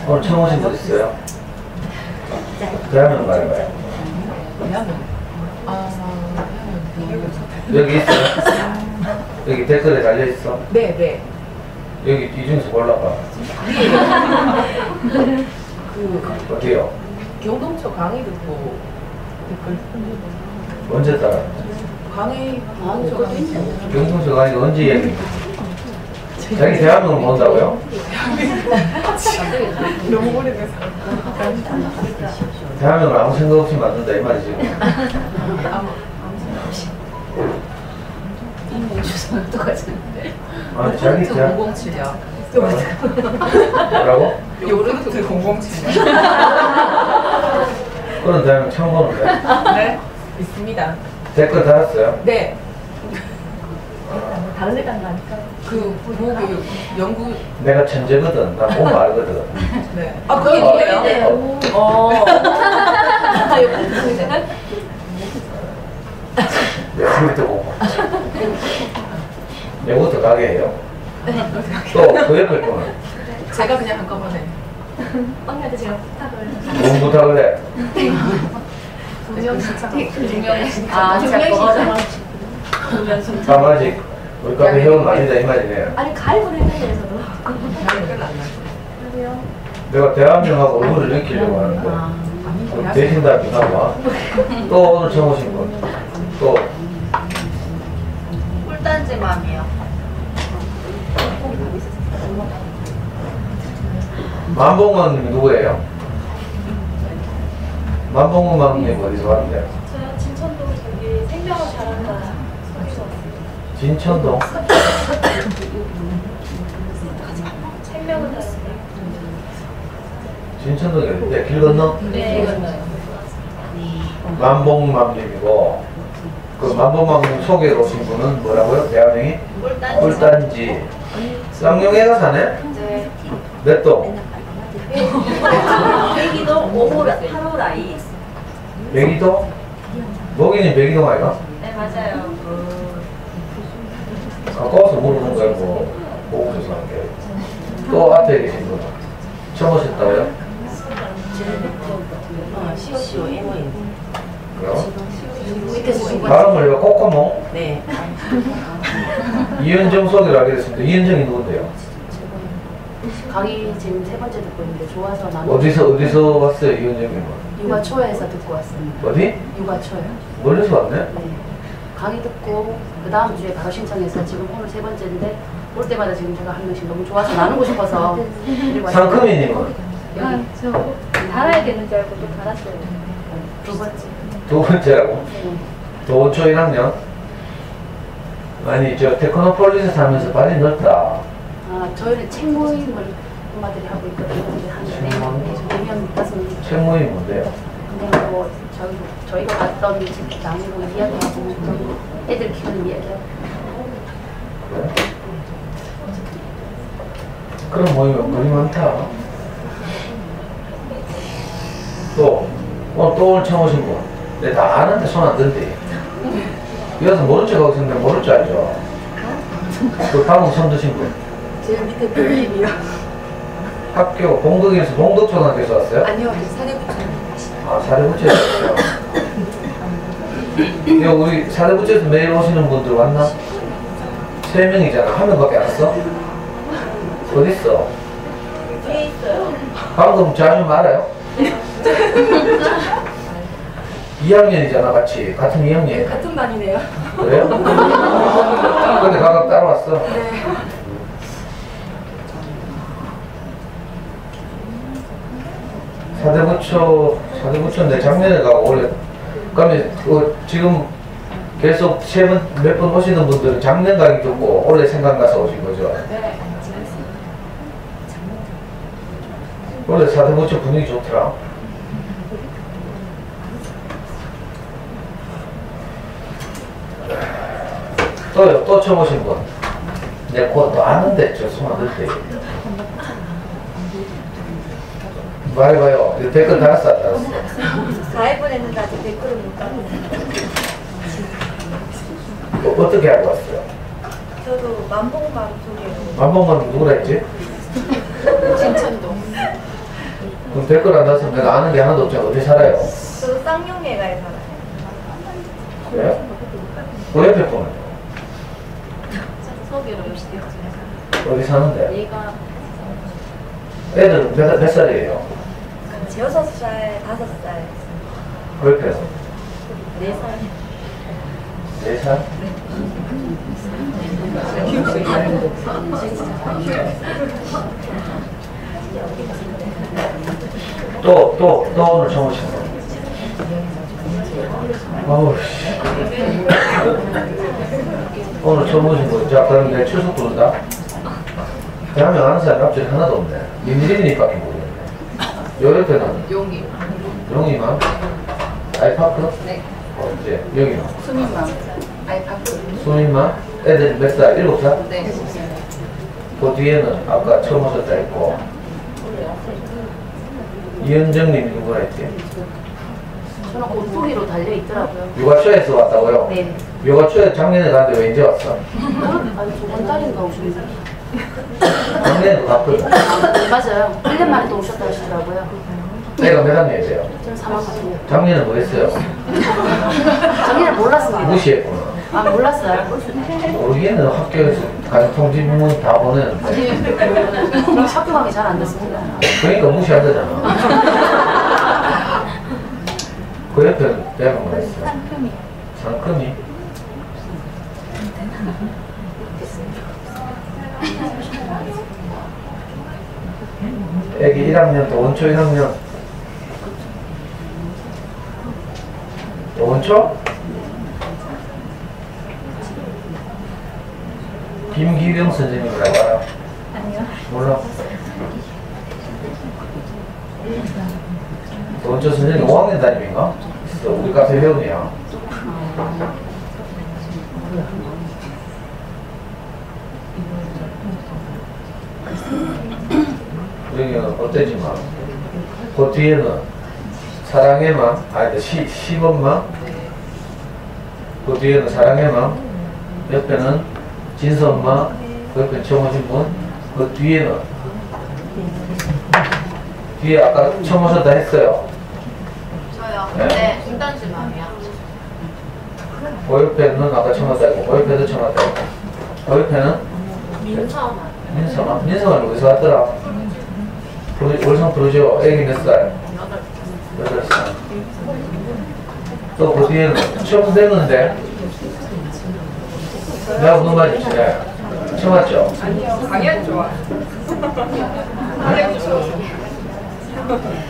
오늘 처음 오신 분 있어요? 대화면 말해봐요. 여기 있어요? 여기 댓글에 달려있어? 네. 여기 이 중에서 골라봐. 어디요? 교동처 강의 듣고 댓글 언제 따라? 강의 경동서 강의가 언제 이야기했지? 자기 대화면을 본다고요? 너무 오래돼서 대화면을 아무 생각 없이 만든다 이 말이지. 이메일 주소는 똑같은데. 아니 자기 대화 007이야. 뭐라고? 요르트 007. 그런 대화면 처음 보는데. 네, 있습니다. 댓글 달았어요? 네, 다른 데 간 거 아닐까? 그 부모교육 연구. 내가 천재거든. 나 꼭 말거든. 네. 아 그게 있네요. 내일부터 보고. 내일부터 가게 해요. 또 그 옆에 거는 제가 그냥 한꺼번에. 언니한테 제가 부탁을. 뭔 부탁을 해? 두명 신청. 아, 제가 거거든. 아직 우리 카페 회원 아니다 이 말이네. 아니, 가입을 했는데, 저도. 그래요? 내가 대한민국하고 얼굴을 느끼려고 하는데 그럼 대신 다 비나와. 또 오늘 처음 오신 분. 또 꿀단지 맘이요. 만봉원님 누구예요? 만봉원 맘님 어디서 왔는데? 저요, 진천도 저기 생명을 잘한다. 진천동? 생명을 잘한다. 진천동이 어딘데? 길 건너? 네. 만봉맘님이고 그 만봉맘님 소개로 오신 분은 뭐라고요? 대한민국이? 꿀단지. 쌍용애가 사네? 네. 몇 동? 여기도 8호라이. 백이동? 목이는 백이동 아이가? 네, 맞아요. 가까워서 모르는 거야 뭐 보고서 하는 게. 또 앞에 계신 분 처음 오셨다고요? 시오 MO인. 그래요? 밑에서 두 번째. 발음을 이거 코코몽? 네. 이은정 소개를 하게 됐습니다. 이은정이 누군데요? 강의 지금 세 번째 듣고 있는데 좋아서 어디서 왔어요 이은정님은? 육아초에서 듣고 왔습니다. 어디? 육아초요. 멀리서 왔네? 네. 강의 듣고 그 다음 주에 바로 신청해서 지금 오늘 세 번째인데 올 때마다 지금 제가 한 명씩 너무 좋아서 나누고 싶어서 드리고 왔습니다. 상큼이님은? 저 달아야 되는 줄 알고 또 달았어요. 두 번째. 두 번째라고? 네. 도초 1학년? 아니 저 테크노폴리스 사면서 발이 넓다. 아, 저희는 책 모임을 엄마들이 하고 있거든요. 한 책 모임? 4명, 5명. 책 모임이 뭔데요? 근데 뭐 저희가 봤던 책 나누고 이야기하고 애들 키우는 이야기하고. 그래? 그런 모임이 은근히 많다. 또 오늘 처음 오신 분. 내가 다 아는데 손 안 든대. 여기서 모른 척 하고 있었는데 모를 줄 알죠? 그 방금 손 드신 분. 제일 밑에 별님이요. 학교 봉덕초등학교에서 왔어요? 아니요, 사대부처. 아, 사대부처에서 왔어요. 이거 우리 사대부처에서 매일 오시는 분들 왔나? 3명이잖아. 한 명밖에 안 왔어? 어딨어? 뒤에 있어요. 방금 자주 알아요? 2학년이잖아, 같이. 같은 2학년. 같은 반이네요. 그래요? 근데 각각 따로 왔어? 네. 사대부처인데 작년에 가고 올해. 그러면 지금 계속 몇 번 오시는 분들은 작년 강의 듣고 올해 생각나서 오신 거죠? 네. 원래 사대부처 분위기 좋더라. 또요, 또 처음 오신 분. 내 그거 아는데, 저 손 안 들 때. 말해봐요. 이거 댓글 달았어, 안 달았어? 가입을 했는데 아직 댓글을 못 달았어요. 어떻게 알고 왔어요? 저도 만봉맘 소개로. 만봉만 누구라 했지? 진천동. 그럼 댓글 안 달았으면 내가 아는 게 하나도 없잖아. 어디 살아요? 저도 쌍용회가에 살아요. 그래요? 그 옆에 거는 소개를 시켜요. 어디 사는데? 얘가 애들 몇 살이에요? 6살, 5살. 그 옆에서 4살. 4살? 또 오늘 처음 오신 거. 아우, 씨. 오늘 처음 오신 거. 자, 그럼 내가 출석 부른다? 대하면 아는 사람이 갑자기 하나도 없네. 민지린이밖에 모르겠네. 요 옆에는? 용이만? 아이파크? 네. 이제 여기는? 수민맘. 아이파크. 수민만? 애들 몇 살? 7살? 네. 그 뒤에는 아까 처음 오셨다 했고 이현정님이 누구나 했지? 저는 옷부리로 달려있더라고요. 육아초에서 왔다고요? 네. 육아초에 작년에 갔는데 왜 이제 왔어? 아니, 저번 달인가 오셨는데. 작년에도 갔거든. 맞아요. 1년 만에 또 오셨다 하시더라고요. 내가 몇 학년이세요? 저는 3학년이요. 작년에 뭐 했어요? 작년에 몰랐습니다. 무시했구나. 아, 몰랐어요. 우리는 학교에서 가정 통지문 다 보내는데 학교 가기 잘 안 됐습니다. 그러니까 무시한다잖아. 그 옆에는 내가 뭐 했어? 상큼이? 애기 1학년 또 원초 1학년 또 원초? 김기경 선생님이라고 알아? 아니요. 몰라? 원초 선생님 5학년 담임인가? 있어. 우리 카페 회원이야. 여기는 어때지만 그 뒤에는 사랑의 맘, 시범맘 그 뒤에는 사랑의 맘 옆에는 진선맘 그 옆에 처음 오신 분 그 뒤에는 뒤에 아까 처음 오셨다 했어요. 저요. 네. 네. 중단지 맘이요. 그 옆에는 아까 처음 왔다 했고 그 옆에도 처음 왔다 했고 그 옆에는 민서만. 민서만 어디서 왔더라? 월성 프로죠. 애기 몇 살? 8살. 또 그 뒤에는 처음 됐는데 내가 무슨 말인지 처음 왔죠? 아니요, 강연 좋아.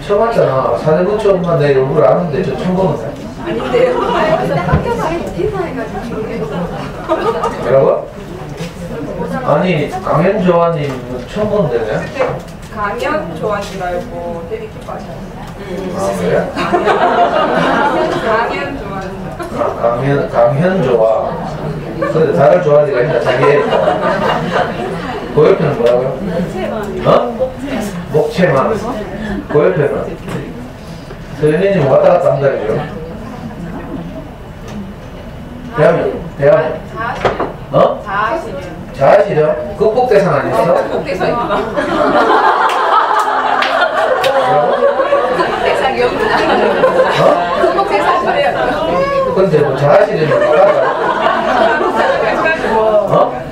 처음 왔잖아. 사대부처 엄마 내 얼굴 아는데 저 처음 보는데. 아닌데요. 근데 학교가 인사해가지고. 뭐라고? 아니 강현 조아님 처음 보는데 네? 강연 좋아하는 줄 알고 되게 기뻐하셨어요. 아 그래? 강연 좋아하는 줄. 강현 좋아. 근데 다른 좋아하기가 있나 자기 애. 그 옆에는 뭐라고요? 어? 목채만. 그 옆에는 서현이님 왔다 갔다 한다 그죠? 대하면 어? 자아실현? 극복대상 아니었어? 복대상입니다. 대상 여기 어? 복대상 근데 뭐 자아실현이 뭐가 어?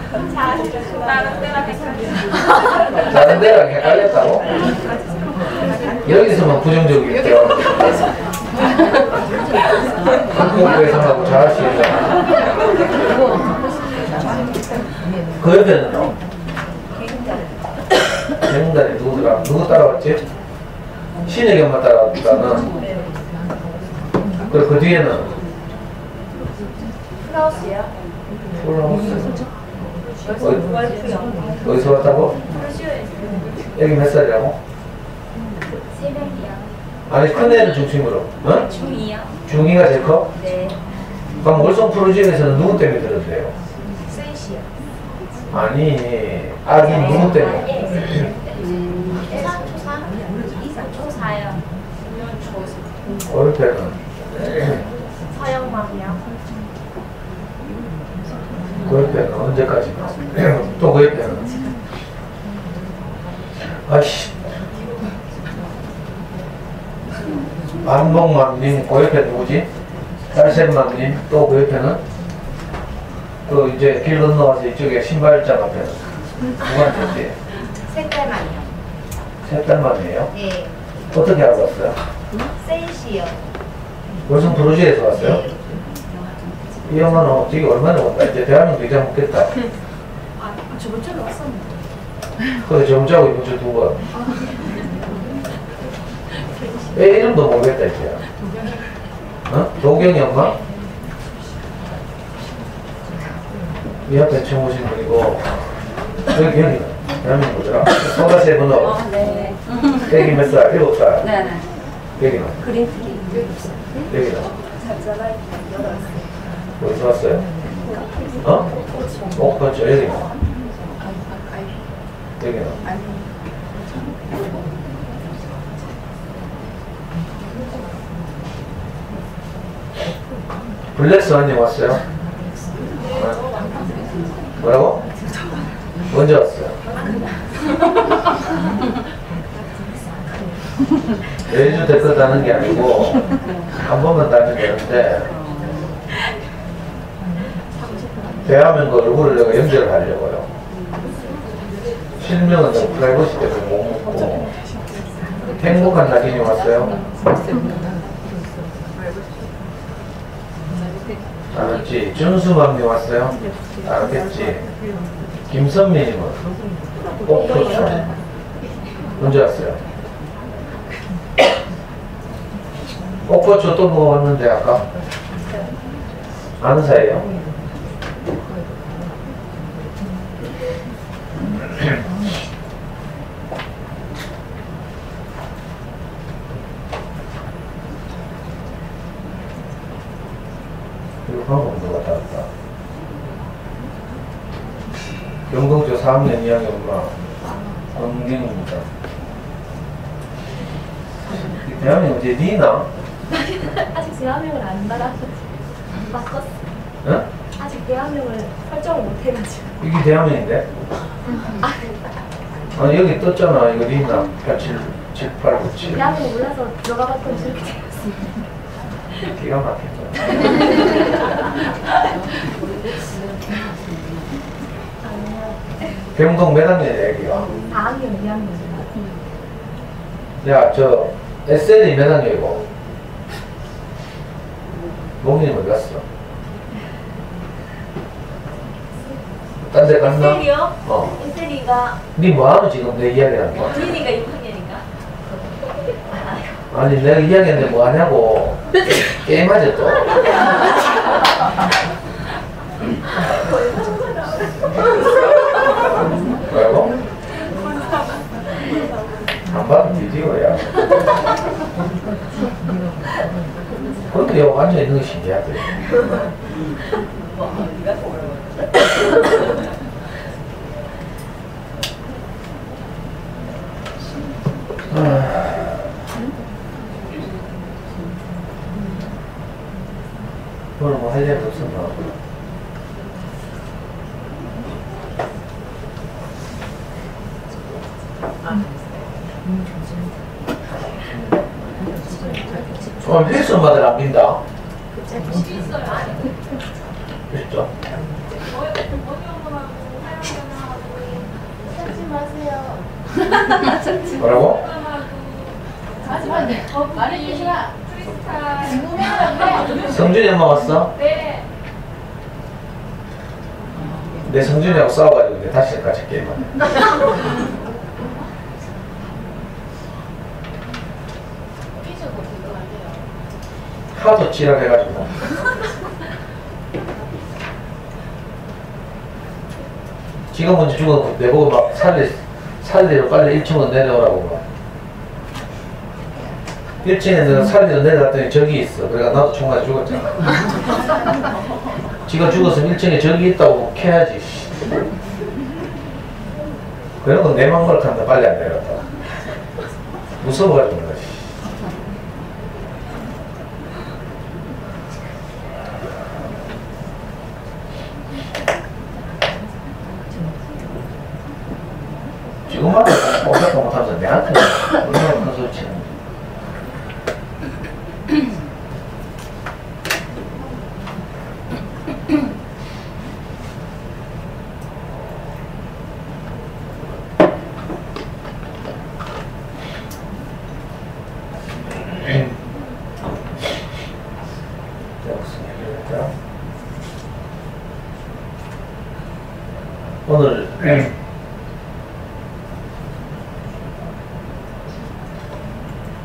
다른 데랑 헷갈렸다고? 여기서만 부정적이겠죠? 극복대상하고 자아실현 그 옆에는요? 개인달에 누구더라? 누구 따라왔지? 신의 경만 따라왔다는 그리고 그 뒤에는 플라우스요? 플라우스 어디서 왔다고? 여기 몇 살이라고? 새벽이요. 아니 큰애는 중심으로 어? 중2요? 중이가 제일 커? 네. 그럼 월성 프로젝트에서는 누구 때문에 들었대요? 셋이요. 아니 아기 누구 때문에? 초사요. 그 옆에는 서영맘이요. 그 옆에는 언제까지? 또 그 옆에는 아이씨 반복맘님, 그 옆에 누구지? 딸샘맘님, 또 그 옆에는? 또 이제 길 건너와서 이쪽에 신발장 앞에는 누구한테지? 세 달만요. 세 달만이에요? 네. 어떻게 알고 왔어요? 세이시요. 월성 프로지에서 왔어요? 이 영화는 되게 얼마나 온다? 이제 대한민국 이제 먹겠다. 아, 저번 주에 왔었는데. 그래서 정자고 이번 주 두 번. 애 이름도 모르겠다 이제. 어? 도경이 엄마? 이 앞에 처음 오신 분이고 여기는 대한민국 뭐더라? 소가세 번호. 네. 애기 몇 살? 7살. 네네. 여기는? 그린트리. 여기는? 잡자마이 8살. 어디서 왔어요? 어? 그렇죠. 여기는? 여기는? 블랙스 언니 왔어요? 뭐라고? 언제 왔어요? 매주 댓글 다는 게 아니고 한 번만 다면 되는데 대화면과 얼굴을 내가 연결하려고요. 실명은 너무 프라이버시 때문에 못 먹고. 행복한 낙인이 왔어요? 알았지? 준수맘이 왔어요? 알았겠지? 김선미님은? 그렇죠. 언제 왔어요? 꽃고추 또 먹어봤는데 아까? 아는 사이에요? 이거 방금 누가 닿았다. 영동초 4학년 2학년 엄마 권경입니다. 대한민국 이제 니나? 아직 대화명을 안 받았어. 바꿨어. 응? 아직 대화명을 설정을 못 해가지고. 이게 대한민국인데? 아니 여기 떴잖아. 이거 니나 877897 대화명 몰라서 들어가 봤더니 저렇게 되었습니다. 기가 막혔죠. 병동 몇 학년이야 여기가? 4학년, 2학년. 야, 저 SL이 몇 학년이고? 목님 어디 갔어? 딴 데 갔나? 인셀이요? 어. 인셀이가 니 뭐하노 지금 내 이야기하는 거? 주인이가 6학년인가? 아니 내가 이야기했는데 뭐하냐고. 게임하지 또. 뭐라고? 안 봐도 뒤지고야. 그것도 여기 앉아 있는 게 신기하대. 오늘 뭐 할 일도 없었나? 오늘 힐슨마들 안 빈다? 그렇죠? 찾지 마세요. 뭐라고? 말해주지 마. 성준이 엄마 왔어? 네. 내 성준이하고 싸워가지고 내 다시 같이 게임하네. 하도 지랄해가지고. 지가 먼저 죽어서 내보고 막 살리러 빨리 1층으로 내려오라고 막. 1층에 내가 살리러 내려갔더니 저기 있어. 그래가 나도 총 맞아 죽었잖아. 지가 죽었으면 1층에 저기 있다고 캐야지. 그런 건 내만 걸한다 빨리 안 내려갔다. 무서워가지고 그러지. 지금만 오백도 못하면서 내한테 얼마나 큰 소리 치는 거야.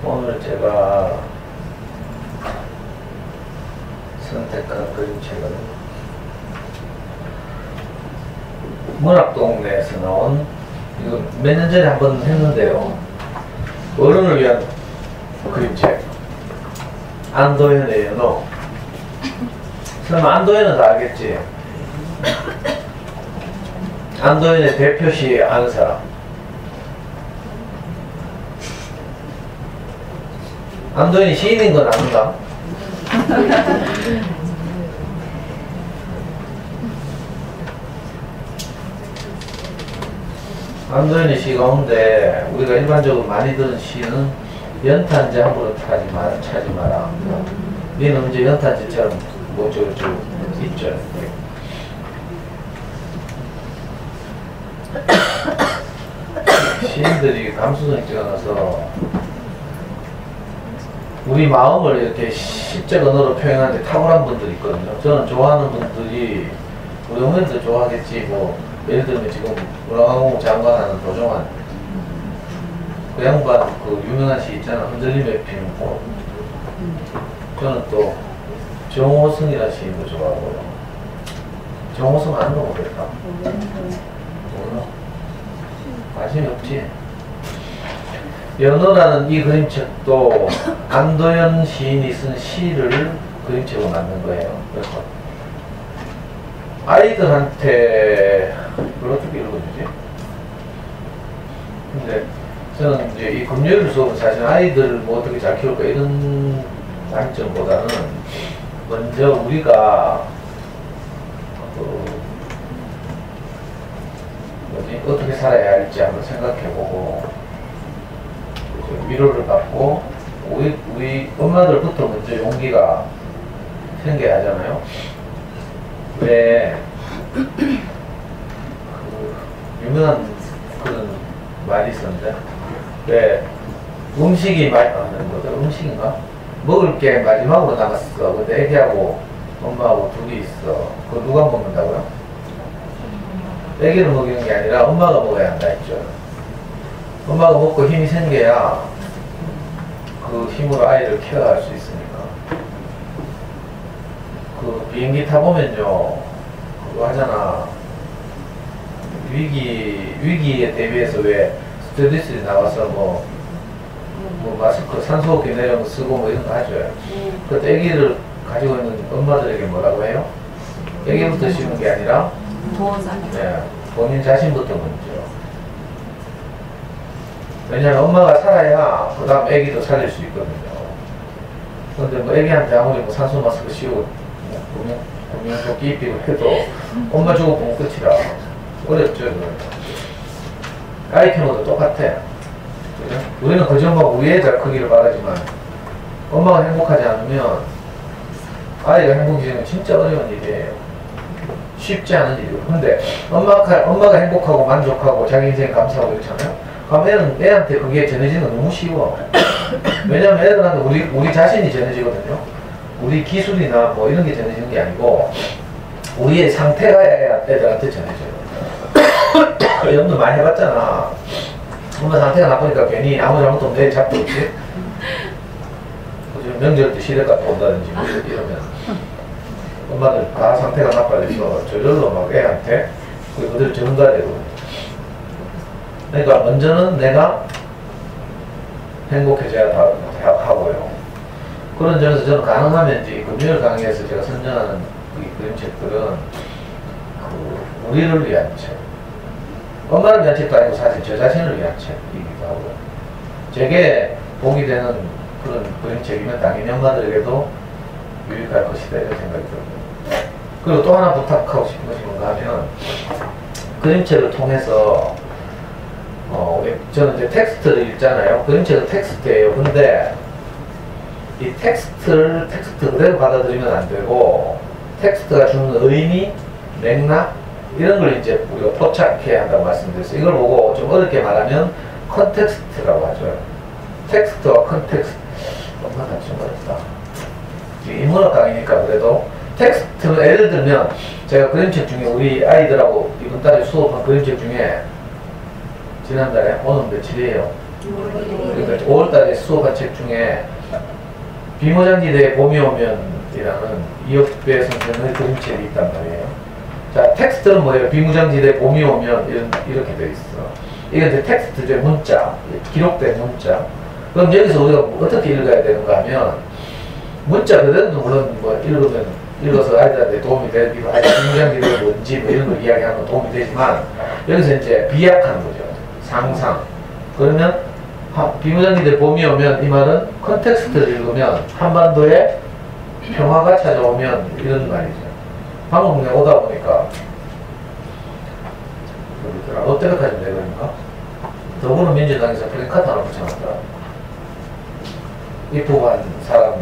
오늘 제가 선택한 그림책은 문학동네에서 나온, 이거 몇 년 전에 한번 했는데요, 어른을 위한 그림책, 안도현의 연호. 설마 안도현은 다 알겠지? 안도현의 대표시 아는 사람? 안도현이 시인인 건 아는가? 안도현의 시 가운데 우리가 일반적으로 많이 들은 시는 연탄재 함부로 차지 마라. 니는 이제 연탄재처럼 뭐 저쪽 있죠. 시인들이 감수성이 뛰어나서 우리 마음을 이렇게 시적 언어로 표현하는데 탁월한 분들이 있거든요. 저는 좋아하는 분들이, 우리 어머니도 좋아하겠지, 뭐 예를 들면 지금 문화관광부 장관하는 도종환, 그 양반 그 유명한 시 있잖아, 흔들림에 피는 꽃. 저는 또 정호승이라는 시인도 좋아하고요. 정호승 아는 거 모르겠다. 몰라. 관심이 없지. 연호라는 이 그림책도 안도현 시인이 쓴 시를 그림책으로 만든 거예요. 그래서 아이들한테 그걸 어떻게 읽어주지? 근데 저는 이제 이 금요일 수업은 사실 아이들을 뭐 어떻게 잘 키울까 이런 관점보다는 먼저 우리가 어떻게 살아야 할지 한번 생각해보고 위로를 받고 우리 엄마들부터 먼저 용기가 생겨야 하잖아요. 왜 그 유명한 그런 말이 있었는데, 왜 음식이 음식인가? 먹을 게 마지막으로 남았어. 근데 애기하고 엄마하고 둘이 있어. 그거 누가 먹는다고요? 애기를 먹이는 게 아니라 엄마가 먹어야 한다 했죠. 엄마가 먹고 힘이 생겨야 그 힘으로 아이를 케어할 수 있으니까. 그 비행기 타보면요, 그거 하잖아. 위기에 대비해서 왜 스튜어디스들이 나와서 뭐 마스크, 산소호흡기 내려온 거 쓰고 뭐 이런 거 하죠. 그때 애기를 가지고 있는 엄마들에게 뭐라고 해요? 애기부터 씌우는 게 아니라 네, 본인 자신부터 먼저. 왜냐면 엄마가 살아야 그 다음 애기도 살릴 수 있거든요. 근데 뭐 애기한테 아무리 뭐 산소 마스크 씌우고 구명조끼 입히고 해도 엄마 주고 보면 끝이라. 어렵죠, 그거. 아이 키우는 것도 똑같아. 그죠? 우리는 그저 뭐 우리 애들 크기를 바라지만 엄마가 행복하지 않으면 아이가 행복해지는 건 진짜 어려운 일이에요. 쉽지 않은 일이에요. 근데 엄마가 행복하고 만족하고 자기 인생 감사하고 이렇잖아요. 그럼 애한테 그게 전해지는 건 너무 쉬워. 왜냐면 애들한테 우리 자신이 전해지거든요. 우리 기술이나 뭐 이런 게 전해지는 게 아니고 우리의 상태가 애들한테 전해져요. 연도 많이 해봤잖아. 엄마 상태가 나쁘니까 괜히 아무 잘못도 없는데 잡도 없지. 명절 때 시댁 갔다 온다든지 뭐 이러면 엄마들 다 상태가 나빠져서 저절로 막 애한테 그들 전가되거든요. 그러니까 먼저는 내가 행복해져야 다 하고요. 그런 점에서 저는 가능하면 이제 금요일 강의에서 제가 선전하는 이 그림책들은 우리를 위한 책, 엄마를 위한 책도 아니고 사실 저 자신을 위한 책이기도 하고요. 제게 복이 되는 그런 그림책이면 당연히 엄마들에게도 유익할 것이다 이런 생각이 들어요. 그리고 또 하나 부탁하고 싶은 것이 뭔가 하면 그림책을 통해서 저는 이제 텍스트를 읽잖아요. 그림책은 텍스트예요. 근데 이 텍스트 그대로 받아들이면 안 되고 텍스트가 주는 의미, 맥락 이런 걸 이제 우리가 포착해야 한다고 말씀드렸어요. 이걸 보고 좀 어렵게 말하면 컨텍스트라고 하죠. 텍스트와 컨텍스트 엄마가 좀 어렵다. 인문학 강의니까 그래도 텍스트는 예를 들면 제가 그림책 중에 우리 아이들하고 이번 달에 수업한 그림책 중에 지난달에 오늘 며칠이에요? 그러니까 5월달에 수업한 책 중에 비무장지대에 봄이 오면이라는 이혁배 선생의 그림책이 있단 말이에요. 자, 텍스트는 뭐예요? 비무장지대에 봄이 오면 이렇게 돼 있어. 이게 이제 텍스트죠. 문자, 기록된 문자. 그럼 여기서 우리가 어떻게 읽어야 되는가 하면 문자 그대로도 물론 뭐 읽어서 아이들한테 도움이 되기도 하지, 비무장지대가 뭔지 뭐 이런 걸 이야기하는 건 도움이 되지만 여기서 이제 비약하는 거죠. 상상. 그러면 비무장지대 봄이 오면 이 말은 컨텍스트를 읽으면 한반도에 평화가 찾아오면 이런 말이죠. 방금 내가 오다 보니까 롯데백화점 내거니까 더불어민주당에서 플래카드 하나 붙여놨더라. 입후보한 사람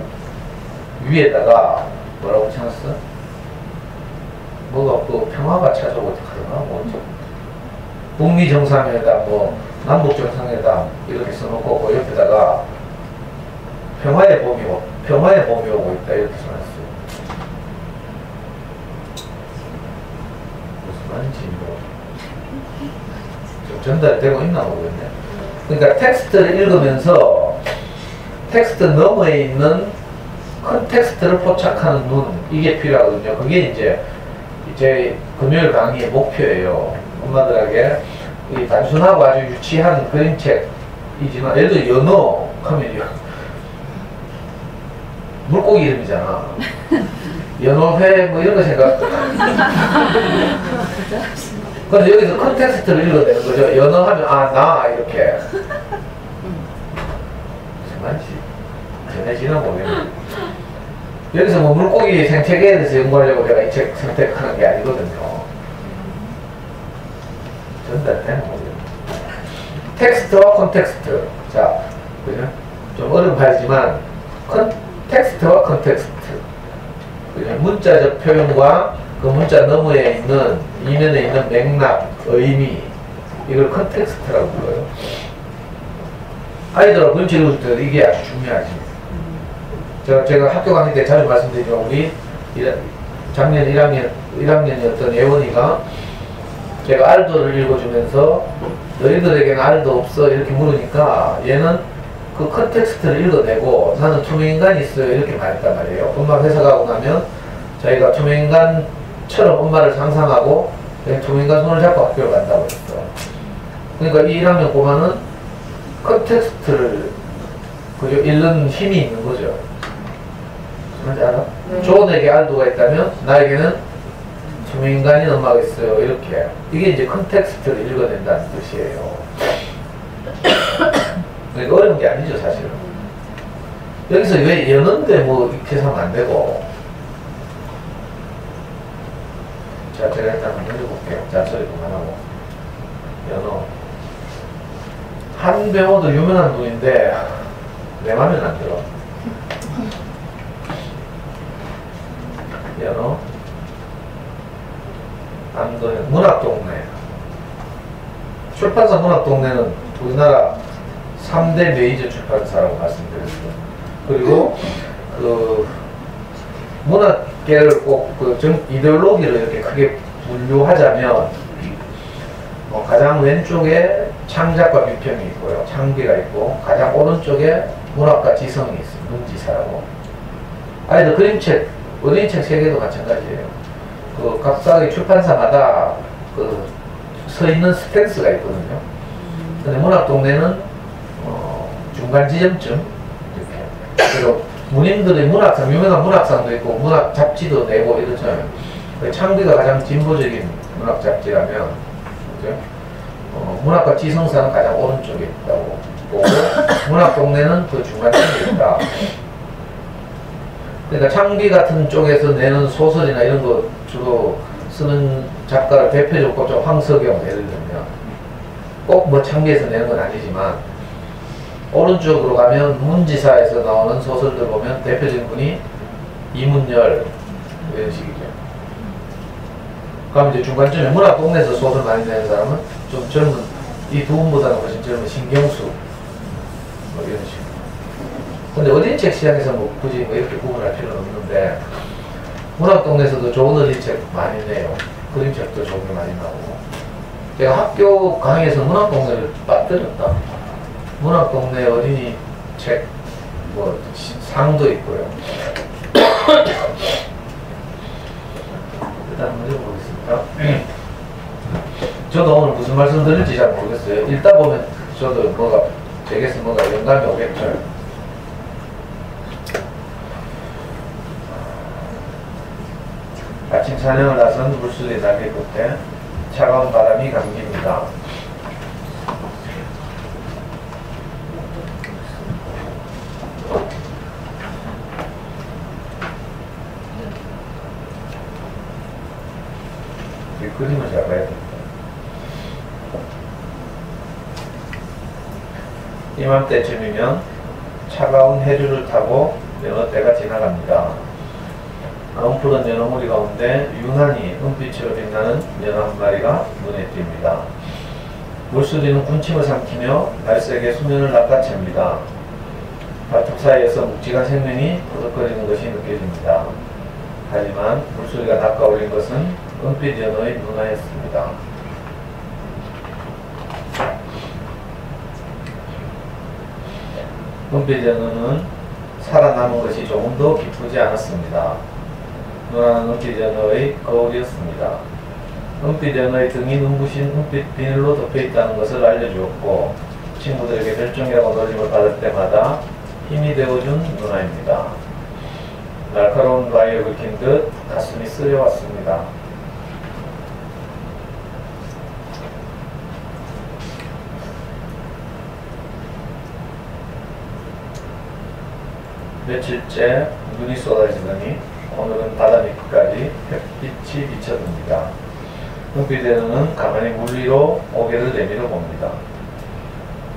위에다가 뭐라고 붙여놨어? 뭐가 그 평화가 찾아오고 하더나 뭐 북미 정상회담 뭐 남북 정상회담 이렇게 써놓고 그 옆에다가 평화의 봄이 오고 있다 이렇게 써놨어요. 무슨 말인지 좀 전달되고 있나 모르겠네. 그러니까 텍스트를 읽으면서 텍스트 너머에 있는 컨텍스트를 포착하는 눈, 이게 필요하거든요. 그게 이제 제 금요일 강의의 목표예요. 엄마들에게 이 단순하고 아주 유치한 그림책이지만 예를 들어 연어 하면 물고기 이름이잖아. 연어회 뭐 이런 거 생각. 그래서 여기서 컨텍스트를 읽어내는 거죠. 연어 하면 나 이렇게. 무슨 말인지 전해지나 모르겠네. 여기서 뭐 물고기 생태계에 대해서 연구하려고 제가 이 책 선택하는 게 아니거든요. 전달되는 거죠. 텍스트와 컨텍스트. 자, 그죠? 좀 어려운 말이지만, 텍스트와 컨텍스트. 그죠? 문자적 표현과 그 문자 너머에 있는, 이면에 있는 맥락, 의미, 이걸 컨텍스트라고 불러요. 아이들하고 그림책 읽을 때 이게 아주 중요하지. 제가 학교 강의 때 자주 말씀드리지만, 우리 작년 1학년이었던 예원이가 제가 알도를 읽어주면서 너희들에게는 알도 없어 이렇게 물으니까 얘는 그 컨텍스트를 읽어내고 나는 투명인간이 있어요 이렇게 말했단 말이에요. 엄마 회사 가고 나면 자기가 투명인간처럼 엄마를 상상하고 그냥 투명인간 손을 잡고 학교를 간다고 했어. 그러니까 이 1학년 꼬마는 컨텍스트를 그죠? 읽는 힘이 있는 거죠. 뭔지 알아? 네. 존에게 알도가 있다면 나에게는 투명인간인 엄마가 있어요. 이렇게. 이게 이제 컨텍스트를 읽어낸다는 뜻이에요. 그러니까 어려운 게 아니죠, 사실은. 여기서 왜 연어인데 뭐 이렇게 하면 안 되고. 자, 제가 일단 한번 해볼게요. 잔소리 그만하고. 연어. 한병호도 유명한 분인데 내 맘에는 안 들어. 연어. 안도현 문학동네. 출판사 문학동네는 우리나라 3대 메이저 출판사라고 말씀드렸어요. 그리고 그 문학계를 꼭 이데올로기를 이렇게 크게 분류하자면 가장 왼쪽에 창작과 비평이 있고요. 창비가 있고 가장 오른쪽에 문학과 지성이 있습니다. 문지사라고. 아이들 그림책, 어린이책 세계도 마찬가지예요. 그 각각의 출판사마다 그 서 있는 스탠스가 있거든요. 근데 문학동네는 중간 지점쯤 이렇게. 그리고 문인들의 문학상, 유명한 문학상도 있고 문학 잡지도 내고 이러잖아요. 창비가 가장 진보적인 문학 잡지라면, 그죠? 문학과 지성사는 가장 오른쪽에 있다고 보고 문학동네는 그 중간쯤에 있다. 그러니까 창비 같은 쪽에서 내는 소설이나 이런 거 주로 쓰는 작가를 대표적으로 꼽자 황석영 예를 들면 꼭 뭐 창비에서 내는 건 아니지만 오른쪽으로 가면 문지사에서 나오는 소설들 보면 대표적인 분이 이문열 이런 식이죠. 그럼 이제 중간쯤에 문학동네에서 소설 많이 내는 사람은 좀 젊은 이 두 분보다는 훨씬 젊은 신경수 뭐 이런 식으로. 근데 어린이책 시장에서 뭐 굳이 뭐 이렇게 구분할 필요는 없는데 문학동네에서도 좋은 어린이책 많이 내요. 그림책도 좋은 게 많이 나오고. 제가 학교 강의에서 문학동네를 빠뜨렸다. 문학동네 어린이 책, 뭐 상도 있고요. 일단 한번 읽어보겠습니다. 저도 오늘 무슨 말씀 드릴지 잘 모르겠어요. 읽다 보면 저도 뭐가 제게서 뭔가 영감이 오겠죠. 아침 사냥을 나선 물소리 날개 끝에 차가운 바람이 감깁니다. 이 그림을 잘 봐야 됩니다. 이맘때쯤이면 차가운 해류를 타고 연어떼가 지나갑니다. 푸른 연어무리 가운데 유난히 은빛으로 빛나는 연어 한 마리가 눈에 띕니다. 물소리는 군침을 삼키며 날쌔게 수면을 낚아챕니다. 발톱 사이에서 묵직한 생명이 부득거리는 것이 느껴집니다. 하지만 물소리가 낚아올린 것은 은빛 연어의 눈화였습니다. 은빛 연어는 살아남은 것이 조금도 기쁘지 않았습니다. 눈화는 은빛 연어의 거울이었습니다. 은빛 연어의 등이 눈부신 은빛 비늘로 덮여있다는 것을 알려주었고 친구들에게 별종이라고 놀림을 받을 때마다 힘이 되어준 눈화입니다. 날카로운 바위에 긁힌 듯 가슴이 쓰려왔습니다. 며칠째 눈이 쏟아지더니 오늘은 바다 밑까지 햇빛이 비쳐듭니다. 은빛 연어는 가만히 물 위로 고개를 내밀어 봅니다.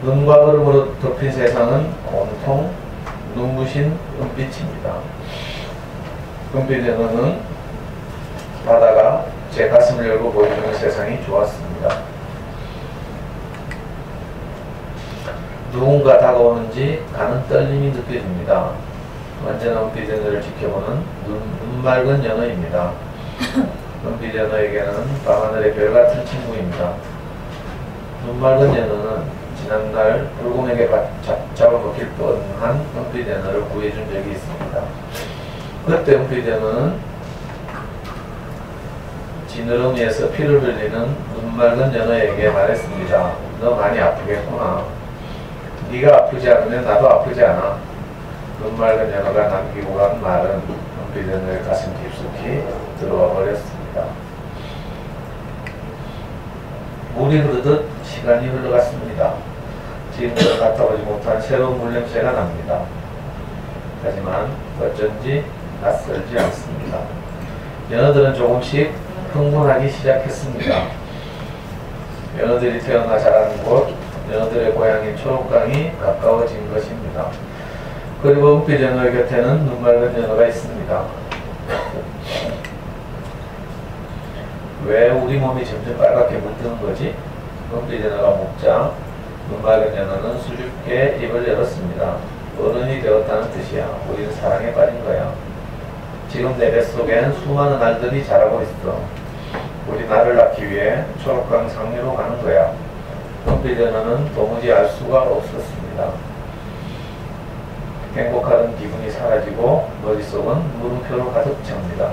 눈과 얼음으로 덮인 세상은 온통 눈부신 은빛입니다. 은빛 연어는 바다가 제 가슴을 열고 보여주는 세상이 좋았습니다. 누군가 다가오는지 가는 떨림이 느껴집니다. 언제나 은빛 연어를 지켜보는 눈 맑은 연어입니다. 은빛 연어에게는 밤하늘의 별 같은 친구입니다. 눈 맑은 연어는 지난날 불곰에게 잡아먹힐 뻔한 은빛 연어를 구해준 적이 있습니다. 그때 은빛 연어는 지느러미에서 피를 흘리는 눈 맑은 연어에게 말했습니다. 너 많이 아프겠구나. 네가 아프지 않으면 나도 아프지 않아. 눈 맑은 연어가 남기고 간 말은 은빛 연어의 가슴 깊숙이 들어와 버렸습니다. 물이 흐르듯 시간이 흘러갔습니다. 지금껏 맡아보지 못한 새로운 물 냄새가 납니다. 하지만 어쩐지 낯설지 않습니다. 연어들은 조금씩 흥분하기 시작했습니다. 연어들이 태어나 자라는 곳, 연어들의 고향인 초록강이 가까워진 것입니다. 그리고 은빛 연어의 곁에는 눈 맑은 연어가 있습니다. 왜 우리 몸이 점점 빨갛게 물드는 거지? 은빛 연어가 묻자 눈 맑은 연어는 수줍게 입을 열었습니다. 어른이 되었다는 뜻이야. 우리는 사랑에 빠진 거야. 지금 내 뱃속엔 수많은 알들이 자라고 있어. 우리 나를 낳기 위해 초록강 상류로 가는 거야. 은빛 연어는 도무지 알 수가 없었습니다. 행복하던 기분이 사라지고 머릿속은 물음표로 가득 찹니다.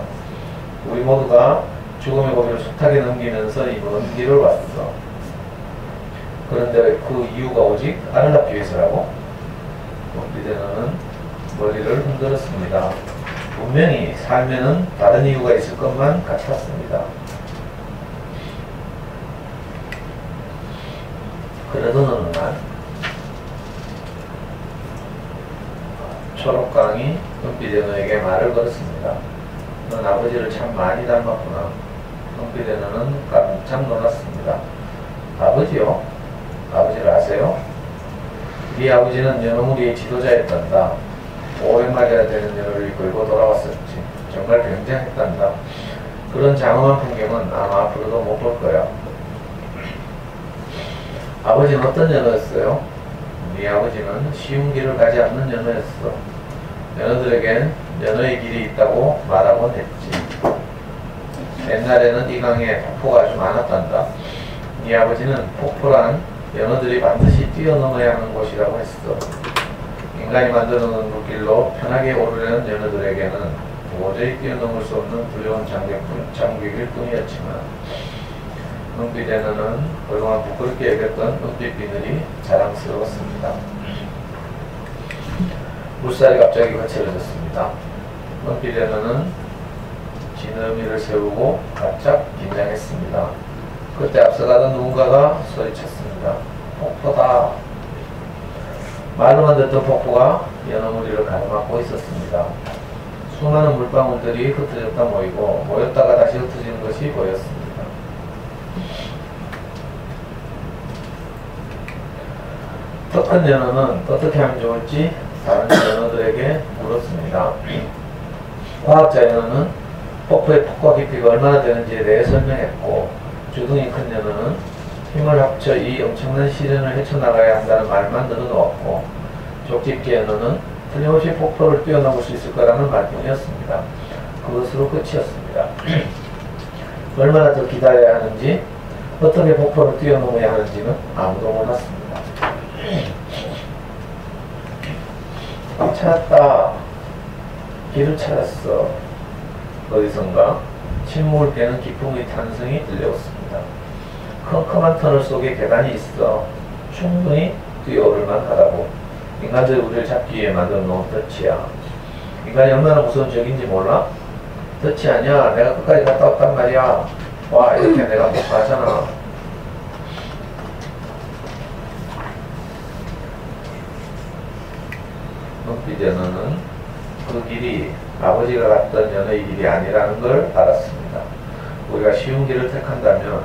우리 모두가 죽음의 고비를 숱하게 넘기면서 이 먼 길을 왔어. 그런데 그 이유가 오직 알을 낳기 위해서라고? 은빛 연어는 머리를 흔들었습니다. 분명히 삶에는 다른 이유가 있을 것만 같았습니다. 그러던 어느 날 초록강이 은빛 연어에게 말을 걸었습니다. 넌 아버지를 참 많이 닮았구나. 은빛 연어는 깜짝 놀랐습니다. 아버지요? 아버지를 아세요? 네 아버지는 연어무리의 지도자였단다. 500마리나 되는 연어를 이끌고 돌아왔었지. 정말 굉장했단다. 그런 장엄한 풍경은 아마 앞으로도 못 볼 거야. 아버지는 어떤 연어였어요? 네 아버지는 쉬운 길을 가지 않는 연어였어. 연어들에겐 연어의 길이 있다고 말하곤 했지. 옛날에는 이 강에 폭포가 아주 많았단다. 네 아버지는 폭포란 연어들이 반드시 뛰어넘어야 하는 곳이라고 했어. 인간이 만들어놓은 물길로 편하게 오르려는 연어들에게는 도저히 뛰어넘을 수 없는 두려운 장벽일 뿐이었지만 은빛 연어는 그동안 부끄럽게 여겼던 은빛 비늘이 자랑스러웠습니다. 물살이 갑자기 거칠어졌습니다. 은빛 연어는 지느러미를 세우고 바짝 긴장했습니다. 그때 앞서가던 누군가가 소리쳤습니다. 폭포다. 말로만 듣던 폭포가 연어무리를 가로막고 있었습니다. 수많은 물방울들이 흩어졌다 모이고 모였다가 다시 흩어지는 것이 보였습니다. 더 큰 연어는 어떻게 하면 좋을지 다른 연어들에게 물었습니다. 과학자 연어는 폭포의 폭과 깊이가 얼마나 되는지에 대해 설명했고, 주둥이 큰 연어는 힘을 합쳐 이 엄청난 시련을 헤쳐나가야 한다는 말만 늘어놓았고, 족집게 연어는 틀림없이 폭포를 뛰어넘을 수 있을 거라는 말뿐이었습니다. 그것으로 끝이었습니다. 얼마나 더 기다려야 하는지, 어떻게 폭포를 뛰어넘어야 하는지는 아무도 몰랐습니다. 찾았다. 길을 찾았어. 어디선가 침묵을 깨는 기풍의 탄성이 들려왔습니다. 컴컴한 터널 속에 계단이 있어. 충분히 뛰어오를만 하다고. 인간들이 우리를 잡기 위해 만들어 놓은 덫이야. 인간이 얼마나 무서운 적인지 몰라? 덫이 아니야. 내가 끝까지 갔다 왔단 말이야. 와, 이렇게 내가 못 가잖아. 은빛 연어는 그 길이 아버지가 갔던 연어의 길이 아니라는 걸 알았습니다. 우리가 쉬운 길을 택한다면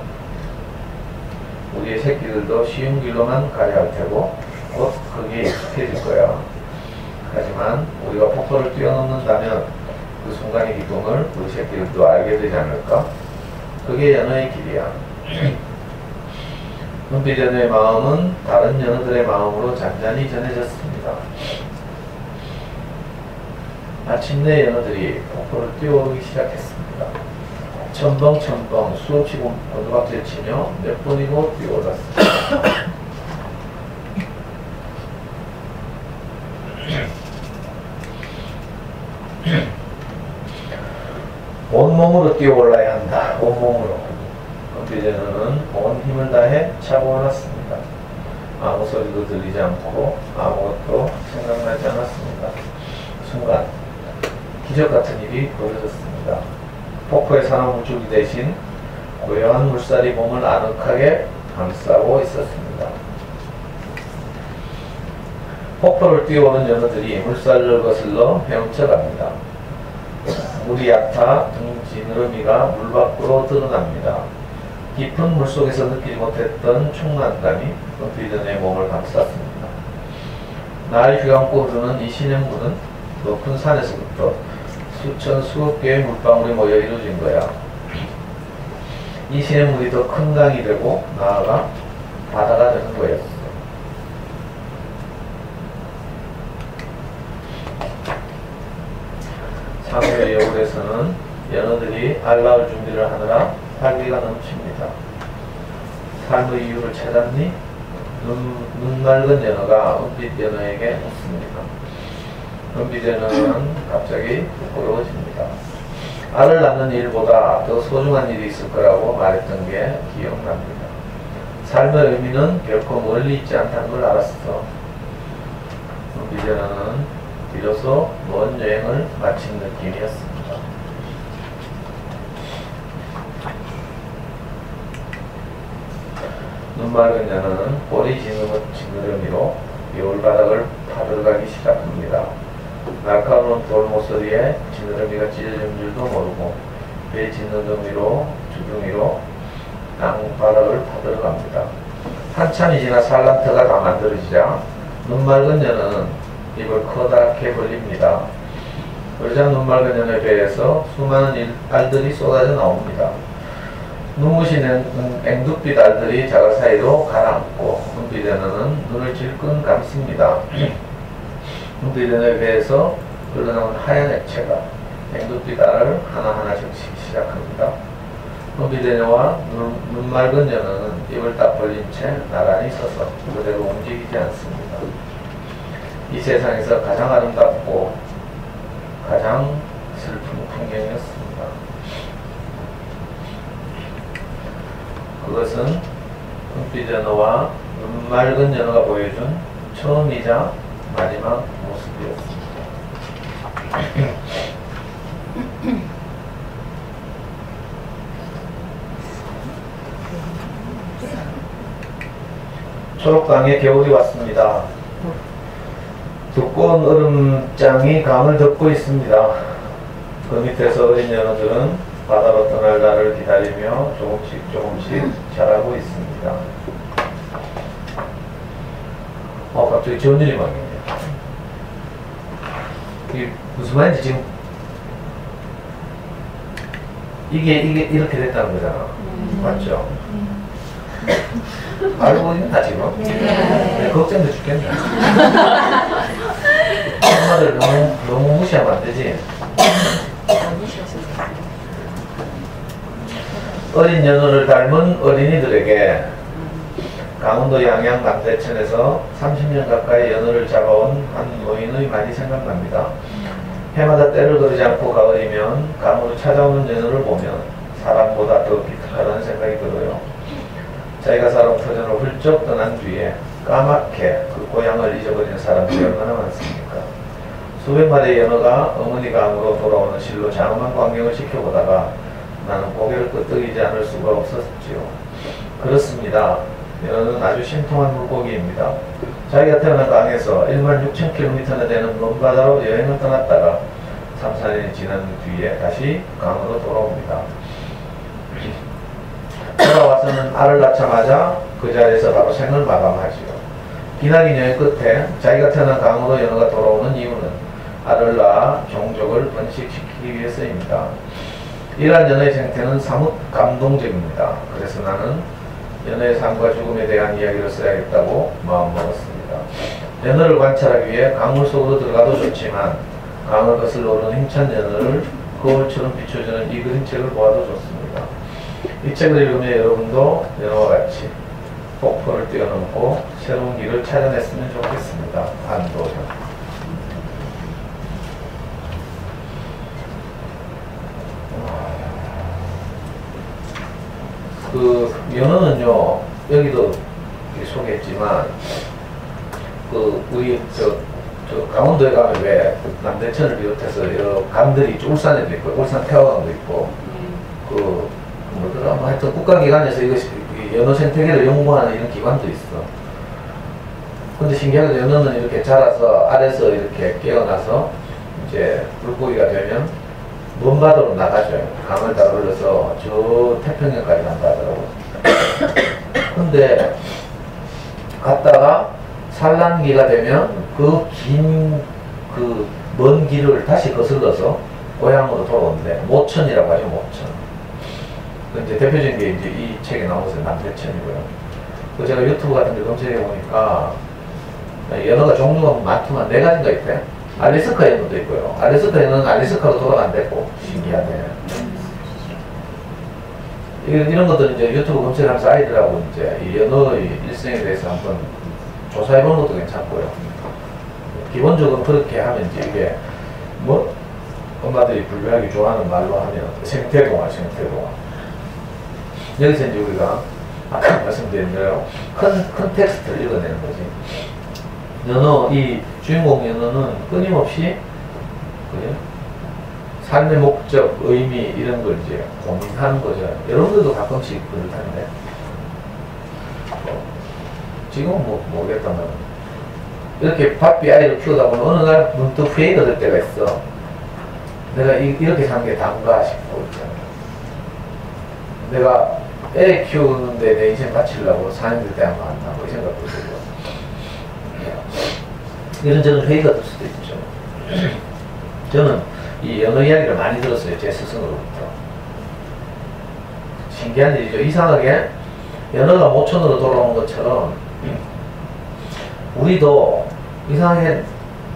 우리의 새끼들도 쉬운 길로만 가야 할 테고 곧 그게 익숙해질 거야. 하지만 우리가 폭포를 뛰어넘는다면 그 순간의 기쁨을 우리 새끼들도 알게 되지 않을까? 그게 연어의 길이야. 은빛 연어의 마음은 다른 연어들의 마음으로 잔잔히 전해졌습니다. 마침내 연어들이 폭포를 뛰어오르기 시작했습니다. 첨벙첨벙 수없이 곤두박질 치며 몇 번이고 뛰어올랐습니다. 온몸으로 뛰어올라야 한다. 온몸으로. 은빛 연어는 온 힘을 다해 차고 올랐습니다. 아무 소리도 들리지 않고 아무것도 생각나지 않았습니다. 순간 기적같은 일이 벌어졌습니다. 폭포의 산호 물줄기 대신 고요한 물살이 몸을 아늑하게 감싸고 있었습니다. 폭포를 뛰어오는 연어들이 물살을 거슬러 헤엄쳐갑니다. 물이 얕아 등 지느러미가 물 밖으로 드러납니다. 깊은 물속에서 느끼지 못했던 충만감이 은빛 연어의 몸을 감쌌습니다. 날 휘감고 흐르는 이 시냇물은 높은 산에서부터 수천 수억 개의 물방울이 모여 이루어진 거야. 이 시냇물이 더 큰 강이 되고 나아가 바다가 되는 거였어. 상류의 여울에서는 연어들이 알 낳을 준비를 하느라 활기가 넘칩니다. 삶의 이유를 찾았니? 눈 맑은 연어가 은빛 연어에게 묻습니다. 은빛 연어는 갑자기 부끄러워집니다. 알을 낳는 일보다 더 소중한 일이 있을 거라고 말했던 게 기억납니다. 삶의 의미는 결코 멀리 있지 않다는 걸 알았어. 은빛 연어는 비로소 먼 여행을 마친 느낌이었습니다. 눈 맑은 연어는 꼬리 지느러미로 여울바닥을 파들어가기 시작합니다. 날카로운 돌모서리에 지느러미가 찢어진 줄도 모르고 배 지느러미로 주둥이로 땅바닥을 파들어갑니다. 한참이 지나 산란터가 다 만들어지자 눈 맑은 연어는 입을 커다랗게 벌립니다. 그러자 눈 맑은 연어의 배에서 수많은 알들이 쏟아져 나옵니다. 눈부신 앵두빛 알들이 자갈 사이로 가라앉고 은빛 연어는 눈을 질끈 감습니다. 은빛 연어의 배에서 흘러나온 하얀 액체가 앵두빛 알을 하나하나 적시기 시작합니다. 은빛 연어와 눈 맑은 연어는 입을 딱 벌린 채 나란히 서서 그대로 움직이지 않습니다. 이 세상에서 가장 아름답고 가장 슬픈 풍경이었습니다. 그것은 은빛 연어와 맑은 연어가 보여준 처음이자 마지막 모습이었습니다. 초록강에 겨울이 왔습니다. 두꺼운 얼음장이 강을 덮고 있습니다. 그 밑에서 어린 연어들은 바다로 떠날 날을 기다리며 조금씩 자라고 있습니다. 갑자기 좋은 일이 많네요. 이게 무슨 말인지 지금 이게 이렇게 됐다는 거잖아. 맞죠? 알고 있나 지금? 네. 걱정돼 죽겠네. 엄마들 너무 무시하면 안 되지. 어린 연어를 닮은 어린이들에게 강원도 양양 남대천에서 30년 가까이 연어를 잡아온 한 노인의 말이 생각납니다. 해마다 때를 거르지 않고 가을이면 강으로 찾아오는 연어를 보면 사람보다 더 기특하다는 생각이 들어요. 자기가 살아온 터전을 훌쩍 떠난 뒤에 까맣게 그 고향을 잊어버리는 사람들이 얼마나 많습니까? 수백 마리의 연어가 어머니 강으로 돌아오는 실로 장엄한 광경을 지켜보다가 나는 고개를 끄덕이지 않을 수가 없었지요. 그렇습니다. 연어는 아주 신통한 물고기입니다. 자기가 태어난 강에서 16,000km나 되는 먼 바다로 여행을 떠났다가 3, 4년이 지난 뒤에 다시 강으로 돌아옵니다. 돌아와서는 알을 낳자마자 그 자리에서 바로 생을 마감하지요. 기나긴 여행 끝에 자기가 태어난 강으로 연어가 돌아오는 이유는 알을 낳아 종족을 번식시키기 위해서입니다. 이러한 연어의 생태는 사뭇 감동적입니다. 그래서 나는 연어의 삶과 죽음에 대한 이야기를 써야겠다고 마음먹었습니다. 연어를 관찰하기 위해 강물 속으로 들어가도 좋지만 강을 거슬러 오르는 힘찬 연어를 거울처럼 비춰주는 이 그림책을 보아도 좋습니다. 이 책을 읽으며 여러분도 연어와 같이 폭포를 뛰어넘고 새로운 길을 찾아냈으면 좋겠습니다. 안도현. 그 연어는요, 여기도 소개했지만 우리 저 강원도에 가면 왜 남대천을 비롯해서 여러 강들이 있죠. 울산에도 있고 울산 태화강도 있고 뭐더라, 하여튼 국가기관에서 이것이 연어 생태계를 연구하는 이런 기관도 있어. 근데 신기하게 연어는 이렇게 자라서 알에서 이렇게 깨어나서 이제 물고기가 되면 먼 바다로 나가죠. 강을 다 흘러서 저 태평양까지 간다 하더라고요. 근데 갔다가 산란기가 되면 그 먼 길을 다시 거슬러서 고향으로 돌아오는데 모천이라고 하죠. 모천. 이제 대표적인 게 이제 이 책에 나오면서 남대천이고요. 그 제가 유튜브 같은 데 검색해 보니까 연어가 종류가 많지만 4가지가 있대. 알래스카 연어도 있고요. 알래스카 연어는 알래스카로 돌아간대고 신기하네. 이런 것들 이제 유튜브 검색하면서 아이들하고 이제 이 연어의 일생에 대해서 한번 조사해 보는 것도 괜찮고요. 기본적으로 그렇게 하면 이제 이게 뭐 엄마들이 분류하기 좋아하는 말로 하면 생태동화. 여기서 이제 우리가 아까 말씀드린 대로 큰 텍스트를 읽어내는 거지. 연어, 이 주인공 연어는 끊임없이 삶의 목적, 의미 이런 걸 이제 고민하는 거죠. 여러분들도 가끔씩 그럴 텐데 지금은 뭐 모르겠다만 이렇게 바삐 아이를 키우다 보면 어느 날 문득 회의가 될 때가 있어. 내가 이렇게 사는 게 다인가 싶고 있잖아. 내가 애 키우는데 내 인생 바치려고 4년 될 때 한번 한다고 이 생각도 들고 이런저런 회의가 될 수도 있죠. 저는 이 연어 이야기를 많이 들었어요. 제 스승으로부터. 신기한 일이죠. 이상하게 연어가 모천으로 돌아오는 것처럼 우리도 이상하게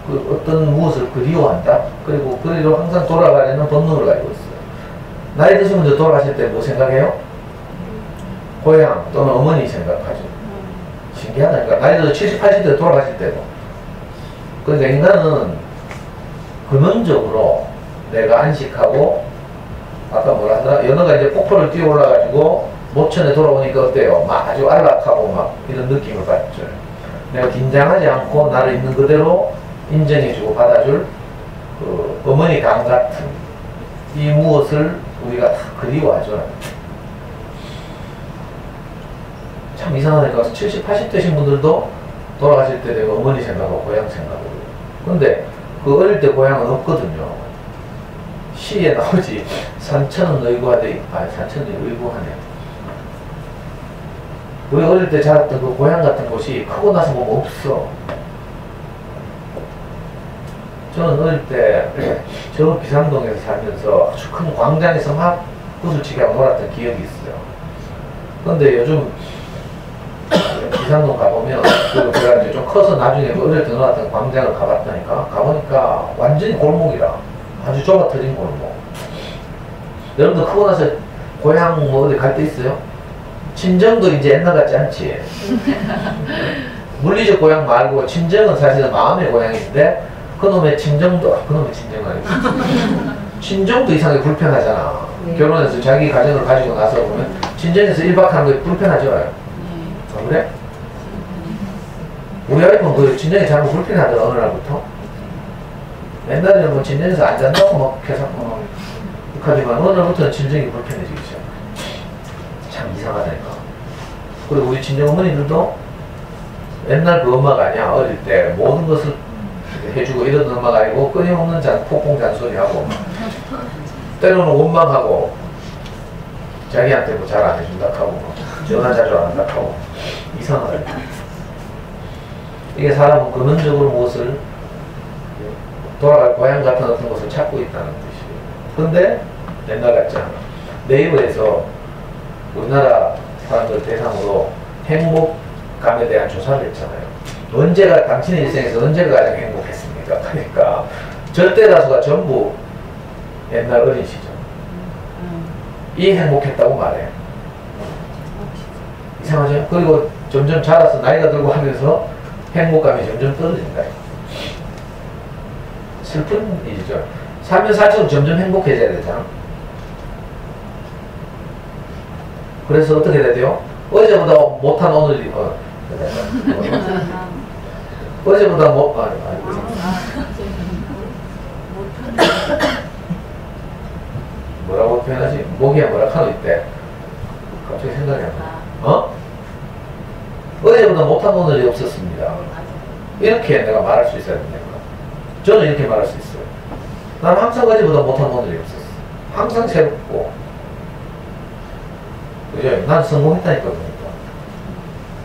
어떤 무엇을 그리워한다. 그리고 그리로 항상 돌아가려는 본능을 가지고 있어요. 나이 드신 분들 돌아가실 때 뭐 생각해요? 고향 또는 어머니 생각하죠. 신기하다니까. 나이 들어서 70, 80대 돌아가실 때도 그러니까 인간은 근원적으로 내가 안식하고 아까 뭐라 하더라? 연어가 이제 폭포를 뛰어 올라가지고 모천에 돌아오니까 어때요? 막 아주 안락하고 막 이런 느낌을 받죠. 내가 긴장하지 않고 나를 있는 그대로 인정해주고 받아줄 그 어머니 강 같은 이 무엇을 우리가 다 그리워하죠. 참 이상하니까 70, 80대신 분들도 돌아가실 때 내가 어머니 생각하고 고향 생각하고 근데 그 어릴 때 고향은 없거든요. 시에 나오지 산천은 의구하되 산천은 의구하네. 우리 어릴 때 자랐던 그 고향 같은 곳이 크고 나서 보면 없어. 저는 어릴 때 저 비상동에서 살면서 아주 큰 광장에서 막 구슬치기 하고 놀았던 기억이 있어요. 그런데 요즘 비상동 가보면 제가 이제 좀 커서 나중에 어릴 때 놀았던 광장을 가봤다니까 가보니까 완전히 골목이라 아주 좁아 터진 골목. 여러분들 크고 나서 고향 뭐 어디 갈 데 있어요? 친정도 이제 옛날 같지 않지. 물리적 고향 말고 친정은 사실은 마음의 고향인데 그놈의 친정도 그놈의 친정은 아니고 친정도 이상하게 불편하잖아. 네. 결혼해서 자기 가정을 가지고 나서 보면 친정에서 1박 하는 게 불편하죠. 아, 그래? 우리 와이프는 그 친정에 자꾸 불편하더라 어느 날부터. 옛날에는 뭐 친정에서 안 잔다고 막 계속 하지만 어느 날부터는 친정이 불편해지기 시작. 참 이상하다니까. 그리고 우리 친정 어머니들도 옛날 그 엄마가 아니야. 어릴 때 모든 것을 해주고 이런 엄마가 아니고 끊임없는 폭풍 잔소리하고 때로는 원망하고 자기한테 뭐 잘 안 해준다 하고 뭐 전화 자주 안 한다 하고 이상하다. 이게 사람은 근원적으로 무엇을 돌아갈 고향 같은 어떤 것을 찾고 있다는 뜻이에요. 근데 옛날 같지 않아. 네이버에서 우리나라 사람들 대상으로 행복감에 대한 조사를 했잖아요. 언제가 당신의 일생에서 언제가 가장 행복했습니까? 그러니까 절대 다수가 전부 옛날 어린 시절 이 행복했다고 말해요. 이상하죠? 그리고 점점 자라서 나이가 들고 하면서 행복감이 점점 떨어진다. 슬픈 일이죠. 살면 살수록 점점 행복해져야 되잖아. 그래서 어떻게 해야 돼요? 어제보다 못한 오늘이 어제보다 뭐라고 표현하지? 모기야 뭐라 카노 있대. 갑자기 생각이 안 나. 어? 어제보다 못한 오늘이 없었습니다. 이렇게 내가 말할 수 있어야 된다. 저는 이렇게 말할 수 있어요. 난 항상 어제보다 못한 오늘이 없었어. 항상 새롭고. 그죠? 난 성공했다니까. 그러니까.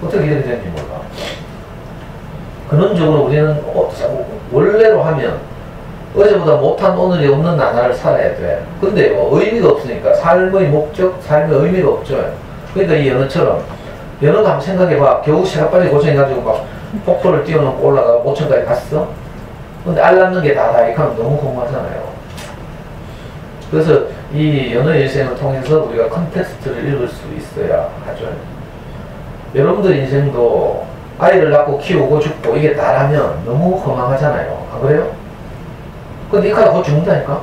어떻게 이렇게 되는지 몰라. 근원적으로 우리는 원래로 하면 어제보다 못한 오늘이 없는 나날을 살아야 돼. 근데 의미가 없으니까 삶의 목적, 삶의 의미가 없죠. 그러니까 이 연어처럼 연어가 한번 생각해봐. 겨우 시간빨리 고생해가지고 막 폭포를 뛰어넘고 올라가 모천까지 갔어. 근데 알 낳는 게 다 이렇게 하면 너무 공허하잖아요. 그래서 이 연어의 일생을 통해서 우리가 컨텍스트를 읽을 수 있어야 하죠. 여러분들 인생도 아이를 낳고 키우고 죽고 이게 나라면 너무 허망하잖아요. 안 그래요? 근데 이 카드 곧 죽는다니까?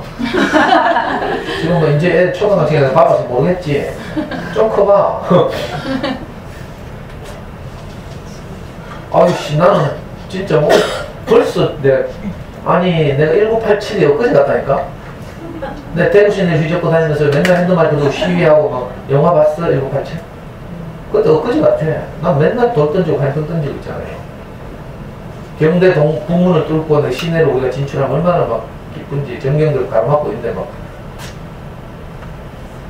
지금 뭐 이제 애 초등학생에서 봐봐서 모르겠지? 좀 커봐. 아유씨, 나는 진짜 뭐 벌써 내가 1987이 엊그제 갔다니까? 내 대구 시내 휘젓고 다니면서 맨날 핸드마이크도 시위하고 막 영화 봤어? 1987? 그때 엊그제 같아. 난 맨날 돌 던지고 활동 던지고 있잖아요. 경대 북문을 뚫고 내 시내로 우리가 진출하면 얼마나 막 기쁜지 전경들 가로막고 있는데 막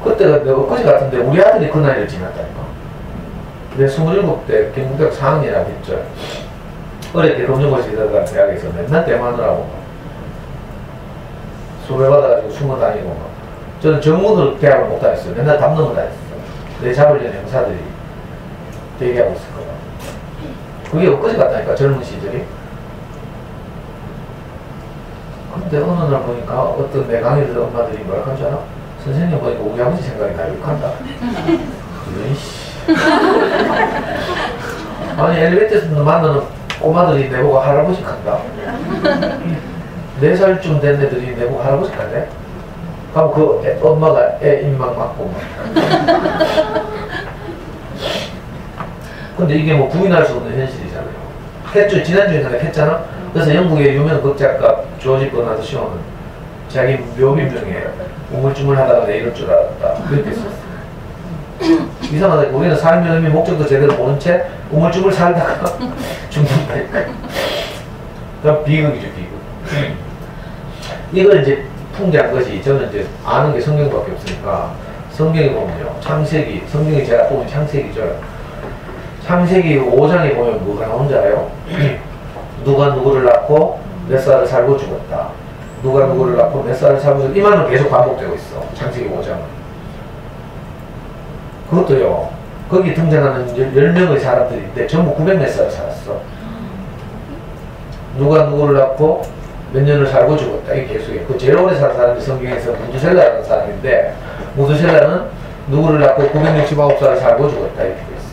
그때가 내가 엊그제 같은데 우리 아들이 그 나이를 지났다니까. 내 27대 경북대학 4학년이라고 했죠. 어릴 때 검정고시 들어간 대학에서 맨날 대마느라고 수배 받아가지고 숨어 다니고 막. 저는 정문으로 대학을 못 다녔어요. 맨날 담 넘어 다녔어요. 내 잡으려는 형사들이 대기하고 있을 거야. 그게 엊그제 같다니까, 젊은 시절이. 근데 어느 날 보니까 어떤 내 강의들 엄마들이 뭐라 하는 줄 알아? 선생님 보니까 우리 아버지 생각이 나 욕한다. 이씨. 아니 엘리베이터에서 만나는 꼬마들이 내보고 할아버지 간다. 4살쯤 된 애들이 내보고 할아버지 간대. 그럼 그 엄마가 애 입만 맞고 막. 근데 이게 뭐 부인할 수 없는 현실이잖아요. 했죠. 지난주에 내가 했잖아. 그래서 영국의 유명 극작가 조지 버나드 쇼는 자기 묘비명에 우물쭈물 하다가 내 이럴 줄 알았다. 그렇게 썼어. 이상하다. 우리는 삶의 의미, 목적도 제대로 모른 채 우물쭈물 살다가 죽는다니까. 그럼 비극이죠, 비극. 이걸 이제 풍자한 것이 저는 이제 아는 게 성경밖에 없으니까 성경에 보면요. 창세기, 성경이 제가 보면 창세기죠. 창세기 5장에 보면 뭐가 나온 줄 알아요? 누가 누구를 낳고 몇 살을 살고 죽었다. 누가 누구를 낳고 몇 살을 살고 죽었다. 이 말은 계속 반복되고 있어. 창세기 5장은. 그것도요. 거기 등장하는 10명의 사람들인데 전부 900 몇 살을 살았어. 누가 누구를 낳고 몇 년을 살고 죽었다. 이게 계속해. 그 제일 오래 산 사람이 성경에서 무두셀라라는 사람인데 무두셀라는 누구를 낳고 969살을 살고 죽었다. 이렇게 돼 있어.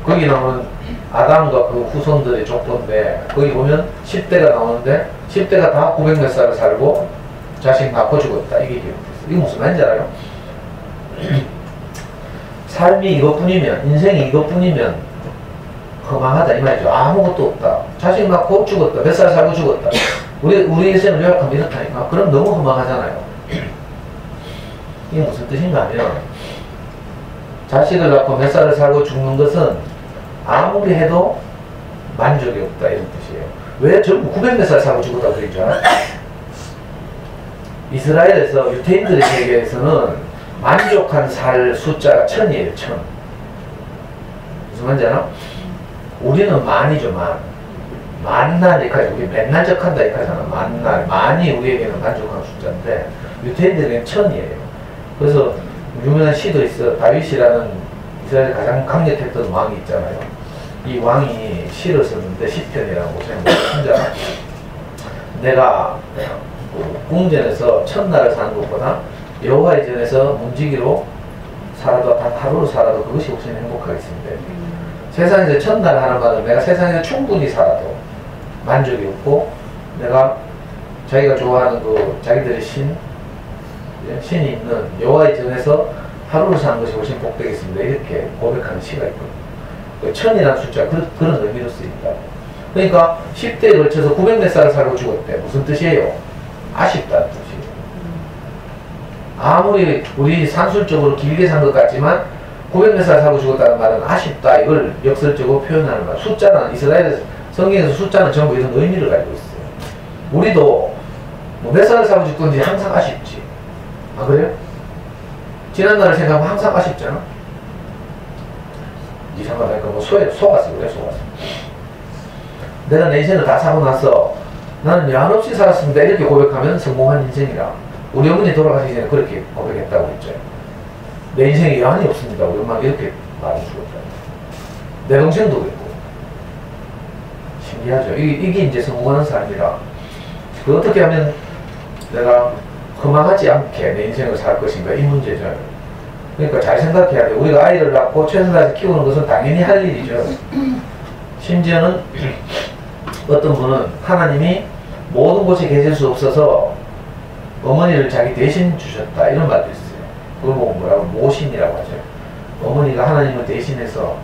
거기 나오는 아담과 그 후손들의 족보인데 거기 보면 10대가 나오는데 10대가 다 900 몇 살을 살고 자식 낳고 죽었다. 이게 기록돼 있어. 이게 무슨 말인지 알아요? 삶이 이것뿐이면, 인생이 이것뿐이면 허망하다 이 말이죠. 아무것도 없다. 자식 낳고 죽었다. 몇 살 살고 죽었다. 우리 인생을 요약하면 이렇다니까. 그럼 너무 허망하잖아요. 이게 무슨 뜻인가 하면 자식을 낳고 몇 살을 살고 죽는 것은 아무리 해도 만족이 없다 이런 뜻이에요. 왜 전부 900 몇 살 살고 죽었다고 그랬죠? 이스라엘에서 유태인들의 세계에서는 만족한 살 숫자가 1000이에요. 1000. 무슨 말인지 알아? 우리는 만이죠. 만날 이까지 우리 맨날 적한다 이까잖아. 만날 만이 우리에게는 만족한 숫자인데 유태인들에게는 1000이에요. 그래서 유명한 시도 있어. 다윗이라는 이스라엘 가장 강력했던 왕이 있잖아요. 이 왕이 시를 썼는데 시편이라고 생각합니다. 내가 궁전에서 1000날을 사는 것보다 여호와의 전에서 문지기로 살아도 단 하루를 살아도 그것이 훨씬 행복하겠습니다. 세상에서 1000날 하는 말은 내가 세상에서 충분히 살아도 만족이 없고 내가 자기가 좋아하는 그 자기들의 신이 있는 여호와의 전에서 하루를 사는 것이 훨씬 복되겠습니다. 이렇게 고백하는 시가 있거든요. 1000이라는 숫자 그런 의미로 쓰인다. 그러니까 10대에 걸쳐서 900 몇 살을 살고 죽었대. 무슨 뜻이에요? 아쉽다는 뜻이에요. 아무리 우리 산술적으로 길게 산 것 같지만 900 몇 살 살고 죽었다는 말은 아쉽다. 이걸 역설적으로 표현하는 말. 숫자는 이스라엘 성경에서 숫자는 전부 이런 의미를 가지고 있어요. 우리도 뭐 몇 살을 살고 죽든지 항상 아쉽지. 아 그래요? 지난날을 생각하면 항상 아쉽잖아. 이상하다니까 뭐 속았어 그래 속았어. 내가 내 인생을 다 사고 나서 나는 연 없이 살았습니다. 이렇게 고백하면 성공한 인생이라. 우리 어머니 돌아가시기 전에 그렇게 고백했다고 했죠. 내 인생에 여한이 없습니다. 우리 엄마가 이렇게 말해 주었다. 내 동생도 그랬고. 신기하죠. 이게 이제 성공하는 삶이라. 그 어떻게 하면 내가 허망하지 않게 내 인생을 살 것인가 이 문제죠. 그러니까 잘 생각해야 돼. 우리가 아이를 낳고 최선을 다해서 키우는 것은 당연히 할 일이죠. 심지어는 어떤 분은 하나님이 모든 곳에 계실 수 없어서 어머니를 자기 대신 주셨다 이런 말도 있어요. 그걸 보고 뭐라고 모신이라고 하죠. 어머니가 하나님을 대신해서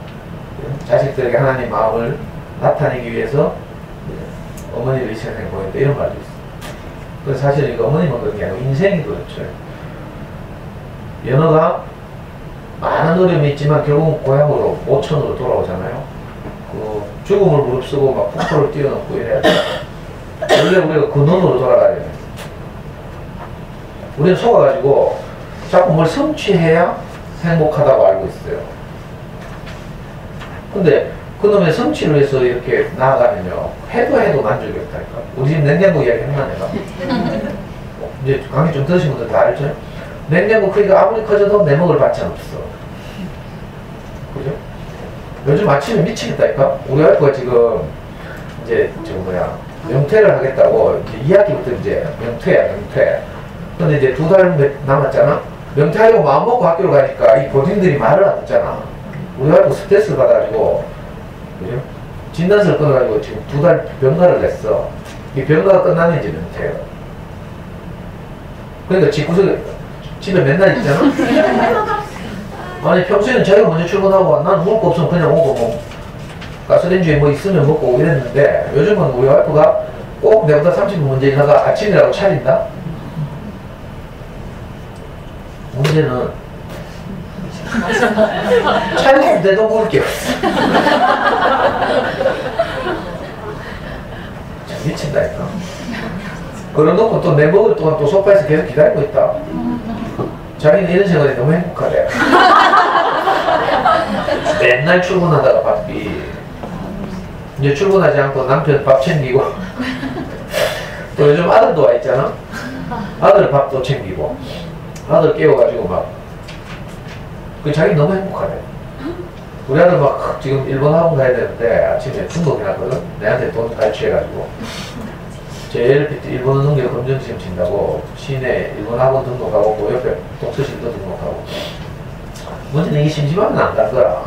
자식들에게 하나님 마음을 나타내기 위해서 어머니를 이 세상에 보냈다 이런 말도 있어요. 그래서 사실 이거 어머니만 그런 게 아니고 인생이 그렇죠. 연어가 많은 어려움이 있지만 결국 고향으로 모천으로 돌아오잖아요. 그 죽음을 무릅쓰고 막 폭포를 뛰어넘고 이래야 돼. 원래 우리가 근원으로 돌아가야 돼. 우리는 속아가지고 자꾸 뭘 성취해야 행복하다고 알고 있어요. 근데 그놈의 성취를 위해서 이렇게 나아가면요. 해도 만족이 없다니까. 우리 집 냉장고 이야기 했나 내가? 이제 강의 좀 들으신 분들 다 알죠? 냉장고 크기가 아무리 커져도 내 먹을 반찬 없어. 그죠? 요즘 아침에 미치겠다니까? 우리 와이프가 지금 이제 명퇴를 하겠다고 이제 2학기부터 이제 명퇴야. 근데 이제 2달 남았잖아? 명퇴하려고 마음먹고 학교를 가니까 이 교수님들이 말을 안 듣잖아. 우리 와이프 스트레스 받아가지고 그죠? 진단서를 끊어가지고 지금 2달 병가를 냈어. 이 병가가 끝나면 이제 면퇴예요. 그러니까 집구석에 집에 맨날 있잖아. 아니 평소에는 자기가 먼저 출근하고 난 먹을 거 없으면 그냥 오고 뭐 가스레인지에 뭐 있으면 먹고 이랬는데 요즘은 우리 와이프가 꼭 내보다 30분 먼저 일어나가 아침이라고 차린다? 문제는 차리는데도 먹을 게 없어. 미친다니까. 그러놓고 또 내 먹을 동안 또 소파에서 계속 기다리고 있다. 자기는 이런 생활이 너무 행복하대. 맨날 출근하다가 바삐. 이제 출근하지 않고 남편 밥 챙기고 또 요즘 아들도 와 있잖아. 아들 밥도 챙기고 아들 깨워가지고 막 자기 너무 행복하대. 우리 아들 막 지금 일본 학원 가야 되는데 아침에 중독해놨거든. 내한테 돈 갈취해가지고 JLPT 일본어 능력 검정 시험 친다고 시내 일본 학원 등록하고 그 옆에 독서실도 등록하고. 문제는 이게 심심하면 안 가더라.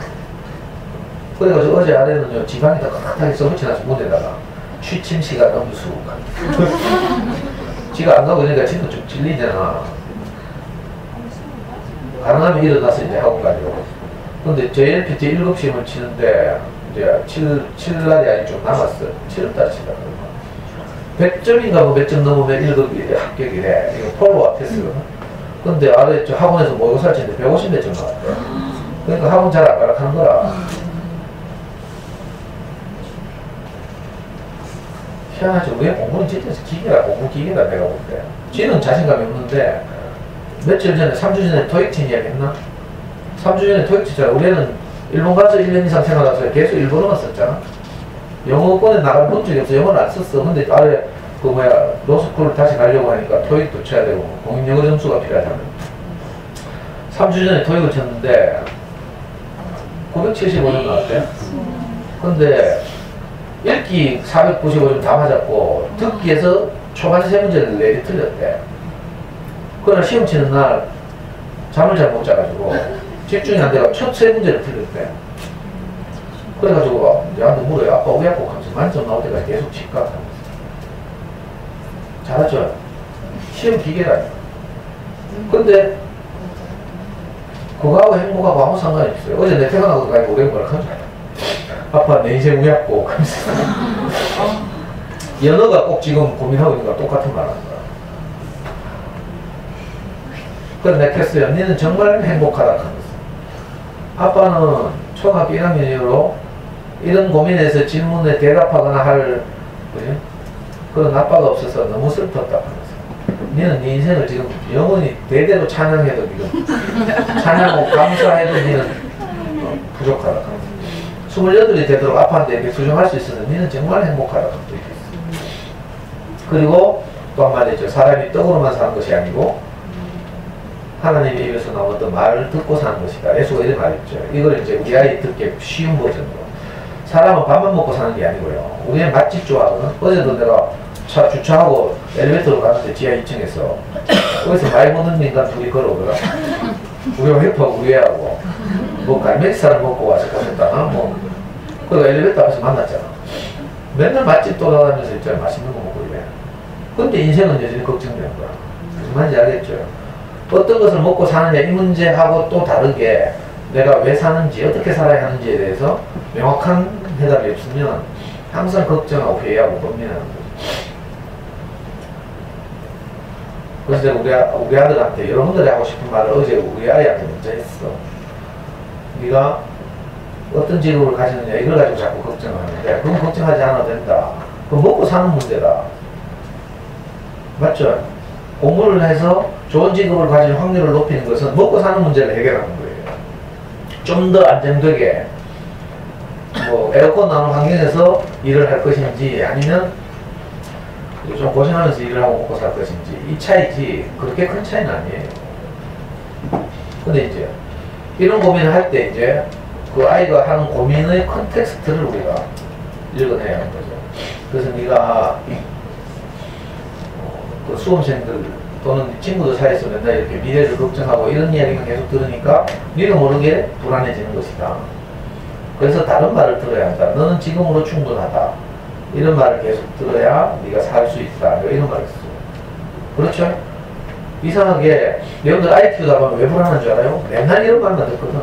그래가지고 어제 아래는요 지방에다 깍깍하게 써붙여놔서 문에다가 취침시간 음수. 지가 안 가고 그러니까 지도 좀 질리잖아. 가능하면 일어나서 이제 학원 가려고. 근데 JLPT 7시험을 치는데 이제 7날이 아니 좀 남았어. 7월달에 치다. 100점인가 뭐 몇 점 넘으면 1급이 합격이래. 이거 폴로와 테스트거든. 근데 아래 저 학원에서 모의고사를 치는데 150 몇 점 나왔대. 그러니까 학원 잘 안 가락하는 거라. 희한하죠. 왜 공부는 진짜 기계라, 공부 기계라 내가 볼 때. 지는 자신감이 없는데 며칠 전에 3주 전에 토익 친 이야기 했나? 3주 전에 토익 치잖아. 우리는 일본 가서 1년 이상 생활하면서 계속 일본어만 썼잖아. 영어권에 나갈 본 적이 없어. 영어를 안 썼어. 근데 아래 그 뭐야 로스쿨을 다시 가려고 하니까 토익도 쳐야 되고 공인영어 점수가 필요하잖아. 3주 전에 토익을 쳤는데 975점 나왔대. 근데 읽기 495점 다 맞았고 듣기에서 초반 3문제를 4개 틀렸대. 그러나 시험 치는 날 잠을 잘 못 자가지고 집중이 안 돼가 첫 3문제를 틀렸대. 그래가지고 내한테 물어요. 아빠 왜 아빠 하면서 만점 나올 때까지 계속 칠까 하면서. 잘하죠? 시험 기계라니까. 근데 그거하고 행복하고 아무 상관이 없어요. 어제 내 퇴근하고 가니까 우리 뭐라 하죠? 아빠 내 인생 우약고 하면서. 연어가 꼭 지금 고민하고 있는 거랑 똑같은 말 하는 거야. 그래서 내가 했어요. 너는 정말 행복하다 하면서. 아빠는 초등학교 1학년 이후로 이런 고민에서 질문에 대답하거나 할 그런 아빠가 없어서 너무 슬펐다 하면서. 너는 네 인생을 지금 영원히 대대로 찬양해도 지금 찬양하고 감사해도 너는 부족하다 하면서. 28이 되도록 아빠한테 이렇게 수정할 수 있어서 너는 정말 행복하다 하면서. 그리고 또 한 마디 있죠. 사람이 떡으로만 사는 것이 아니고 하나님의 입에서 나온 어떤 말을 듣고 사는 것이다. 예수가 이런 말 있죠. 이걸 이제 우리 아이 듣기 쉬운 버전으로. 사람은 밥만 먹고 사는 게 아니고요. 우리는 맛집 좋아하거든. 어제도 내가 차 주차하고 엘리베이터로 갔는데 지하 2층에서 거기서 말 못하는 인간 둘이 걸어오더라. 우리 와이프하고 우리 애하고 뭐 갈매기살을 먹고 와서 가셨다나 뭐. 그리고 엘리베이터 앞에서 만났잖아. 맨날 맛집 돌아다니면서 있잖아. 맛있는 거 먹고 이래. 근데 인생은 여전히 걱정되는 거야. 무슨 말인지 알겠죠? 어떤 것을 먹고 사느냐 이 문제하고 또 다르게 내가 왜 사는지 어떻게 살아야 하는지에 대해서 명확한 해답이 없으면 항상 걱정하고 회의하고 고민하는 거죠. 그래서 내가 우리 아들한테 여러분들이 하고 싶은 말을 어제 우리 아이한테 문자 했어. 네가 어떤 직업을 가지느냐 이걸 가지고 자꾸 걱정을 하는데 그건 걱정하지 않아도 된다. 그건 먹고 사는 문제다. 맞죠? 공부를 해서 좋은 직업을 가질 확률을 높이는 것은 먹고 사는 문제를 해결하는 거예요. 좀 더 안정되게 뭐 에어컨 나오는 환경에서 일을 할 것인지 아니면 좀 고생하면서 일을 하고 먹고 살 것인지 이 차이지 그렇게 큰 차이는 아니에요. 근데 이제 이런 고민을 할 때 이제 그 아이가 하는 고민의 컨텍스트를 우리가 읽어내야 하는 거죠. 그래서 네가 그 수험생들 또는 친구들 사이에서 맨날 이렇게 미래를 걱정하고 이런 이야기만 계속 들으니까 네가 모르게 불안해지는 것이다. 그래서 다른 말을 들어야 한다. 너는 지금으로 충분하다. 이런 말을 계속 들어야 네가 살 수 있다. 이런 말을 했어요. 그렇죠? 이상하게 여러분들 아이 키우다 보면 왜 불안한 줄 알아요? 맨날 이런 말만 듣거든.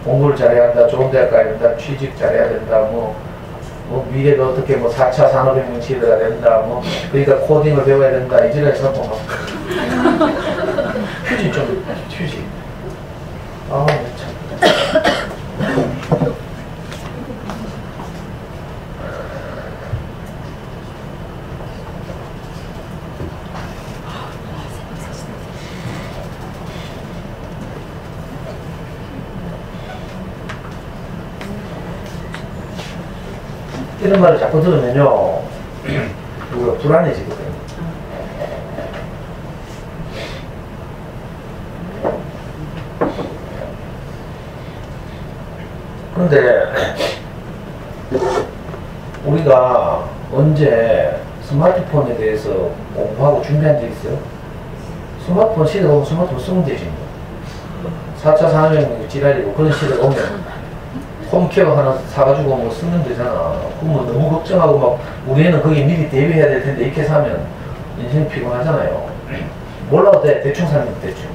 공부를 잘해야 한다. 좋은 대학 가야 된다. 취직 잘해야 된다. 뭐 미래가 어떻게 4차 산업혁명 시대가 된다. 그러니까 코딩을 배워야 된다. 이지랄해서 휴지 좀 휴지. 아 참. 이런 말을 자꾸 들으면요, 우리가 불안해지거든요. 그런데 우리가 언제 스마트폰에 대해서 공부하고 준비한 적 있어요? 스마트폰 시대가 오면 스마트폰 쓰면 되지. 4차 산업혁명 지랄이고 그런 시대가 오면 홈케어 하나 사가지고 쓰면 되잖아. 그럼 너무 걱정하고 막 우리 애는 거기 미리 대비해야 될 텐데 이렇게 사면 인생 피곤하잖아요. 몰라도 돼. 대충 사면 대충.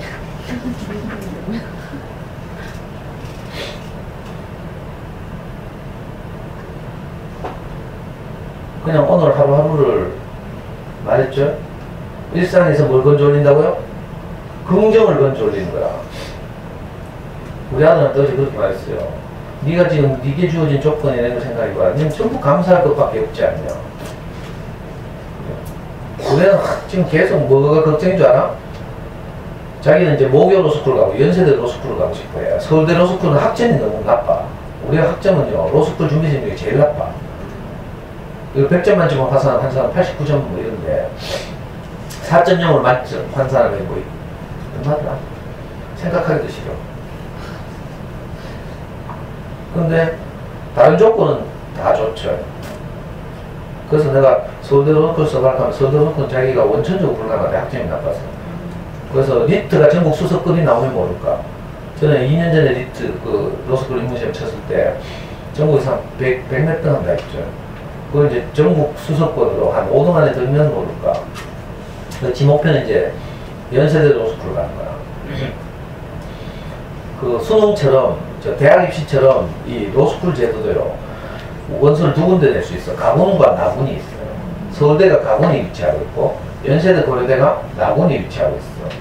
그냥 오늘 하루하루를 말했죠. 일상에서 뭘 건져 올린다고요? 긍정을 건져 올리는 거야. 우리 아들한테 어제 그렇게 말했어요. 네가 지금 네게 주어진 조건에 대한 거 생각해봐. 너는 전부 감사할 것밖에 없지 않냐. 우리는 지금 계속 뭐가 걱정인 줄 알아? 자기는 이제 모교 로스쿨 가고 연세대 로스쿨 가고 싶어요. 서울대 로스쿨은 학점이 너무 나빠. 우리가 학점은요 로스쿨 준비생 중에 제일 나빠. 100점 만점을 파산한 한 사람 89점 뭐 이런데 4.0을 만점 한 사람이 뭐 얼마더라? 생각하기도 싫어. 근데 다른 조건은 다 좋죠. 그래서 내가 서울대 로스쿨 써가면 서울대 로스쿨은 자기가 원천적으로 불가능한데 학점이 나빠서. 그래서 리트가 전국 수석급이 나오면 모를까. 저는 2년 전에 리트 그 로스쿨 입문시험 쳤을 때 전국에서 한 100몇 등 한다 했죠. 그걸 이제 전국 수석권으로 한 5등 안에 들면 모를까. 지 목표는 이제 연세대 로스쿨을 가는 거야. 그 수능처럼, 저 대학 입시처럼 이 로스쿨 제도도요, 원서를 두 군데 낼 수 있어. 가군과 나군이 있어요. 서울대가 가군이 위치하고 있고, 연세대 고려대가 나군이 위치하고 있어.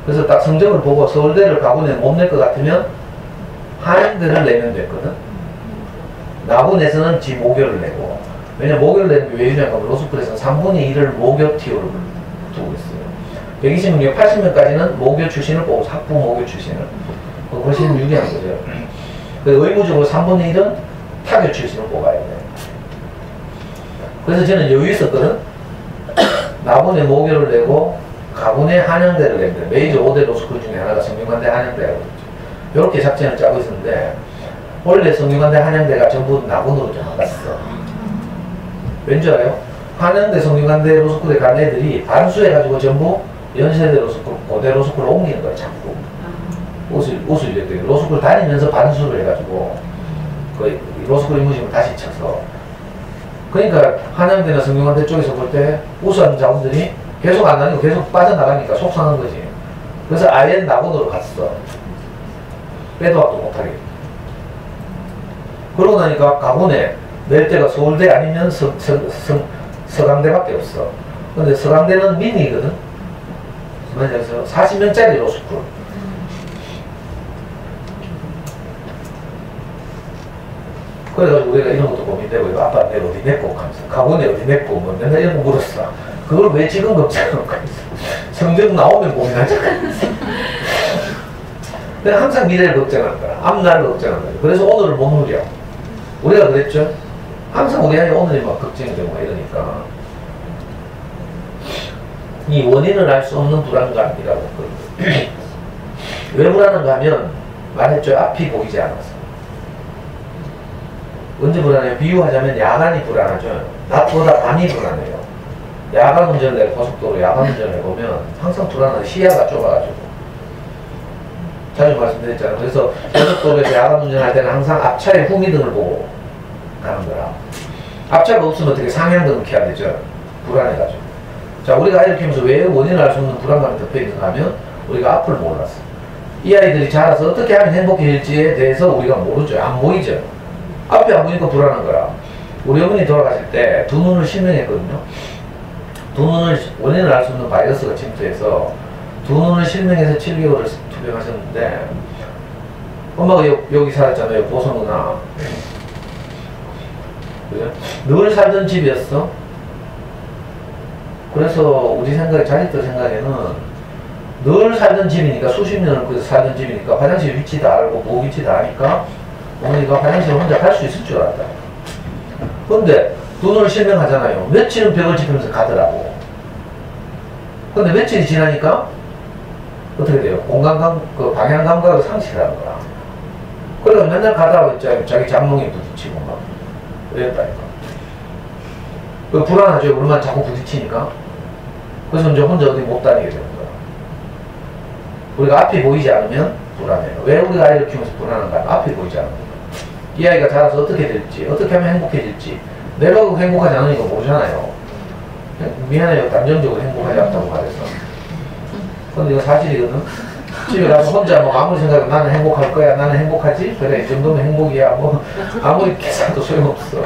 그래서 딱 성적을 보고 서울대를 가군에 못 낼 것 같으면 한양대를 내면 됐거든. 나군에서는 지 모교를 내고, 왜냐면 모교를 내는 게 왜 유리한가? 로스쿨에서는 3분의 1을 모교 티오를 두고 있어요. 120명, 80명까지는 모교 출신을 뽑고, 학부 모교 출신을. 훨씬 유리한 거죠. 의무적으로 3분의 1은 타교 출신을 뽑아야 돼. 그래서 저는 여유 있었거든. 나군에 모교를 내고, 가군에 한양대를 냅니다. 메이저 5대 로스쿨 중에 하나가 성균관대 한양대라고 그랬죠. 이렇게 작전을 짜고 있었는데, 원래 성균관대 한양대가 전부 나군으로 전화갔어. 왠지 알아요? 한양대 성균관대 로스쿨에 간 애들이 반수해가지고 전부 연세대 로스쿨, 고대 로스쿨로 옮기는 거야, 자꾸. 옷을 이랬더니 로스쿨 다니면서 반수를 해가지고 그 로스쿨 입문시험을 다시 쳐서. 그러니까 한양대나 성균관대 쪽에서 볼 때 우수한 자원들이 계속 안 다니고 계속 빠져나가니까 속상한 거지. 그래서 아예 낙원으로 갔어. 빼도 박도 못하게. 그러고 나니까 가군에 낼 때가 서울대 아니면 서강대밖에 없어. 근데 서강대는 민이거든. 그래서 40명짜리 로스쿨. 그래가지고 우리가 이런 것도 고민되고, 이거 아빠 내 어디 냈고 하면서 가군에 어디 냈고 뭐 맨날 이런 거 물었어. 그걸 왜 지금 걱정하는 거야? 성적 나오면 고민하잖아. 내가 항상 미래를 걱정하는 거야. 앞날을 걱정하는 거야. 그래서 오늘을 못 누려. 우리가 그랬죠? 항상 우리 아이 오늘이 막 걱정이 되고 이러니까. 이 원인을 알 수 없는 불안감이라고 그러거든요. 왜 불안한가 하면 말했죠. 앞이 보이지 않아서. 언제 불안해요? 비유하자면 야간이 불안하죠. 낮보다 밤이 불안해요. 야간 운전을 내가 고속도로 야간 운전을 해보면 항상 불안한 시야가 좁아가지고. 자주 말씀드렸잖아요. 그래서 고속도로에서 야간 운전할 때는 항상 앞차의 후미등을 보고 가는 거라. 앞차가 없으면 어떻게 상향등을 켜야 되죠. 불안해가지고. 자, 우리가 이렇게 하면서 왜 원인을 알 수 없는 불안감이 덮여있는가 하면 우리가 앞을 몰랐어. 이 아이들이 자라서 어떻게 하면 행복해질지에 대해서 우리가 모르죠. 안 보이죠. 앞이 안 보니까 불안한 거라. 우리 어머니 돌아가실 때 두 눈을 실명했거든요. 두 눈을 원인을 알 수 없는 바이러스가 침투해서 두 눈을 실명해서 7개월을 투병하셨는데 엄마가 여기 살았잖아요. 보성 누나. 그죠? 늘 살던 집이었어. 그래서 우리 생각에, 자식들 생각에는 늘 살던 집이니까, 수십 년을 그래서 살던 집이니까 화장실 위치 다 알고 뭐 위치 다 아니까 어머니가 화장실 혼자 갈 수 있을 줄 알았다. 근데 눈을 실명하잖아요. 며칠은 벽을 지키면서 가더라고. 근데 며칠이 지나니까 어떻게 돼요? 그 방향 감각을 상실하는 거야. 그래서 맨날 가다가 자기 장롱에 부딪히고 막 그랬다니까. 그 불안하죠. 얼마나 자꾸 부딪히니까. 그래서 이제 혼자 어디 못 다니게 되는 거야. 우리가 앞이 보이지 않으면 불안해요. 왜 우리가 아이를 키우면서 불안한가? 앞이 보이지 않는 거야. 이 아이가 자라서 어떻게 될지, 어떻게 하면 행복해질지, 내가 행복하지 않으니까 모르잖아요. 미안해요. 감정적으로 행복하지 않다고 말해서. 근데 이거 사실이거든. 집에 가서 혼자 뭐 아무리 생각해도 나는 행복할 거야, 나는 행복하지? 그래, 이 정도면 행복이야. 뭐 아무리 계산도 소용없어.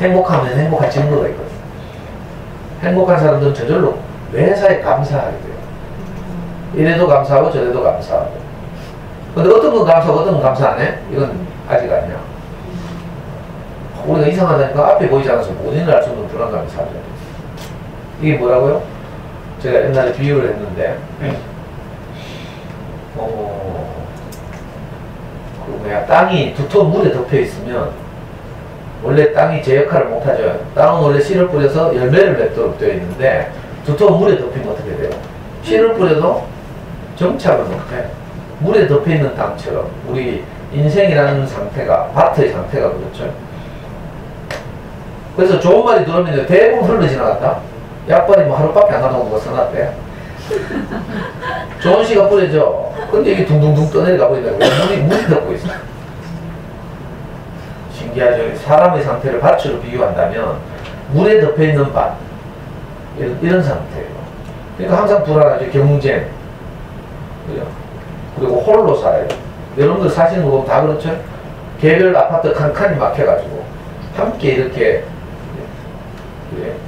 행복하면 행복한 증거가 있거든. 행복한 사람들은 저절로 매사에 감사하게 돼요. 이래도 감사하고 저래도 감사하고. 근데 어떤 건 감사하고 어떤 건 감사 안 해? 이건 아직 아니야. 우리가 이상하다니까 앞에 보이지 않아서 원인을 알 수 없는 불안감이 사라져. 이게 뭐라고요? 제가 옛날에 비유를 했는데 땅이 두터운 물에 덮여 있으면 원래 땅이 제 역할을 못하죠. 땅은 원래 씨를 뿌려서 열매를 맺도록 되어 있는데 두터운 물에 덮이면 어떻게 돼요? 씨를 뿌려도 정착을 못해. 물에 덮여있는 땅처럼 우리 인생이라는 상태가, 밭의 상태가 그렇죠. 그래서 좋은 말이 들어오면 대부분 흘러 지나갔다. 약발이 뭐 하루밖에 안 가는 거 써놨대. 좋은 씨가 뿌려져. 근데 이게 둥둥둥 떠내려가 버린다고. 물이 덮고 있어. 신기하죠. 사람의 상태를 밭으로 비유한다면 물에 덮여있는 밭, 이런 상태예요. 그러니까 항상 불안하죠. 경쟁. 그리고 홀로 살아요. 여러분들 사시는 거 보면 다 그렇죠? 개별 아파트 칸칸이 막혀가지고 함께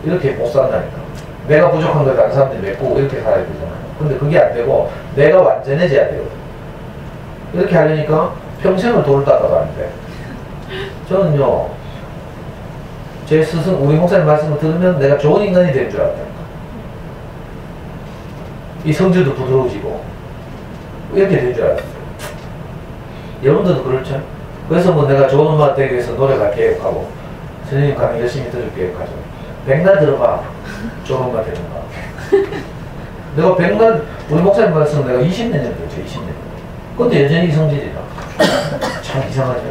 이렇게 못 산다니까. 내가 부족한 걸 다른 사람들이 메꾸고 이렇게 살아야 되잖아요. 근데 그게 안 되고 내가 완전해져야 되거든. 이렇게 하려니까 평생을 돌다가도 안 돼. 저는요, 제 스승, 우리 목사님 말씀을 들으면 내가 좋은 인간이 될 줄 알았다니까. 이 성질도 부드러워지고 이렇게 될 줄 알았어요. 여러분들도 그렇죠? 그래서 뭐 내가 좋은 엄마 되기 위해서 노력할 계획하고 선생님 강의 열심히 들을 계획하죠. 백날 들어봐. 좋은 엄마 되는 거. 내가 백날, 우리 목사님 말씀 내가 20년 됐죠. 20년. 근데 여전히 이 성질이다. 참 이상하죠?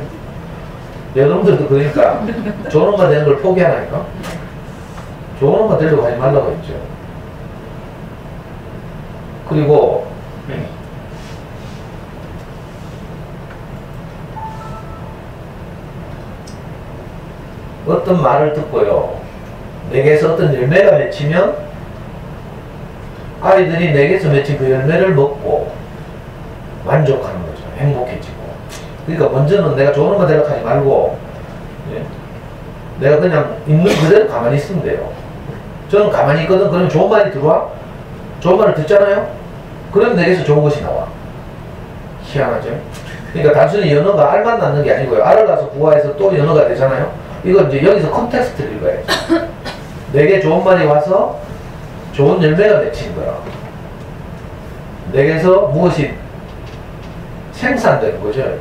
여러분들도 그러니까 좋은 엄마 되는 걸 포기하라니까? 좋은 엄마 되려고 하지 말라고 했죠. 그리고 어떤 말을 듣고요, 내게서 어떤 열매가 맺히면 아이들이 내게서 맺힌 그 열매를 먹고 만족하는 거죠. 행복해지고. 그러니까 먼저는 내가 좋은 엄마 되려고 하지 말고, 예? 내가 그냥 있는 그대로 가만히 있으면 돼요. 저는 가만히 있거든. 그러면 좋은 말이 들어와? 좋은 말을 듣잖아요? 그러면 내게서 좋은 것이 나와. 희한하죠? 그러니까 단순히 연어가 알만 낳는 게 아니고요. 알을 낳아서 부화해서 또 연어가 되잖아요? 이건 이제 여기서 컨텍스트를 읽어야지. 내게 좋은 말이 와서 좋은 열매가 맺힌 거야. 내게서 무엇이 생산되는 거죠.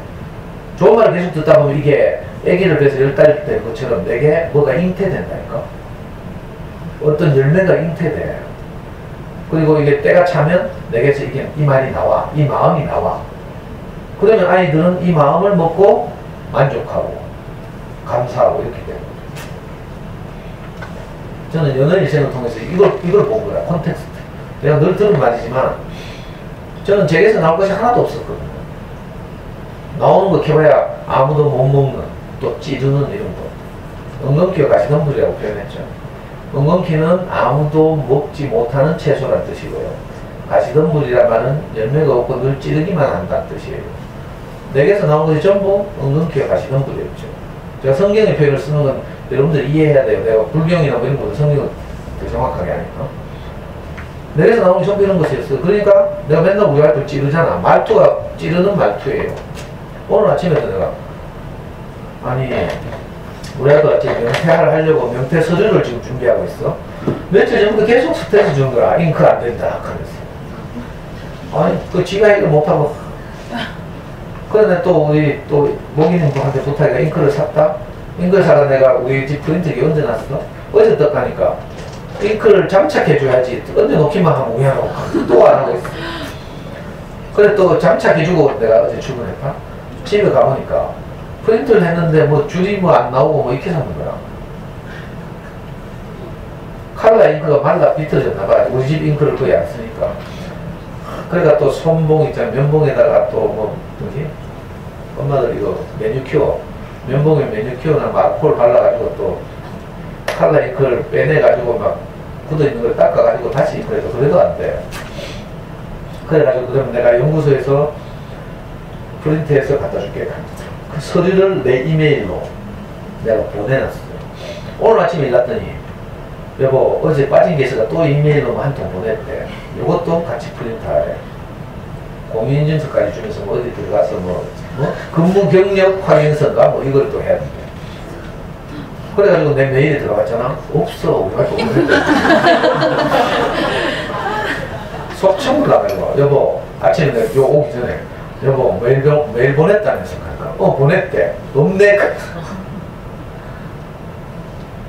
좋은 말을 계속 듣다 보면 이게 아기를 뵈서 10달 된 것처럼 내게 뭐가 잉태된다니까. 어떤 열매가 잉태돼. 그리고 이게 때가 차면 내게서 이게 이 말이 나와. 이 마음이 나와. 그러면 아이들은 이 마음을 먹고 만족하고 감사하고 이렇게 되는 거죠. 저는 연애 일생을 통해서 이걸 본 거야. 콘텍스트. 내가 늘 들은 말이지만 저는 제게서 나올 것이 하나도 없었거든요. 나오는 거 캐봐야 아무도 못 먹는, 또 찌르는 이런 거. 엉겅퀴와 가시덤불이라고 표현했죠. 엉겅퀴는 아무도 먹지 못하는 채소란 뜻이고요. 가시덤불이란 말은 열매가 없고 늘 찌르기만 한다는 뜻이에요. 내게서 나온 것이 전부 엉겅퀴와 가시덤불이었죠. 제가 성경의 표현을 쓰는 건 여러분들이 이해해야 돼요. 내가 불경이나 뭐 이런 것도 성경을 더 정확하게 하니까. 내게서 나온 게 전부 이런 것이었어요. 그러니까 내가 맨날 우리 아이들 찌르잖아. 말투가 찌르는 말투예요. 오늘 아침에도 내가 아니 우리 아이들 아침에 명퇴를 하려고 명퇴 서류를 지금 준비하고 있어. 며칠 전부터 계속 스트레스 주는 거야. 잉크 안 된다 하면서. 아니 그 지가 이거 못하고 그런데 또 우리 또 모기님한테 부탁해가 잉크를 샀다. 잉크를 사가 내가 우리 집 프린터기 얹어놨어. 어제 떡하니까 잉크를 장착해줘야지. 얹어놓기만 하면 우야하고 또 안 하고 있어. 그래 또 장착해주고 내가 어제 출근했다. 집에 가보니까 프린트를 했는데 뭐 줄이 뭐 안 나오고 뭐 이렇게 샀는 거야. 칼라 잉크가 말라 비틀어졌나봐. 우리 집 잉크를 거의 안 쓰니까. 그러니까 또 손봉 있잖아. 면봉에다가 또 뭐 뭐지? 엄마들 이거 매니큐어 면봉에 매니큐어나 마콜 발라가지고 또 칼라 잉크를 빼내가지고 막 굳어있는 걸 닦아가지고 다시 잉크를 해도 그래도 안 돼. 그래가지고 그러면 내가 연구소에서 프린트해서 갖다 줄게. 그 서류를 내 이메일로 내가 보내놨어요. 오늘 아침에 일났더니 여보 어제 빠진 게 있어서 또 이메일로 한 통 보냈대. 이것도 같이 프린트하래. 공인인증서까지 주면서 뭐 어디 들어가서 뭐 근무 경력 확인서인가 뭐 이걸 또 해야 돼. 그래가지고 내 메일에 들어갔잖아. 없어. 우리가 또 보냈대. 속 청구 나가는 거야. 여보 아침에 내가 요 오기 전에 여보 메일 보냈다면서 그러니까 보냈대. 없네.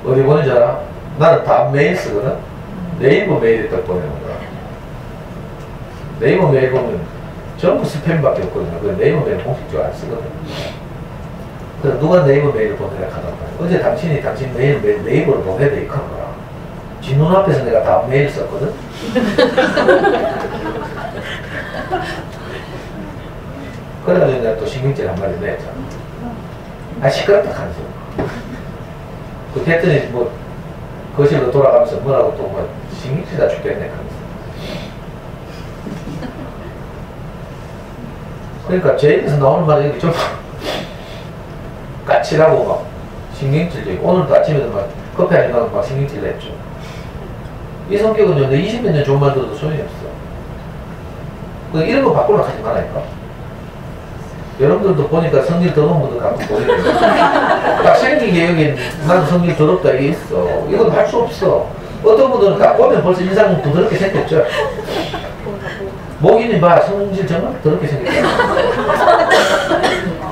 어디 보내줄 알아? 나는 다 메일 쓰거든. 네이버 메일에 딱 보내는 거야. 네이버 메일 보면 전부 스팸밖에 없거든요. 그 네이버 메일 공식적으로 안 쓰거든. 그래서 누가 네이버 메일을 보내라 하단 말이야. 어제 당신 메일 네이버를 보내야 돼. 이렇게 하는 거야. 지 눈앞에서 내가 다 메일 썼거든. 그래가지고 내가 또 신경질 한 마디 냈잖아. 아 시끄럽다 하면서. 그 했더니 뭐 거실로 돌아가면서 뭐라고 또 뭐 신경질다 죽겠네 하면서. 그러니까 제 입에서 나오는 말이 이렇게 좀 까칠하고 막 신경질적이고 오늘도 아침에도 막 커피 한잔 막 신경질 냈죠. 이 성격은 내 20몇 년 좋은 말 들어도 소용이 없어. 이런 거 바꾸려고 하지 말라니까. 여러분들도 보니까 성질 더러운 분들 가끔 보이네요. 딱 생기게 여기 난 성질 더럽다 이게 있어. 이건 할 수 없어. 어떤 분들은 딱 보면 벌써 인상 부드럽게 생겼죠. 모기님 봐 성질 정말 더럽게 생겼잖아.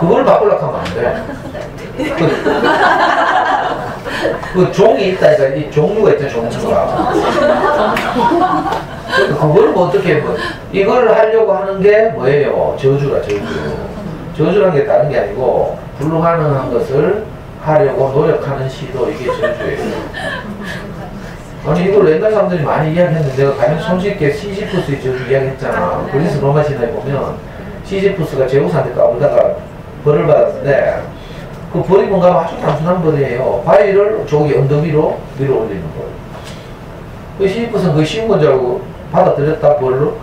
그걸 바꾸려고 하면 안 돼. 그 종이 있다니까. 이 종류가 있잖아. 종류가. 그걸 뭐 어떻게 뭐 이걸 하려고 하는 게 뭐예요? 저주라 저주. 저주라는 게 다른 게 아니고 불가능한 것을 하려고 노력하는 시도. 이게 저주예요. 아니 이걸 옛날 사람들이 많이 이야기했는데 내가 가장 손쉽게 시지푸스의 저주 이야기했잖아. 그리스 로마 신화에 보면 시지푸스가 제우스한테 까불다가 벌을 받았는데 그 벌이 뭔가 아주 단순한 벌이에요. 바위를 저기 언덕 위로 밀어 올리는 거예요. 그 시지푸스는 그게 쉬운 건 줄 알고 받아들였다 벌로.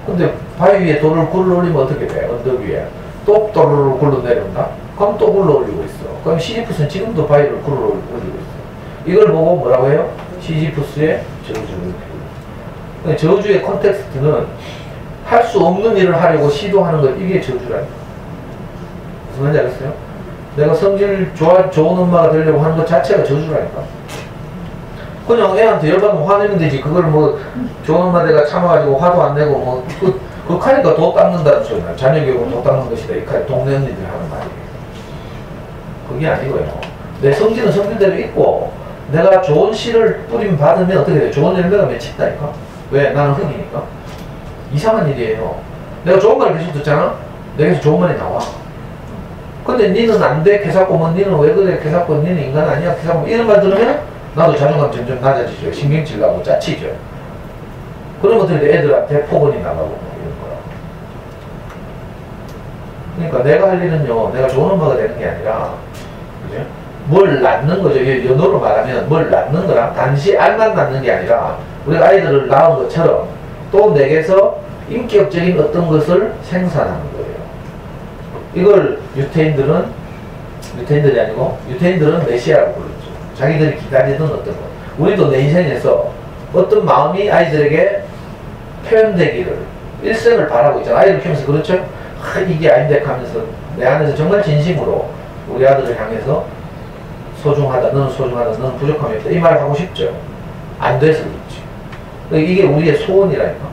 근데 바위 위에 돌을 굴러 올리면 어떻게 돼? 언덕 위에 또 돌을 굴러 내려온다? 그럼 또 굴러 올리고 있어. 그럼 시지푸스는 지금도 바위를 굴러 올리고 있어. 이걸 보고 뭐라고 해요? 시지푸스의 저주. 저주의 컨텍스트는 할 수 없는 일을 하려고 시도하는 것, 이게 저주라니까. 무슨 말인지 알겠어요? 내가 성질 좋은 엄마가 되려고 하는 것 자체가 저주라니까. 그냥 애한테 열받으면 화내면 되지. 그걸 뭐 좋은 엄마 내가 참아가지고 화도 안 내고 뭐 그 칼이니까 도 닦는다는 소리나. 자녀 교육은 도 닦는 것이다. 이 칼이 동네 언니들이 하는 말이에요. 그게 아니고요. 내 성질은 성질대로 있고 내가 좋은 씨를 뿌림 받으면 어떻게 돼요? 좋은 열매가 맺힌다니까. 왜? 나는 흙이니까. 이상한 일이에요. 내가 좋은 말을 계속 듣잖아? 내게서 좋은 말이 나와. 근데 니는 안 돼? 개사고 뭐 니는 왜 그래? 개사고 니는 인간 아니야? 개사고 이런 말 들으면 나도 자존감 점점 낮아지죠. 신경질 나고 짜치죠. 그런 것들이 애들한테 폭언이 나가고 뭐 이런 거야. 그러니까 내가 할 일은요, 내가 좋은 엄마가 되는 게 아니라, 그죠? 뭘 낳는 거죠. 연어로 말하면 뭘 낳는 거랑 단지 알만 낳는 게 아니라, 우리가 아이들을 낳은 것처럼 또 내게서 인격적인 어떤 것을 생산하는 거예요. 이걸 유태인들이 아니고, 유태인들은 메시아라고 부르죠. 자기들이 기다리던 어떤 것. 우리도 내 인생에서 어떤 마음이 아이들에게 표현되기를 일생을 바라고 있잖아. 아이를 키우면서 그렇죠? 이게 아닌데 하면서 내 안에서 정말 진심으로 우리 아들을 향해서 소중하다, 너는 소중하다, 너는 부족함이 없다, 이 말을 하고 싶죠. 안 돼서 그렇지. 이게 우리의 소원이라니까.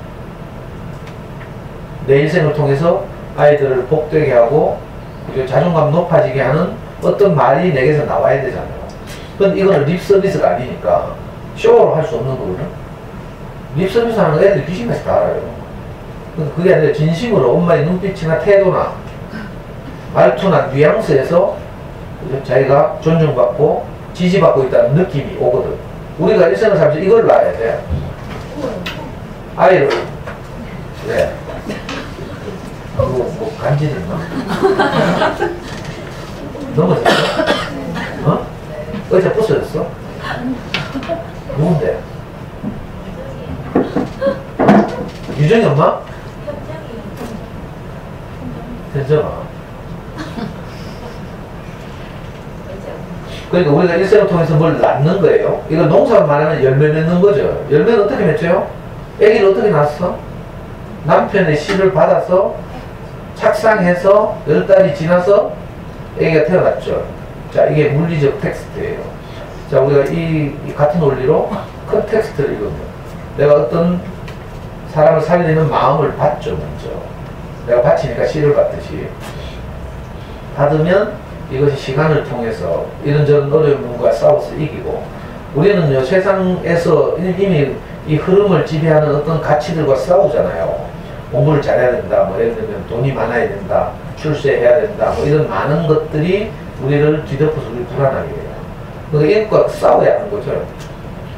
내 인생을 통해서 아이들을 복되게 하고 자존감 높아지게 하는 어떤 말이 내게서 나와야 되잖아요. 근데 이거는 립서비스가 아니니까 쇼로 할 수 없는 거거든. 립서비스 하는 거 애들이 귀신같이 다 알아요. 그게 아니라 진심으로 엄마의 눈빛이나 태도나 말투나 뉘앙스에서 자기가 존중받고 지지받고 있다는 느낌이 오거든. 우리가 일생을 살면서 이걸 놔야 돼. 아이를 왜? 뭐 간지랬나? 넘어졌어? 어? 의자 부서졌어? 누군데? 유정이 엄마? 현정아. 그러니까 우리가 일생을 통해서 뭘 낳는 거예요. 이거 농사로 말하면 열매 맺는 거죠. 열매는 어떻게 맺죠? 애기를 어떻게 낳았어? 남편의 시를 받아서 착상해서 10달이 지나서 애기가 태어났죠. 자, 이게 물리적 텍스트예요. 자, 우리가 이 같은 원리로 큰 텍스트를 읽으면 내가 어떤 사람을 살리는 마음을 받죠, 먼저. 내가 바치니까 시를 받듯이. 받으면 이것이 시간을 통해서 이런저런 어려움과 싸워서 이기고, 우리는요, 세상에서 이미 이 흐름을 지배하는 어떤 가치들과 싸우잖아요. 공부를 잘해야 된다, 뭐 예를 들면 돈이 많아야 된다, 출세해야 된다, 뭐 이런 많은 것들이 우리를 뒤덮어서 우리 불안하게 해요. 그러니까 이것과 싸워야 하는 거죠.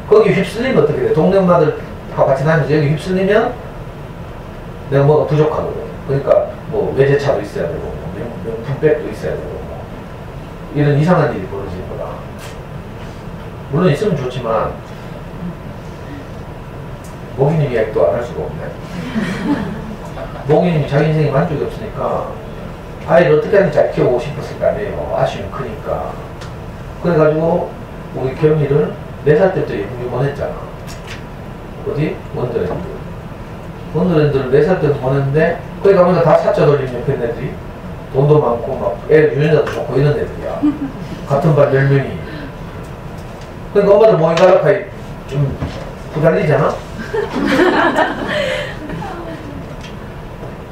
거기 휩쓸리면 어떻게 돼? 동네 엄마들하고 같이 다니면서 여기 휩쓸리면 내가 뭐가 부족하거든. 그러니까 뭐 외제차도 있어야 되고, 명품백도 있어야 되고, 뭐 이런 이상한 일이 벌어지는 거다. 물론 있으면 좋지만 모기님 이야기도 안 할 수가 없네. 모기님이 자기 인생에 만족이 없으니까 아이를 어떻게 하든 잘 키우고 싶었을 거 아니에요. 아쉬움이 크니까. 그래가지고 우리 경희를 4살 때부터 영유 보냈잖아. 어디? 원더랜드. 원더랜드를 4살 때부터 보냈는데 거기 가면 다 사자 돌리는 옆에 애들이 돈도 많고 막 애 유전자도 좋고 이런 애들이야. 같은 반 10명이. 그러니까 엄마들 모이가라카 좀 부달리잖아?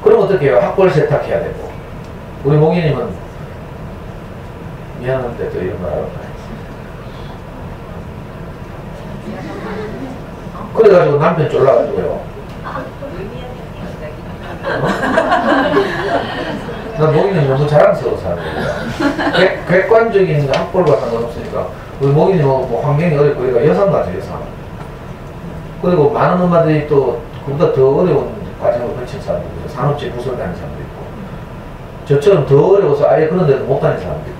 그럼 어떻게 해요? 학벌 세탁해야 되고. 우리 몽이님은 미안한데 또 이런 말 하러 가야지. 그래가지고 남편 쫄라가지고요. 난 몽이님 너무 자랑스러워 사는 거야. 객관적인 학벌과 상관없으니까 우리 몽이님은 뭐 환경이 어렵고 우리가 여상 같아, 여상. 그리고 많은 엄마들이 또 그보다 더 어려운 과정을 거친 사람도 있고, 산업체 부설 다니는 사람도 있고, 저처럼 더 어려워서 아예 그런 데도 못 다니는 사람도 있고.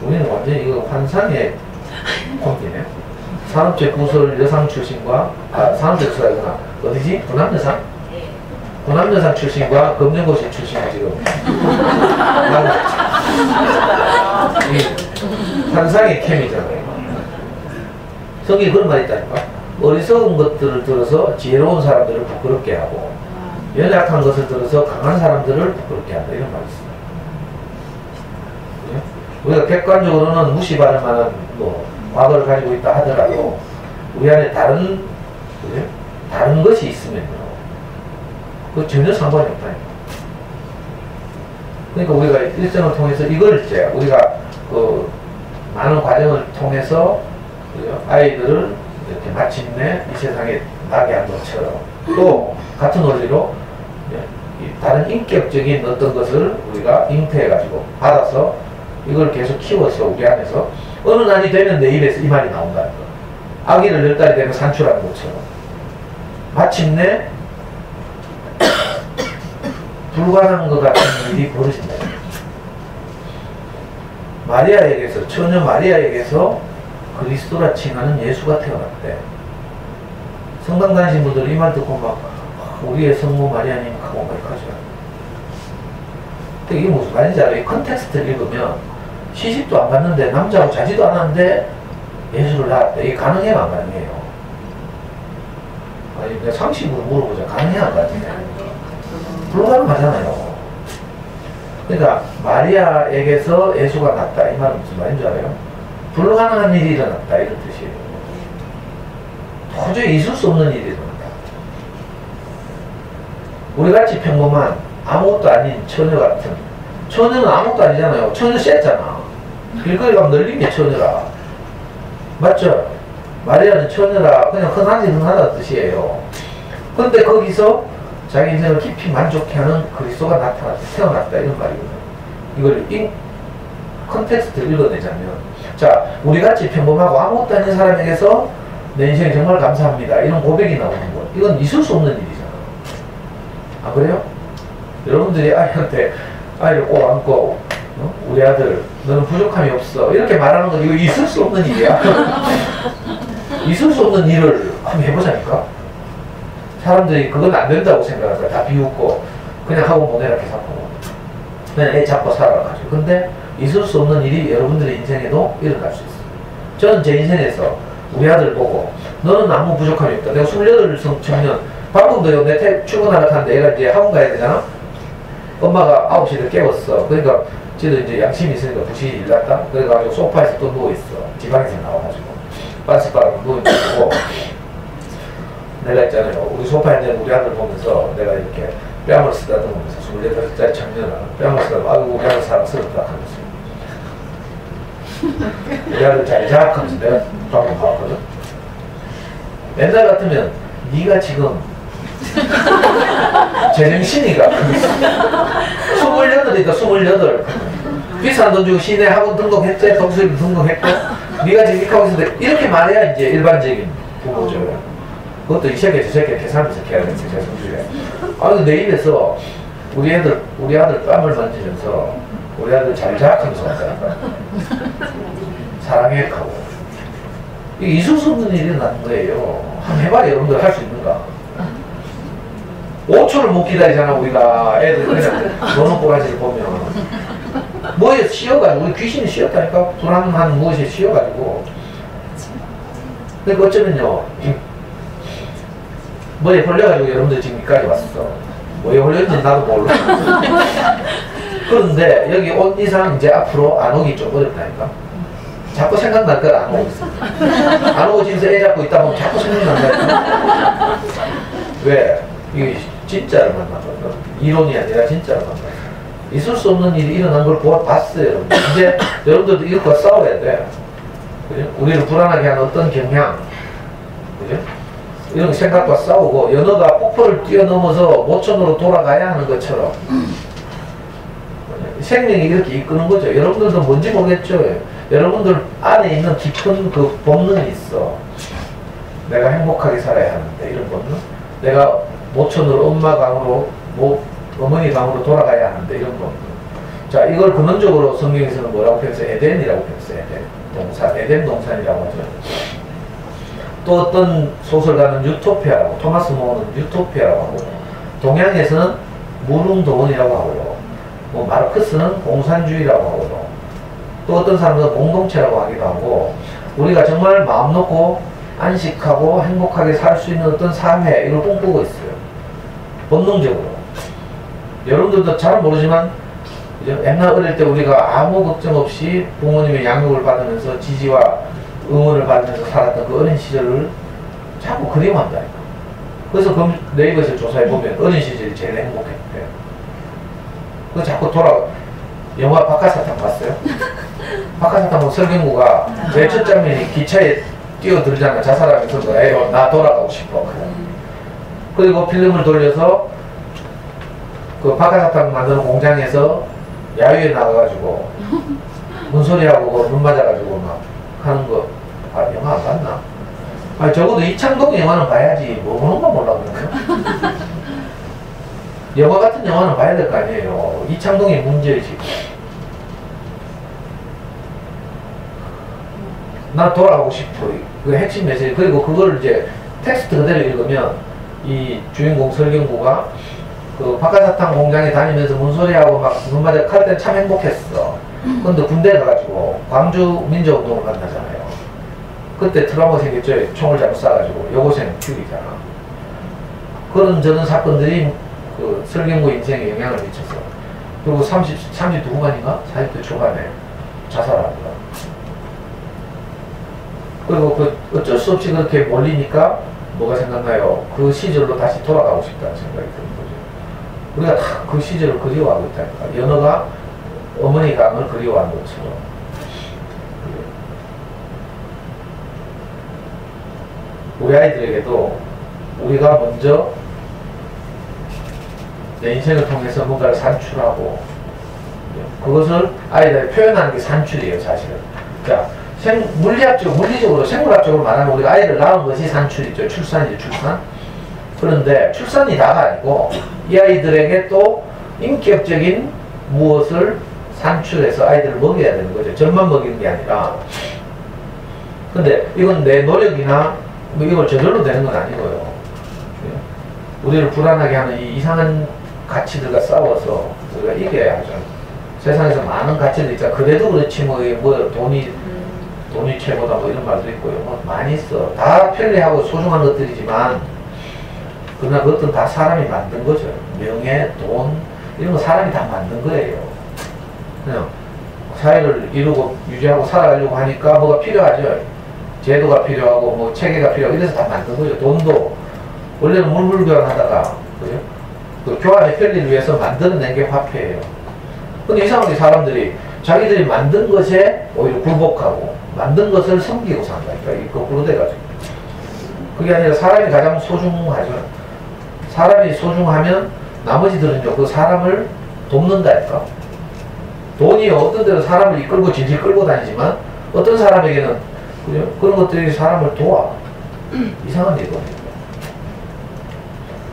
우리는 완전히 이거 환상의 콤비네. 산업체 부설 여상 출신과, 산업체 부설 아니구나. 어디지? 군함여상? 군함여상 출신과 검정고시 출신이 지금. 이 환상의 캠이잖아요. 성경에 그런 말이 있다니까. 어리석은 것들을 들어서 지혜로운 사람들을 부끄럽게 하고, 연약한 것을 들어서 강한 사람들을 부끄럽게 한다, 이런 말이 있어요. 그래? 우리가 객관적으로는 무시받을 만한 뭐 과거를 가지고 있다 하더라도 우리 안에 다른 것이 있으면요, 그 전혀 상관이 없다니까. 그러니까 우리가 일생을 통해서 이걸 이제 우리가 그 많은 과정을 통해서 아이들을 이렇게 마침내 이 세상에 나게 한 것처럼, 또 같은 원리로 다른 인격적인 어떤 것을 우리가 잉태해가지고 받아서 이걸 계속 키워서 우리 안에서 어느 날이 되면 내 입에서 이 말이 나온다는 거. 아기를 10달이 되면 산출하는 것처럼 마침내 불가능한 것 같은 일이 벌어진다. 마리아에게서, 처녀 마리아에게서 그리스도라 칭하는 예수가 태어났대. 성당 다니신 분들 이 말 듣고 막 우리의 성모 마리아님 하고 막 하죠. 이게 무슨 말인지 알아요? 이 컨텍스트를 읽으면 시집도 안 갔는데 남자하고 자지도 않았는데 예수를 낳았대. 이게 가능해요, 안 가능해요? 아니, 내가 상식으로 물어보자. 가능해, 안 가능해? 불가능하잖아요. 그러니까 마리아에게서 예수가 났다. 이 말은 무슨 말인 줄 알아요? 불가능한 일이 일어났다. 이런 뜻이에요. 도저히 있을 수 없는 일이 일어났다. 우리같이 평범한 아무것도 아닌 처녀 같은, 처녀는 아무것도 아니잖아요. 처녀 셌잖아. 길거리 가면 널린 게 처녀라. 맞죠? 마리아는 처녀라. 그냥 흔하지 흔하다 뜻이에요. 근데 거기서 자기 인생을 깊이 만족해하는 그리스도가 나타났다, 태어났다, 이런 말이거든요. 이걸 컨텍스트를 읽어내자면, 자, 우리같이 평범하고 아무것도 아닌 사람에게서 내 인생이 정말 감사합니다, 이런 고백이 나오는 거, 이건 있을 수 없는 일이잖아. 아, 그래요? 여러분들이 아이한테 아이를 꼭 안고, 우리 아들 너는 부족함이 없어, 이렇게 말하는 건 이거 있을 수 없는 일이야. 있을 수 없는 일을 한번 해보자니까. 사람들이 그건 안 된다고 생각할 거야. 다 비웃고 그냥 하고 보내라 이렇게 잡고 그냥 애 잡고 살아가지고. 근데 있을 수 없는 일이 여러분들의 인생에도 일어날 수 있어요. 저는 제 인생에서 우리 아들 보고 너는 아무 부족함이 없다. 내가 28 청년 방금도요, 내 출근하러 가는데 애가 이제 학원 가야 되잖아. 엄마가 9시에 깨웠어. 그러니까 쟤도 이제 양심이 있으니까 2시에 일났다. 그래가지고 소파에서 또 누워있어. 지방에서 나와가지고 반스바람 누워있고 내가 있잖아요. 우리 소파에 있는 우리 아들 보면서 내가 이렇게 뺨을 쓰다듬으면서 28살짜리 청년아 뺨을 쓰다듬으면서 아이고 우리 아들 사랑스럽다 하면서 우리 아들 잘 자 하면서 내가 방금 봤거든. 옛날 같으면 네가 지금 제정신이가 28이다 28 비싼 돈 주고 시내 학원 등록했지 독수리 등록했고 네가 지금 이렇게 하고 있는데 이렇게 말해야 이제 일반적인 부모죠. 그것도 이 새끼 저 새끼 계산하면서 해야겠지, 제 성질에. 아, 근데 내 입에서 우리 아들 뺨을 만지면서 우리 아들 잘 자악하면서 왔다니까. 사랑해 하고. 이게 있을 수 없는 일이 일어나는 거예요. 한번 해봐요, 여러분들 할 수 있는가? 5초를 못 기다리잖아, 우리가. 애들 그냥 노는 꼬라지를 보면. 뭐에 씌어가지고, 우리 귀신이 씌었다니까? 불안한 무엇에 씌어가지고. 그러니까 어쩌면요. 뭐에 홀려가지고 여러분들 지금 여기까지 왔어. 뭐에 홀렸는지 나도 몰라. 그런데 여기 온 이상 이제 앞으로 안 오기 좀 어렵다니까. 자꾸 생각날 걸 안 오고 있어. 안 오고 집에서 애 잡고 있다 보면 자꾸 생각난다니까. 왜? 이게 진짜를 만나거든. 이론이 아니라 진짜를 만나. 있을 수 없는 일이 일어난 걸 봤어요, 여러분. 이제 여러분들도 이것과 싸워야 돼. 그죠? 우리를 불안하게 하는 어떤 경향. 그죠? 이런 생각과 싸우고 연어가 폭포를 뛰어넘어서 모천으로 돌아가야 하는 것처럼 생명이 이렇게 이끄는 거죠. 여러분들도 뭔지 모르겠죠. 여러분들 안에 있는 깊은 그 본능이 있어. 내가 행복하게 살아야 하는데 이런 본능. 내가 모천으로 엄마 강으로 어머니 강으로 돌아가야 하는데 이런 본능. 자, 이걸 근원적으로 성경에서는 뭐라고 표현해서 에덴이라고 표현했어요. 에덴 동산이라고 하죠. 또 어떤 소설가는 유토피아라고, 토마스 모어는 유토피아라고 하고, 동양에서는 무릉도원이라고 하고요. 뭐 마르크스는 공산주의라고 하고요. 또 어떤 사람들은 공동체라고 하기도 하고, 우리가 정말 마음 놓고 안식하고 행복하게 살 수 있는 어떤 사회, 이걸 꿈꾸고 있어요. 본능적으로. 여러분들도 잘 모르지만 옛날 어릴 때 우리가 아무 걱정 없이 부모님의 양육을 받으면서 지지와 응원을 받으면서 살았던 그 어린 시절을 자꾸 그리워한다니까. 그래서 그 네이버에서 조사해보면 어린 시절이 제일 행복했대. 그래서 자꾸 영화 박하사탕 봤어요? 박하사탕 보면 설경구가 제일 첫 장면이 기차에 뛰어들잖아. 자살하면서 에이, 나 돌아가고 싶어. 그리고 필름을 돌려서 그 박하사탕 만드는 공장에서 야유에 나가가지고 문소리하고 눈 맞아가지고 막 하는 거, 영화 안 봤나? 적어도 이창동 영화는 봐야지. 뭐 보는 거 몰라 그러면. 영화 같은 영화는 봐야 될 거 아니에요. 이창동의 문제의식. 나 돌아가고 싶어. 그 핵심 메시지. 그리고 그걸 이제 텍스트 그대로 읽으면 이 주인공 설경구가 그 박하사탕 공장에 다니면서 문소리하고 막 눈 맞아 칼 때 참 행복했어. 근데 군대에 가가지고 광주 민주운동을 만나잖아요. 그때 트라우마 생겼죠. 총을 잘못 쏴가지고 여고생 죽이잖아. 그런 저런 사건들이 그 설경구 인생에 영향을 미쳤어. 그리고 30대 후반인가? 40대 초반에 자살합니다. 그리고 그 어쩔 수 없이 그렇게 몰리니까 뭐가 생각나요? 그 시절로 다시 돌아가고 싶다는 생각이 드는 거죠. 우리가 다 그 시절을 그리워하고 있다니까. 연어가 어머니 강을 그리워하는 것처럼. 우리 아이들에게도 우리가 먼저 내 인생을 통해서 뭔가를 산출하고 그것을 아이들에게 표현하는 게 산출이에요, 사실은. 자, 물리적으로, 생물학적으로 말하면 우리가 아이를 낳은 것이 산출이죠. 출산이죠, 출산. 그런데 출산이 다가 아니고 이 아이들에게 또 인격적인 무엇을 산출해서 아이들을 먹여야 되는 거죠. 젖만 먹이는 게 아니라. 근데 이건 내 노력이나 뭐 이걸 저절로 되는 건 아니고요. 우리를 불안하게 하는 이 이상한 가치들과 싸워서 우리가 이겨야 하죠. 세상에서 많은 가치들 있잖아. 그래도 그렇지 뭐 돈이 최고다 뭐 이런 말도 있고요. 뭐 많이 있어. 다 편리하고 소중한 것들이지만 그러나 그것들은 다 사람이 만든 거죠. 명예, 돈 이런 거 사람이 다 만든 거예요. 그냥 사회를 이루고 유지하고 살아가려고 하니까 뭐가 필요하죠. 제도가 필요하고 뭐 체계가 필요하고 이래서 다 만든 거죠. 돈도 원래는 물물교환하다가 그죠? 그 교환의 편리를 위해서 만들어낸 게 화폐예요. 근데 이상하게 사람들이 자기들이 만든 것에 오히려 굴복하고 만든 것을 섬기고 산다니까. 이게 거꾸로 돼가지고. 그게 아니라 사람이 가장 소중하죠. 사람이 소중하면 나머지들은요, 그 사람을 돕는다니까. 돈이 어떤 데로 사람을 이끌고 질질 끌고 다니지만 어떤 사람에게는 그죠? 그런 것들이 사람을 도와. 이상한 일이거든요.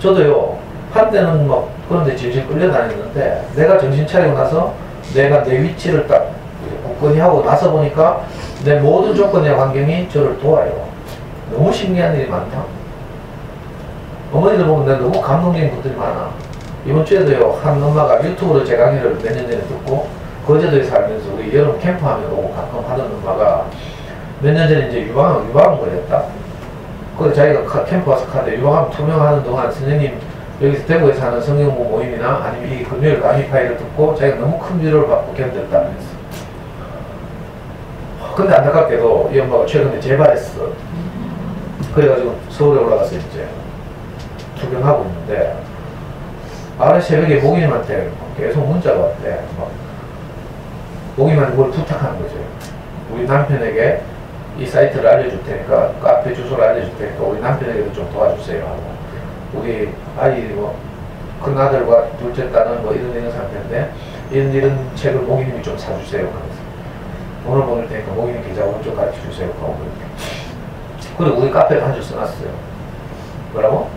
저도요, 한때는 막 그런 데 질질 끌려다녔는데 내가 정신 차리고 나서 내가 내 위치를 딱 굳건히 하고 나서 보니까 내 모든 조건의 환경이 저를 도와요. 너무 신기한 일이 많다. 어머니들 보면 내가 너무 감동적인 것들이 많아. 이번 주에도요, 한 엄마가 유튜브로 제 강의를 몇 년 전에 듣고 거제도에 살면서 우리 여름 캠프하면 오고 가끔 하던 엄마가 몇 년 전에 이제 유방암 걸렸다. 그래서 자기가 캠프 와서 하는데 유방암 투명하는 동안 선생님 여기서 대구에 사는 성경부 모임이나 아니면 이 금요일 강의 파일을 듣고 자기가 너무 큰 위로를 받고 견뎠다 그랬어. 근데 안타깝게도 이 엄마가 최근에 재발했어. 그래가지고 서울에 올라가서 이제 투병하고 있는데 아래 새벽에 목임한테 계속 문자가 왔대. 막 목임한테 뭘 부탁하는 거죠. 우리 남편에게 이 사이트를 알려줄 테니까 카페 주소를 알려줄 테니까 우리 남편에게도 좀 도와주세요 하고 우리 아이 뭐 큰 아들과 둘째 딸은 뭐 이런 상태인데 이런 책을 목임님이 좀 사주세요. 돈을 보낼 테니까 목임님 계좌 오른쪽 가르쳐 주세요 하고 그리고 우리 카페에 한 줄 써놨어요. 뭐라고?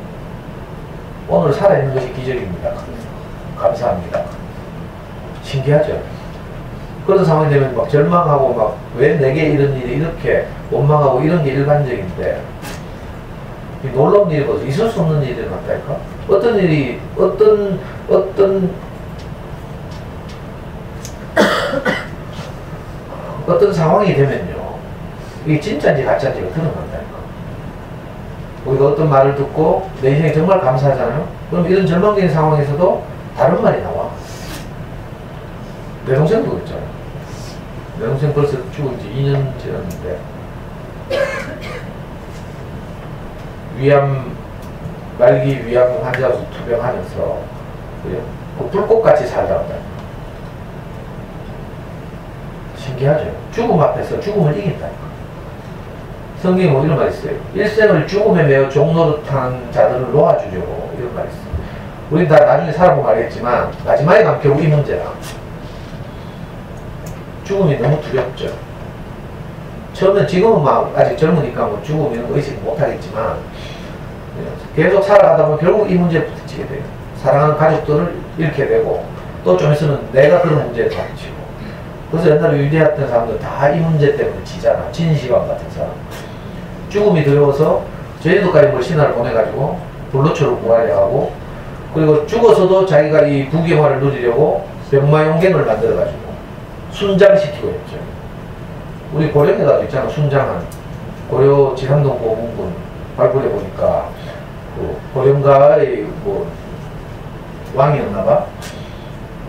오늘 살아있는 것이 기적입니다. 감사합니다. 신기하죠? 그런 상황이 되면 막 절망하고 막 왜 내게 이런 일이 이렇게 원망하고 이런 게 일반적인데 놀라운 일이거든. 있을 수 없는 일이 일어났다니까. 어떤 일이 어떤 상황이 되면요 이게 진짜인지 가짜인지가 드러난다니까. 우리가 어떤 말을 듣고 내 인생에 정말 감사하잖아요. 그럼 이런 절망적인 상황에서도 다른 말이 나와. 내 동생도 그랬잖아요. 내 동생 벌써 죽은 지 2년 지났는데 말기 위암 환자로 투병하면서 그 불꽃같이 살다 온다. 신기하죠? 죽음 앞에서 죽음을 이긴다니까. 성경에 뭐 이런 말이 있어요. 일생을 죽음에 매어 종노릇한 자들을 놓아주려고 이런 말이 있어요. 우린 다 나중에 살아보면 알겠지만 마지막에 가면 결국 이 문제라. 죽음이 너무 두렵죠. 처음엔 지금은 막 아직 젊으니까 뭐 죽음 이런 거 의식 못 하겠지만 계속 살아가다 보면 결국 이 문제에 부딪히게 돼요. 사랑하는 가족들을 잃게 되고 또 좀 있으면 내가 그런 문제에 닥치고. 그래서 옛날에 위대했던 사람들 다 이 문제 때문에 지잖아. 진시황 같은 사람. 죽음이 두려워서 제주도까지 뭐 신화를 보내가지고 불로초를 구하려 하고, 그리고 죽어서도 자기가 이 부귀영화를 누리려고 병마용갱을 만들어가지고 순장시키고 했죠. 우리 고령에가도 있잖아. 순장한 고려 지삼동 고문군 발굴해 보니까 그 고령가의 뭐 왕이었나봐.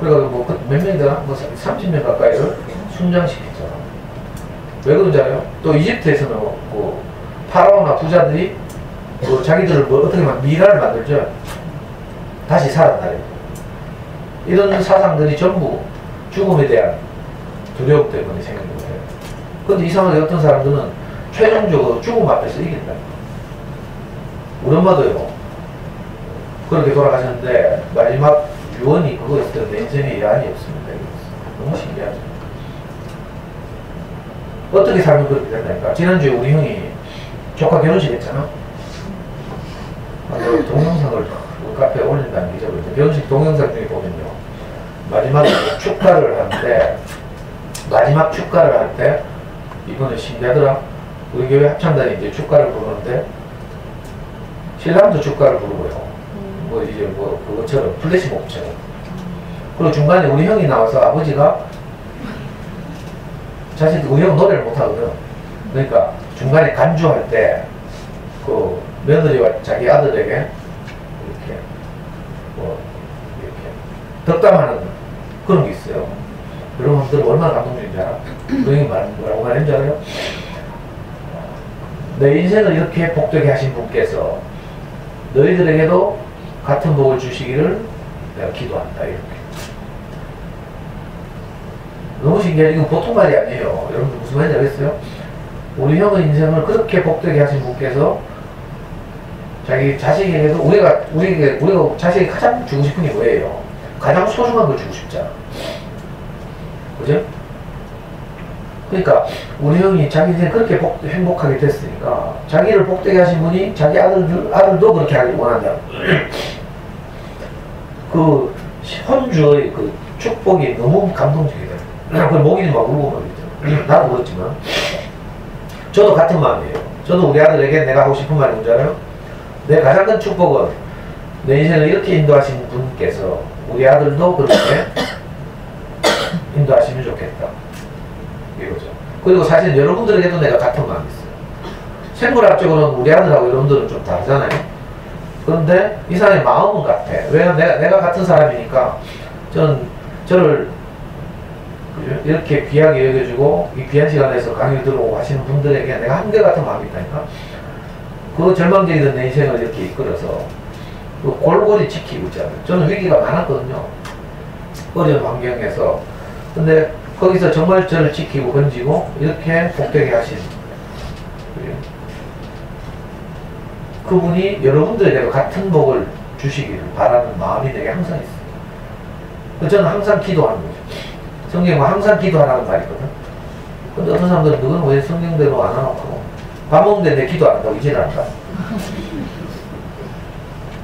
그래가지고 뭐 몇 명이더라? 뭐 30명 가까이를 순장시켰잖아. 왜 그런지 알아요? 또 이집트에서는 그 파라오나 부자들이 그 자기들을 뭐 어떻게 미라를 만들죠. 다시 살아나요. 이런 사상들이 전부 죽음에 대한 두려움 때문에 생긴 거예요. 근데 이상하게 어떤 사람들은 최종적으로 죽음 앞에서 이긴다. 우리 엄마도요. 그렇게 돌아가셨는데 마지막 유언이 그거였어요. 내 인생에 여한이 없습니다. 너무 신기하죠. 어떻게 살면 그렇게 된다니까. 지난주에 우리 형이 조카 결혼식 했잖아. 동영상을 카페에 올린다는 게 잊어버렸죠. 결혼식 동영상 중에 보면요. 마지막 축가를 하는데, 마지막 축가를 할 때, 이번에 신기하더라. 우리 교회 합창단이 이제 축가를 부르는데, 신랑도 축가를 부르고요. 뭐 이제 뭐 그것처럼 플래시몹처럼. 그리고 중간에 우리 형이 나와서 아버지가 사실 우리 형 노래를 못하거든. 그러니까 중간에 간주할 때 그 며느리와 자기 아들에게 이렇게 뭐 이렇게 덕담하는 그런 게 있어요. 여러분들 얼마나 감동적인지 알아? 그 형이 뭐라고 말했는지 알아요? 내 인생을 이렇게 복되게 하신 분께서 너희들에게도 같은 복을 주시기를 내가 기도한다. 이렇게. 너무 신기해. 이거 보통 말이 아니에요. 여러분들 무슨 말인지 알겠어요? 우리 형의 인생을 그렇게 복되게 하신 분께서 자기 자식에게도 우리가 자식이 가장 주고 싶은 게 뭐예요? 가장 소중한 걸 주고 싶잖아. 그죠? 그러니까 우리 형이 자기 인생 그렇게 행복하게 됐으니까 자기를 복되게 하신 분이 자기 아들도 그렇게 하길 원한다. 그 혼주의 그 축복이 너무 감동적이다. 그 목이 막 울고 말이죠. 나도 그렇지만 저도 같은 마음이에요. 저도 우리 아들에게 내가 하고 싶은 말이 뭔지 알아요? 내 가장 큰 축복은 내 인생을 이렇게 인도하신 분께서 우리 아들도 그렇게 인도하시면 좋겠다. 이거죠. 그리고 사실 여러분들에게도 내가 같은 마음이 있어요. 생물학적으로는 우리 아들하고 여러분들은 좀 다르잖아요. 그런데 이상의 마음은 같아. 왜냐면 내가 같은 사람이니까 저를 이렇게 귀하게 여겨주고 이 귀한 시간에서 강의 들어오고 하시는 분들에게 내가 한결같은 마음이 있다니까. 그 절망적이던 내 인생을 이렇게 이끌어서 그 골고루 지키고 있잖아요. 저는 위기가 많았거든요. 어려운 환경에서. 근데 거기서 정말 저를 지키고 건지고 이렇게 복되게 하신 그분이 여러분들에게도 같은 복을 주시기를 바라는 마음이 내게 항상 있어요. 저는 항상 기도하는 거죠. 성경에 항상 기도하라는 말이 있거든. 근데 어떤 사람들은 너는 왜 성경대로 안 하고 밥 먹는데 내 기도 안 한다고 이제는 한다.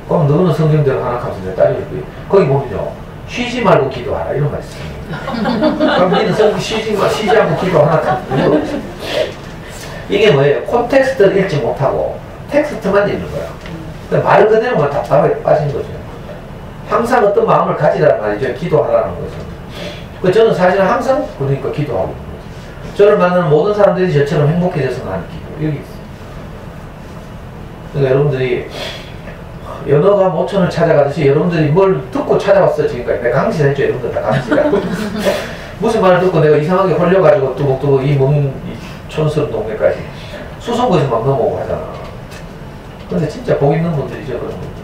그럼 너는 성경대로 하나 하면서 내 딸이 거기 보면요. 쉬지 말고 기도하라 이런 말이 있어요. 그럼 니는 쉬지 않고 기도 하나 하면 이게 뭐예요? 콘텍스트를 읽지 못하고 텍스트만 읽는 거야. 그러니까 말 그대로만 답답하게 빠진 거죠. 항상 어떤 마음을 가지란 말이죠. 기도하라는 거죠. 저는 사실은 항상 그러니까 기도하고 있는 거죠. 저를 만나는 모든 사람들이 저처럼 행복해져서 하는 기도. 여기 있어요. 그러니까 여러분들이 연어가 모천을 찾아가듯이 여러분들이 뭘 듣고 찾아왔어 지금까지. 내가 강신했죠. 여러분들 다 강신이라. 무슨 말을 듣고 내가 이상하게 홀려가지고 뚜벅뚜벅 이 촌스러운 동네까지 수성구에서 막 넘어오고 하잖아. 근데 진짜 복 있는 분들이죠. 그런 분들.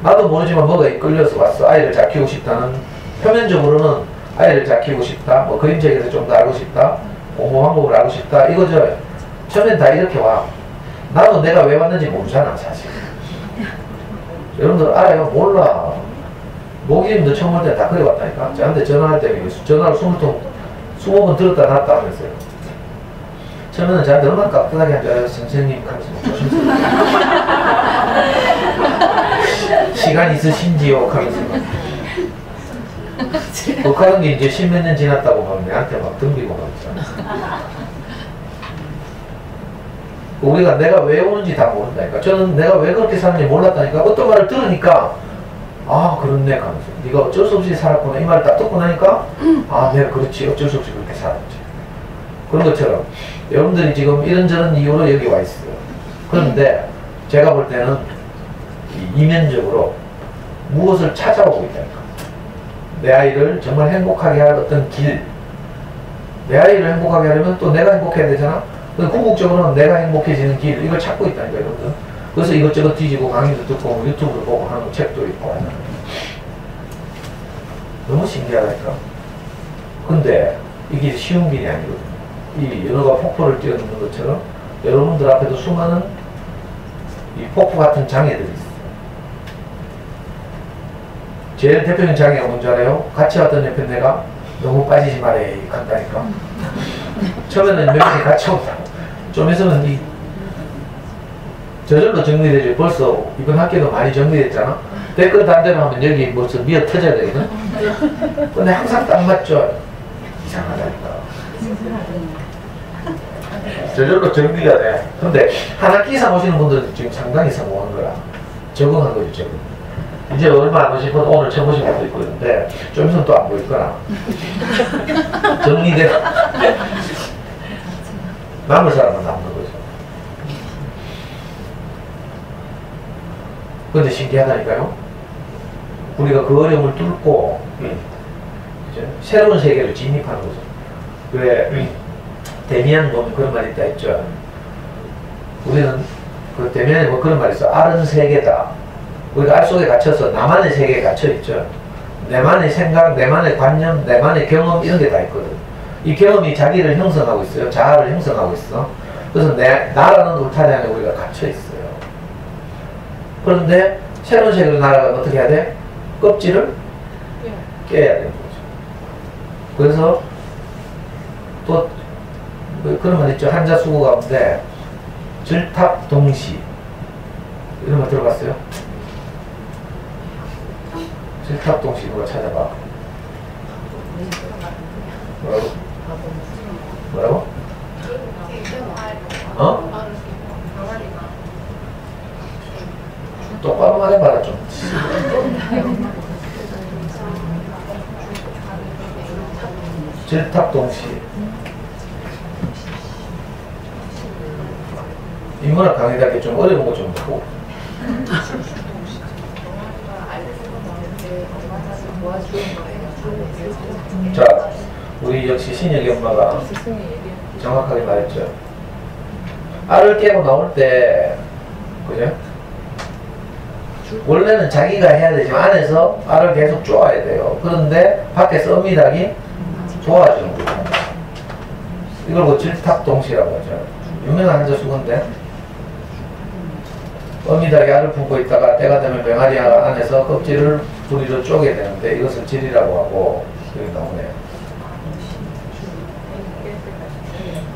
나도 모르지만 뭐가 이끌려서 왔어. 아이를 잘 키우고 싶다는. 표면적으로는 아이를 잘 키우고 싶다. 뭐 그림책에 대해서 좀 더 알고 싶다. 공부 방법을 알고 싶다. 이거죠. 처음엔 다 이렇게 와. 나도 내가 왜 왔는지 모르잖아 사실. 여러분들 알아요? 몰라. 목이님도 처음 올 때 다 그래 왔다니까. 저한테 전화할 때 전화를 20번 들었다 놨다 하면서요. 처음에는 저한테 얼마나 깍듯하게 한 줄 알아요? 선생님 하면서 조심스럽게 시간 있으신지요? 하면서 독하는 게 이제 10몇 년 지났다고 막 내한테 막 덤비고 막 있잖아. 우리가 내가 왜 오는지 다 모른다니까. 저는 내가 왜 그렇게 사는지 몰랐다니까. 어떤 말을 들으니까 아 그렇네 하면서 네가 어쩔 수 없이 살았구나 이 말을 딱 듣고 나니까 아 내가 그렇지 어쩔 수 없이 그렇게 살았지. 그런 것처럼 여러분들이 지금 이런저런 이유로 여기 와 있어요. 그런데 제가 볼 때는 이면적으로 무엇을 찾아오고 있다니까. 내 아이를 정말 행복하게 할 어떤 길. 내 아이를 행복하게 하려면 또 내가 행복해야 되잖아. 궁극적으로는 내가 행복해지는 길, 이걸 찾고 있다니까, 여러분들. 그래서 이것저것 뒤지고 강의도 듣고 유튜브를 보고 하는 책도 있고 하는. 너무 신기하다니까. 근데 이게 쉬운 길이 아니거든요. 이 연어가 폭포를 뛰어넘는 것처럼 여러분들 앞에도 수많은 이 폭포 같은 장애들이 있어요. 제일 대표적인 장애가 뭔지 알아요? 같이 왔던 옆에 내가 너무 빠지지 말해 간다니까. 처음에는 몇 명이 같이 온다고. 좀 있으면 저절로 정리되죠. 벌써 이번 학기도 많이 정리됐잖아. 댓글 단대로 하면 여기 벌써 미어 터져야 되거든. 근데 항상 딱 맞죠. 이상하다니까. 저절로 정리가 돼. 근데 한 학기 이상 오시는 분들은 지금 상당히 성공한 거라. 적응한 거죠, 적응. 이제 얼마 안 오신 분 오늘 처음 오신 분도 있고 있는데 좀 있으면 또 안 보일 거라. 정리돼. 남을 사람은 남는 거죠. 근데 신기하다니까요. 우리가 그 어려움을 뚫고 새로운 세계를 진입하는 거죠. 왜 데미안 보면 그런 말이 있다 했죠. 우리는 그 데미안에 뭐 그런 말이 있어. 알은 세계다. 우리가 알 속에 갇혀서 나만의 세계에 갇혀있죠. 내만의 생각, 내만의 관념, 내만의 경험 이런 게 다 있거든. 이 경험이 자기를 형성하고 있어요. 자아를 형성하고 있어. 그래서 나라는 울타리 안에 우리가 갇혀있어요. 그런데 새로운 세계로 날아가면 어떻게 해야 돼? 껍질을 깨야 되는 거죠. 그래서 또 그런 말 있죠. 한자 수고 가운데 질탑동시 이런 거 들어봤어요? 질탑동시 누가 찾아봐. 뭐라고? 뭐라고? 어? 똑바로 말해봐라 좀. 질탑동시. 인문학 강의다 좀 어려운 거 좀 하고. 자, 우리 역시 신혁이 엄마가 정확하게 말했죠. 알을 깨고 나올 때, 그죠? 원래는 자기가 해야 되지만 안에서 알을 계속 쪼아야 돼요. 그런데 밖에서 어미닭이 도와주는 거예요. 이걸 뭐 질탑동시라고 하죠. 유명한 한자 수건데 어미닭이 알을 품고 있다가 때가 되면 병아리 안에서 껍질을 부리로 쪼개 되는데 이것을 질이라고 하고 여기 나오네요.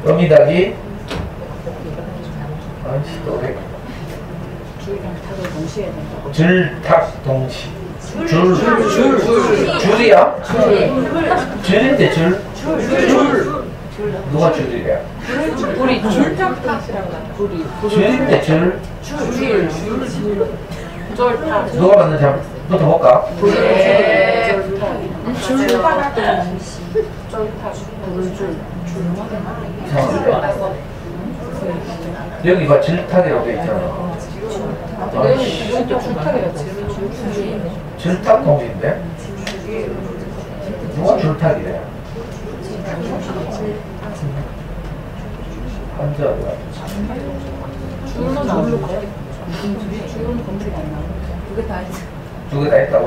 어미닭이 아이씨 또 그래. 줄탁동시. 줄이야? 줄인데 줄? 누가 줄이래? 우리 줄탁동시라고 하나. 줄인데 줄? 쫄탁. 누가 봤는지 한번 붙어볼까? 줄탁동시. 쫄탁. 이상한데? 여기 봐 질탁이라고 돼 있잖아. 이것도 줄탁이라고. 질탁동시인데? 누가 줄탁이래? 한자 어디가? 줄은 나오는데? 줄은 검색 안 나오는데? 두개 다 있어. 두 개 다 있다고?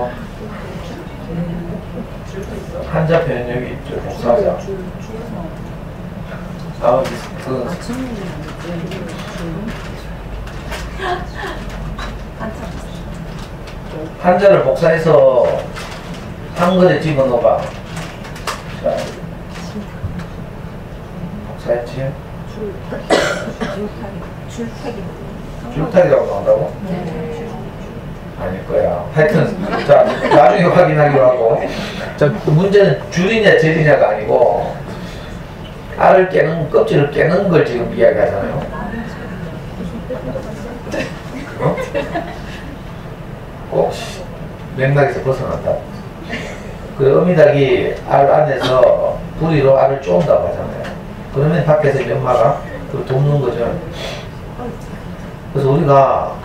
한자 표현 여기 있죠. 복사하자. 아, 그 한자를 복사해서 한글에 집어넣어봐. 자, 복사했지? 줄탁이라고 나온다고? 네. 아닐 거야. 하여튼, 자, 나중에 확인하기로 하고. 자, 문제는 줄이냐, 절이냐가 아니고, 알을 깨는, 껍질을 깨는 걸 지금 이야기 하잖아요. 어? 꼭 맥락에서 벗어난다. 그 어미닭이 알 안에서 부리로 알을 쪼은다고 하잖아요. 그러면 밖에서 연마가 그걸 돕는 거죠. 그래서 우리가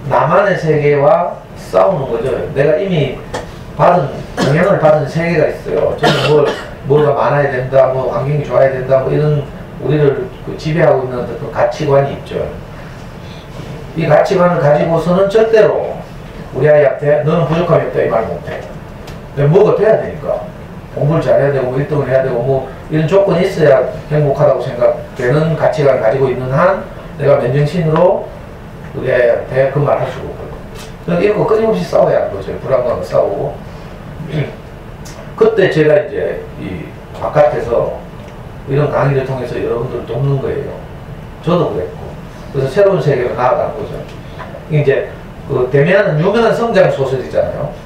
나만의 세계와 싸우는 거죠. 내가 이미 영향을 받은 세계가 있어요. 저는 뭐가 많아야 된다, 뭐 환경이 좋아야 된다, 뭐 이런 우리를 지배하고 있는 어떤 가치관이 있죠. 이 가치관을 가지고서는 절대로 우리 아이한테 너는 부족함이 없다 이 말 못해. 뭐가 돼야 되니까. 공부를 잘해야 되고, 뭐 1등을 해야 되고, 뭐 이런 조건이 있어야 행복하다고 생각되는 가치관을 가지고 있는 한 내가 맨정신으로 우리 아이한테 그 말 할 수가 없거든. 그러니까 이런 거 끊임없이 싸워야 하는 거죠. 불안감을 싸우고. 그때 제가 이제 이 바깥에서 이런 강의를 통해서 여러분들을 돕는 거예요. 저도 그랬고. 그래서 새로운 세계로 나아가는 거죠. 이제 그 데미안은 유명한 성장 소설이잖아요.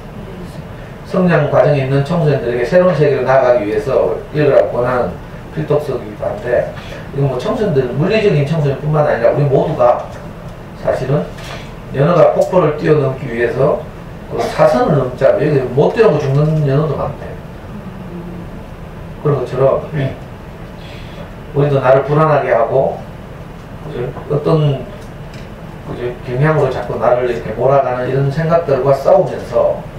성장 과정에 있는 청소년들에게 새로운 세계로 나아가기 위해서 읽으라고 권하는 필독서이기도 한데, 이건 뭐 청소년들, 물리적인 청소년뿐만 아니라 우리 모두가 사실은 연어가 폭포를 뛰어넘기 위해서 그 사선을 넘자면 여기 못 뛰어넘고 죽는 연어도 많대요. 그런 것처럼 우리도 나를 불안하게 하고 어떤 경향으로 자꾸 나를 이렇게 몰아가는 이런 생각들과 싸우면서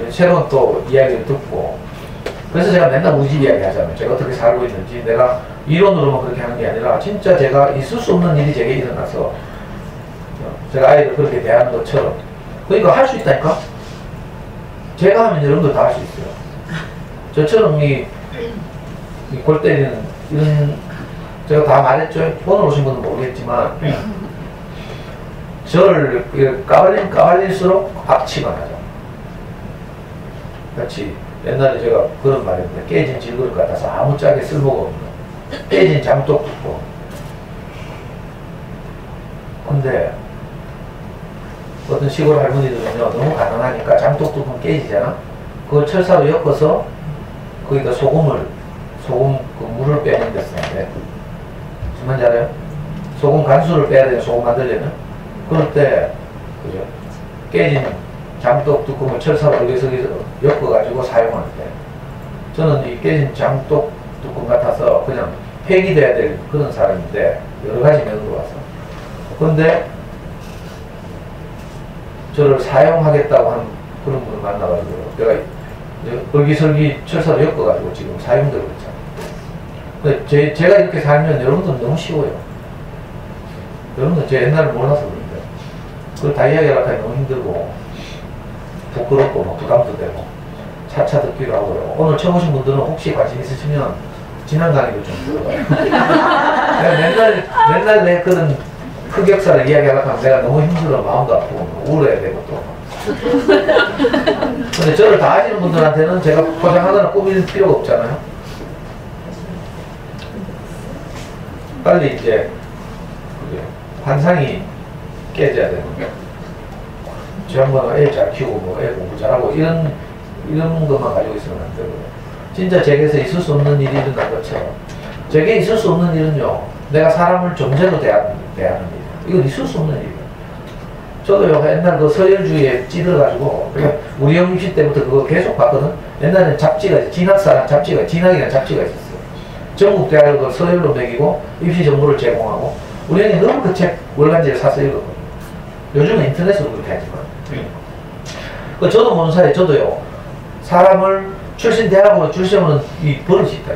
새로운 또 이야기를 듣고, 그래서 제가 맨날 우집 이야기 하잖아요. 제가 어떻게 살고 있는지, 내가 이론으로만 그렇게 하는 게 아니라 진짜 제가 있을 수 없는 일이 제게 일어나서 제가 아이를 그렇게 대하는 것처럼, 그러니까 할 수 있다니까? 제가 하면 여러분들 다 할 수 있어요. 저처럼 골 때리는 이런, 제가 다 말했죠. 오늘 오신 분은 모르겠지만 저를 까발릴수록 악취가 나죠. 같이 옛날에 제가 그런 말했는데, 깨진 질그릇 같아서 아무짝에 쓸모가 없는, 깨진 장독 뚜껑. 근데 어떤 시골 할머니들은요, 너무 가난하니까 장독 뚜껑 깨지잖아. 그걸 철사로 엮어서 거기다 소금 그 물을 빼는 데 쓰는데, 정말 잘해요? 소금 간수를 빼야 돼요. 소금 만들려면. 그럴 때 그죠? 깨진 장독 뚜껑을 철사로 여기서 엮어가지고 사용하는데, 저는 이 깨진 장독 뚜껑 같아서 그냥 폐기돼야 될 그런 사람인데, 여러 가지 면으로 와서. 그런데 저를 사용하겠다고 하는 그런 분을 만나가지고 내가 얼기설기 철사로 엮어가지고 지금 사용되고 있잖아요. 근데 제가 이렇게 살면 여러분들은 너무 쉬워요. 여러분들 제 옛날을 몰라서 그런데, 그걸 다 이야기하기가 너무 힘들고 부끄럽고 뭐 부담도 되고 차차 듣기도 하고요. 오늘 처음 오신 분들은 혹시 관심 있으시면 지난 강의도 좀 들어봐요. 내가 맨날 내 그런 흑역사를 이야기하려고 하면 내가 너무 힘들어, 마음도 아프고 우울해야 되고 또. 근데 저를 다 아시는 분들한테는 제가 포장하거나 꾸밀 필요가 없잖아요. 빨리 이제 환상이 깨져야 되는 거예요. 지난번에 애 잘 키우고 뭐 애 공부 잘하고 이런 것만 가지고 있으면 안 되고요. 진짜 제게서 있을 수 없는 일이 일어난 것처럼, 제게 있을 수 없는 일은요, 내가 사람을 존재로 대하는 일. 이건 있을 수 없는 일이에요. 저도요, 옛날 그 서열주의에 찌들어가지고, 우리 형 입시 때부터 그거 계속 봤거든. 옛날에는 잡지가, 진학이라는 잡지가 있었어요. 전국 대학을 서열로 매기고 입시 정보를 제공하고, 우리 형이 너무 그 책 월간지를 사서 읽었거든요. 요즘은 인터넷으로 그렇게 하지만. 저도 모르는 사이에 저도요, 사람을 출신 대학으로 줄 세우는 이 버릇이 있다.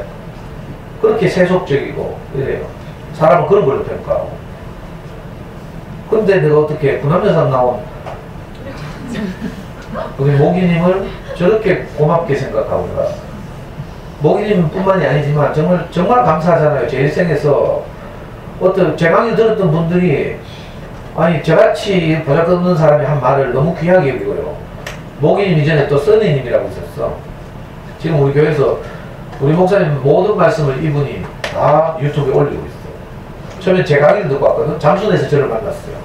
그렇게 세속적이고 이래요. 사람은 그런 걸로 평가하고. 근데 내가 어떻게 군함여산 나온 우리 모기님을 저렇게 고맙게 생각하고, 내가 모기님 뿐만이 아니지만 정말 감사하잖아요. 제 일생에서 어떤 제 강의 들었던 분들이, 아니 저같이 보잘것없는 사람이 한 말을 너무 귀하게 여기고요. 모기님 이전에 또 써니님이라고 있었어. 지금 우리 교회에서 우리 목사님 모든 말씀을 이분이 다 유튜브에 올리고 있어요. 처음에 제 강의를 듣고 왔거든. 잠순에서 저를 만났어요.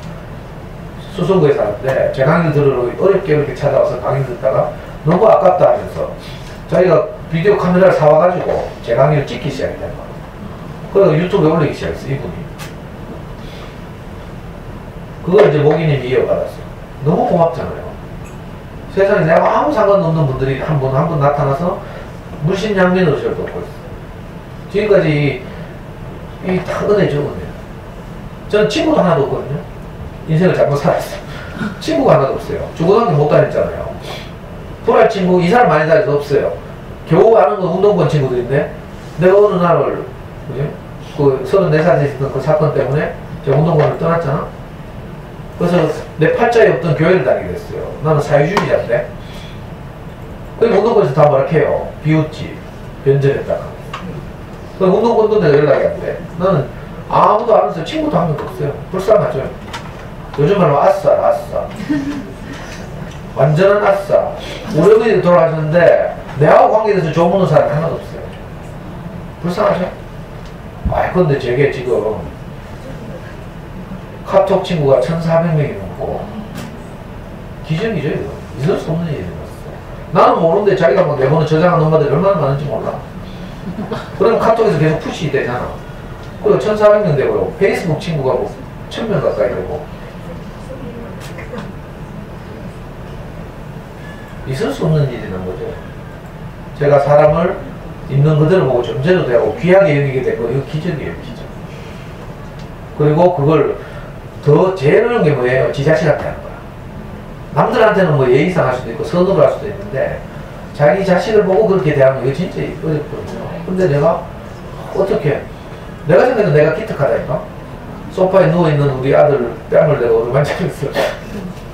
수성구에 사는데 제 강의 들으러 어렵게 찾아와서 강의 듣다가 너무 아깝다 하면서 자기가 비디오 카메라를 사와가지고 제 강의를 찍기 시작했단 말이에요. 그래서 유튜브에 올리기 시작했어, 이분이. 그걸 이제 모기님이 이어받았어요. 너무 고맙잖아요. 세상에 내가 아무 상관없는 분들이 한 분 나타나서 물심양면으로 저를 돕고 있어요. 지금까지 다 은혜죠, 은혜. 저는 친구도 하나도 없거든요. 인생을 잘못 살았어요. 친구가 하나도 없어요. 중고등학교 못 다녔잖아요. 불알 친구, 이사를 많이 다녀서 없어요. 겨우 아는 건 운동권 친구들인데, 내가 어느 날을, 그죠? 그 34살에 있었던 그 사건 때문에 제가 운동권을 떠났잖아? 그래서 내 팔자에 없던 교회를 다니게 됐어요. 나는 사회주의자인데. 그럼 운동권에서 다 뭐라 해요? 비웃지. 변절했다가. 그럼 운동권도 내가 연락이 안 돼. 나는 아무도 안 했어요. 친구도 한 명도 없어요. 불쌍하죠. 요즘 말로 아싸. 완전한 아싸. 우리 어머니도 돌아가셨는데 내하고 관계돼서 좋은 묻는 사람이 하나도 없어요. 불쌍하죠? 근데 저게 지금 카톡 친구가 1,400명이 넘고 기적이죠, 이거. 있을 수 없는 일이 났어. 나는 모르는데 자기가 막 내보는 저장한 엄마들이 얼마나 많은지 몰라. 그럼 카톡에서 계속 푸시 되잖아. 그리고 1,400명 되고요. 페이스북 친구가 뭐 1,000명 가까이 되고. 있을 수 없는 일이 난 거죠. 제가 사람을 있는 그대로 보고 존재도 되고 귀하게 여기게 되고 이거 기적이에요, 기적. 그리고 그걸 더 제일 어려운 게 뭐예요? 지 자식한테 하는 거야. 남들한테는 뭐 예의상 할 수도 있고 선으로 할 수도 있는데 자기 자식을 보고 그렇게 대하면 이거 진짜 어렵거든요. 근데 내가 어떻게 내가 생각해도 내가 기특하다니까. 소파에 누워있는 우리 아들 뺨을 내가 어루만지면서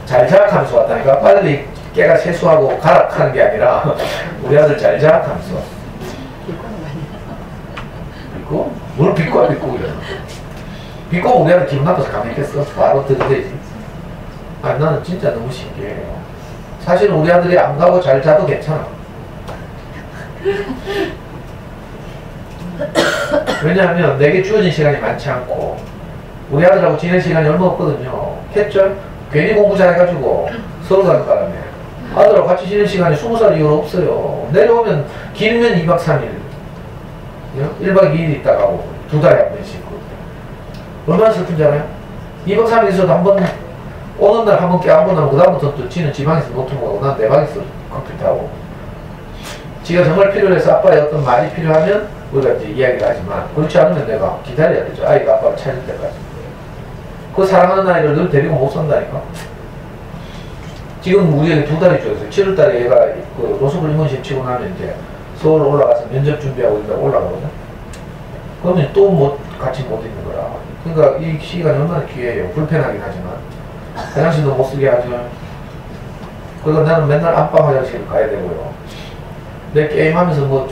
잘 자락하면서 왔다니까. 빨리 깨가 세수하고 가락하는 게 아니라 우리 아들 잘 자락하면서 왔어. 비꼬? 뭘 비꼬야 그래. 비꼬 우리 아들 기분 나빠서 가만히 있겠어? 바로 들이대지. 나는 진짜 너무 신기해요. 사실은 우리 아들이 안 가고 잘 자도 괜찮아. 왜냐하면 내게 주어진 시간이 많지 않고 우리 아들하고 지낼 시간이 얼마 없거든요. 했죠? 괜히 공부 잘해가지고 서울 가는 바람에 아들하고 같이 지낼 시간이 20살 이후로 없어요. 내려오면 길면 2박 3일 1박 2일 있다가 오고 2달에 한 번씩. 얼마나 슬픈지 알아요? 2박 3일 있어도 한 번 오는 날 한 번 깨 안 보면 그 다음부터 또 지는 지방에서 노트북 하고 난 내 방에서 컴퓨터하고 지가 정말 필요해서 아빠의 어떤 말이 필요하면 우리가 이제 이야기를 하지만 그렇지 않으면 내가 기다려야 되죠. 아이가 아빠를 찾을 때까지. 그 사랑하는 아이를 늘 데리고 못 산다니까. 지금 우리에게 2달이 주어졌어요. 7월달에 얘가 그 로스쿨 임원실 치고 나면 이제 서울 올라가서 면접 준비하고 있다가 올라가거든. 그러면 또 같이 못 있는 거라. 그러니까 이 시간이 얼마나 귀해요. 불편하긴 하지만 화장실도 못 쓰게 하죠. 그리고 나는 맨날 안방 화장실 가야 되고요. 내 게임하면서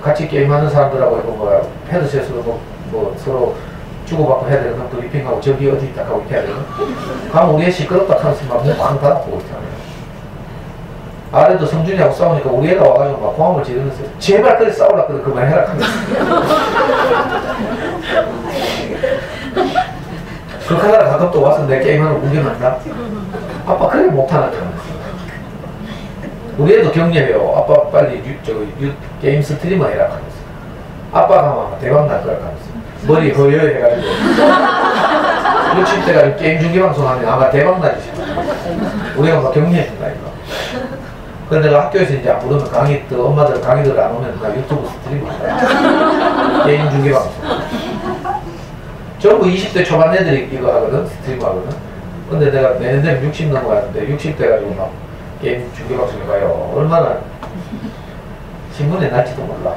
같이 게임하는 사람들하고 이거 헤드셋으로 서로 주고받고 해야 되는 거 브리핑하고 저기 어디 있다 하고 이렇게 해야 되는 가면 우리 애 시끄럽다 하면서 막 꽝 닫아보고 있잖아요. 아래도 성준이하고 싸우니까 우리 애가 와가지고 막 고함을 지르면서 제발 그래 싸우라 그래 그만해라 하면서 그렇게 하다가 가끔 또 와서 내 게임하는 거 구경한다. 아빠 그래 못하나 하면서 우리 애도 격려해요. 아빠 빨리 게임 스트리머 해라 하면서 아빠가 아마 대박 날 거라 하면서 머리 허여 해가지고 60대가 게임 중계방송 하면 아마 대박 나지 싶어. 우리가 막 격려해준다 이거. 근데 내가 학교에서 이제 안 부르면 강의 또 엄마들 강의들 안 오면 나 유튜브 스트리머 한다. 게임 중계방송. 전부 20대 초반 애들이 이거 하거든. 스트리머 하거든. 근데 내가 내년 되면 60 넘어가는데 60대 가지고 막 게임 중계방송에 가요. 얼마나 신문에 날지도 몰라.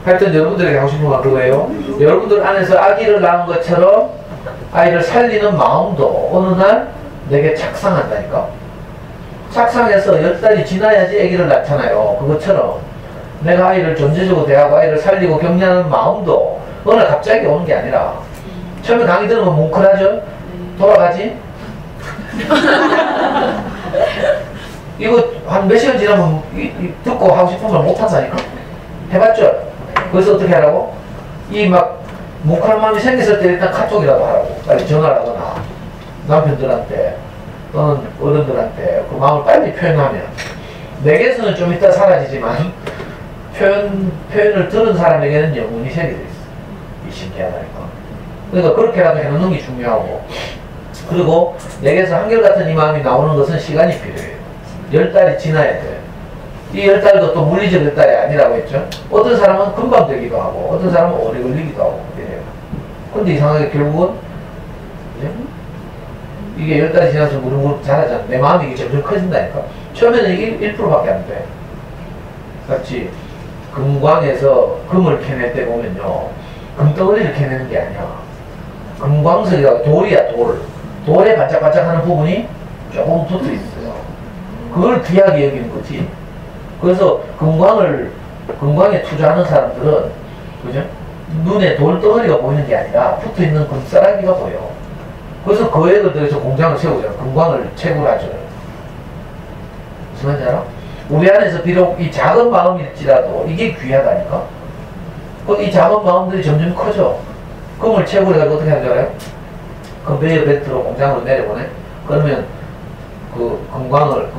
하여튼 여러분들에게 하고 싶은 건 그거예요. 여러분들 안에서 아기를 낳은 것처럼 아이를 살리는 마음도 어느 날 내게 착상한다니까. 착상해서 10달이 지나야지 아기를 낳잖아요. 그것처럼 내가 아이를 존재적으로 대하고 아이를 살리고 격려하는 마음도 어느 날 갑자기 오는 게 아니라 처음에 강의 들으면 뭉클하죠? 돌아가지? 이거 한 몇 시간 지나면 듣고 하고 싶은 말 못한다니까? 해봤죠? 그래서 어떻게 하라고? 이 막 뭉클한 마음이 생겼을 때 일단 카톡이라도 하라고. 빨리 전화를 하거나 남편들한테 또는 어른들한테 그 마음을 빨리 표현하면 내게서는 좀 이따 사라지지만 표현을 들은 사람에게는 영원히 새겨져 있어. 이 신기하다니까. 그러니까 그렇게라도 해놓는 게 중요하고, 그리고 내게서 한결같은 이 마음이 나오는 것은 시간이 필요해요. 10달이 지나야 돼요. 이 10달도 또 물리적 10달이 아니라고 했죠. 어떤 사람은 금방 되기도 하고 어떤 사람은 오래 걸리기도 하고 이래요. 근데 이상하게 결국은 이게 10달이 지나서 무릎무릎 자라잖아. 내 마음이 이게 점점 커진다니까. 처음에는 이게 1%밖에 안 돼. 같이 금광에서 금을 캐낼 때 보면요, 금덩어리를 캐내는 게 아니야. 금광석이라고 돌이야. 돌에 반짝반짝하는 부분이 조금 붙어 있어요. 그걸 귀하게 여기는 거지. 그래서 금광에 투자하는 사람들은, 그죠? 눈에 돌덩어리가 보이는 게 아니라 붙어 있는 금싸라기가 보여. 그래서 거액을 들여서 공장을 세우잖아. 금광을 채굴하죠. 무슨 말인지 알아? 우리 안에서 비록 이 작은 마음일지라도 이게 귀하다니까? 이 작은 마음들이 점점 커져. 금을 채굴해가지고 어떻게 하는 줄 알아요? 컨베이어 벨트로 공장으로 내려보내? 그러면 그 금광을,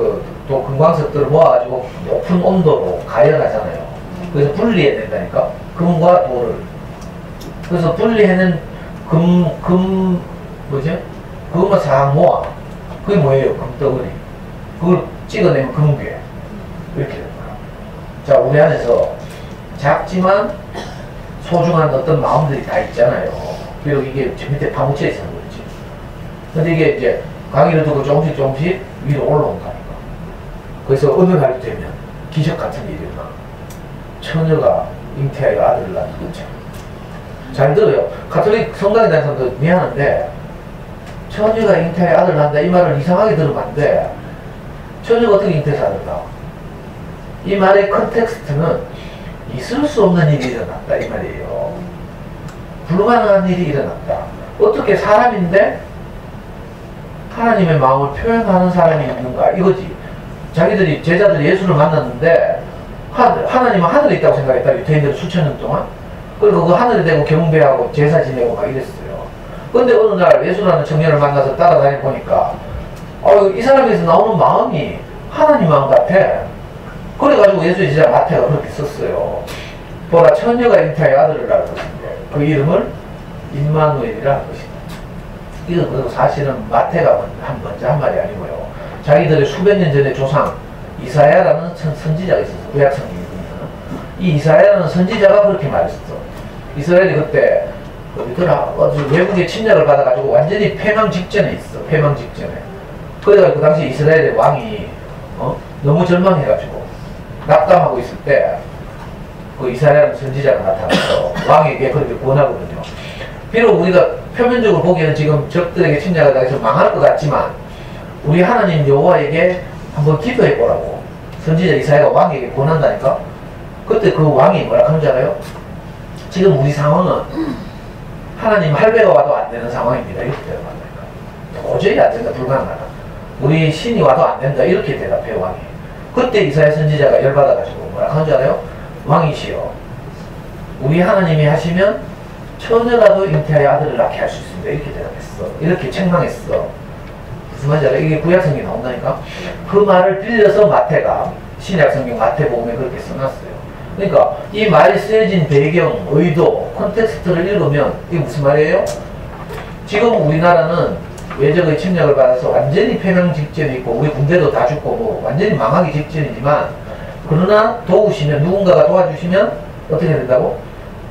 또 금광석들을 모아가지고 높은 온도로 가열하잖아요. 그래서 분리해야 된다니까? 금과 돌을. 그래서 분리해낸 뭐지? 그것만 싹 모아. 그게 뭐예요? 금덩어리. 그걸 찍어내면 금괴. 이렇게 되는 거야. 자, 우리 안에서 작지만 소중한 어떤 마음들이 다 있잖아요. 비록 이게 저 밑에 파묻혀 있어서 그렇지. 근데 이게 이제 강의를 듣고 조금씩 위로 올라온다니까. 그래서 어느 날 되면 기적 같은 일이 일어나. 처녀가 잉태하여 아들을 낳는 거죠. 잘 들어요. 가톨릭 성당에 다니는 사람들 미안한데, 처녀가 잉태하여 아들을 낳는다 이 말을 이상하게 들으면 안 돼. 처녀가 어떻게 잉태해서 아들을 낳아? 이 말의 컨텍스트는 있을 수 없는 일이 일어났다 이 말이에요. 불가능한 일이 일어났다. 어떻게 사람인데 하나님의 마음을 표현하는 사람이 있는가 이거지. 자기들이 제자들이 예수를 만났는데 하나님은 하늘에 있다고 생각했다. 유대인들은 수천 년 동안. 그리고 그 하늘에 대고 경배하고 제사 지내고 막 이랬어요. 근데 어느 날 예수라는 청년을 만나서 따라다니 보니까 이 사람에서 나오는 마음이 하나님 마음 같아. 그래가지고 예수의 제자 마태가 그렇게 썼어요. 보라, 처녀가 잉태하여 아들을 낳을 것인데 그 이름을 임마누엘이라 할 것이다. 이건 그래도 사실은 마태가 먼저 한 말이 아니고요. 자기들의 수백 년 전의 조상 이사야라는 선지자가 있었어. 구약 성경이거든요. 이 이사야라는 선지자가 그렇게 말했어. 이스라엘이 그때 어디더라? 외국의 침략을 받아가지고 완전히 패망 직전에 있어. 패망 직전에. 그래가지고 그 당시 이스라엘의 왕이 너무 절망해가지고 낙담하고 있을 때 그 이사야라는 선지자가 나타나서 왕에게 그렇게 권하거든요. 비록 우리가 표면적으로 보기에는 지금 적들에게 침략을 당해서 망할 것 같지만 우리 하나님 여호와에게 한번 기도해 보라고 선지자 이사야가 왕에게 권한다니까. 그때 그 왕이 뭐라 하는 줄 알아요? 지금 우리 상황은 하나님 할배가 와도 안 되는 상황입니다. 이렇게 대답한다니까. 도저히 안 된다. 불가능하다. 우리 신이 와도 안 된다. 이렇게 대답해요 왕이. 그때 이사야 선지자가 열받아가지고 뭐라 하는 줄 알아요? 왕이시여, 우리 하나님이 하시면 처녀라도 잉태하여 아들을 낳게 할 수 있습니다. 이렇게 대답했어. 이렇게 책망했어. 무슨 말인지 알아요? 이게 구약성경에 나온다니까. 그 말을 빌려서 마태가 신약성경 마태복음에 그렇게 써놨어요. 그러니까 이 말이 쓰여진 배경, 의도, 콘텍스트를 읽으면 이게 무슨 말이에요? 지금 우리나라는 외적의 침략을 받아서 완전히 패망 직전에 있고 우리 군대도 다 죽고 뭐 완전히 망하기 직전이지만 그러나 도우시면 누군가가 도와주시면 어떻게 된다고?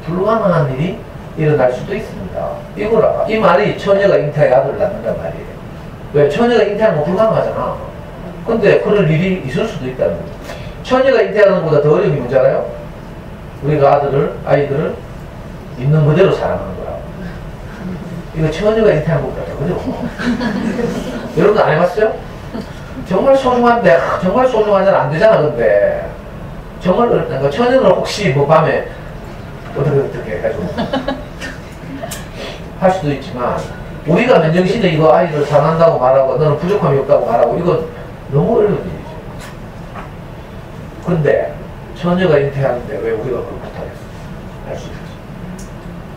불가능한 일이 일어날 수도 있습니다. 이거라. 이 말이 처녀가 잉태하여 아들을 낳는단 말이에요. 왜? 처녀가 잉태하는 건 불가능하잖아. 근데 그럴 일이 있을 수도 있다는 거죠. 처녀가 잉태하는 것보다 더 어려운 게 뭔지 알아요? 우리가 아이들을 있는 그대로 사랑하는 거야. 이거 처녀가 잉태하는 것보다 더 어려워. 여러분들 안 해봤어요? 정말 소중한데 정말 소중하잖아. 안 되잖아. 근데 정말 어렵다니까. 처녀는 혹시 뭐 밤에 어떻게 해가지고 할 수도 있지만 우리가 맨정신에 이거 아이를 사랑한다고 말하고 너는 부족함이 없다고 말하고 이건 너무 어려운 일이죠. 근데 처녀가 잉태하는데 왜 우리가 그걸 못하겠어? 할 수 있지.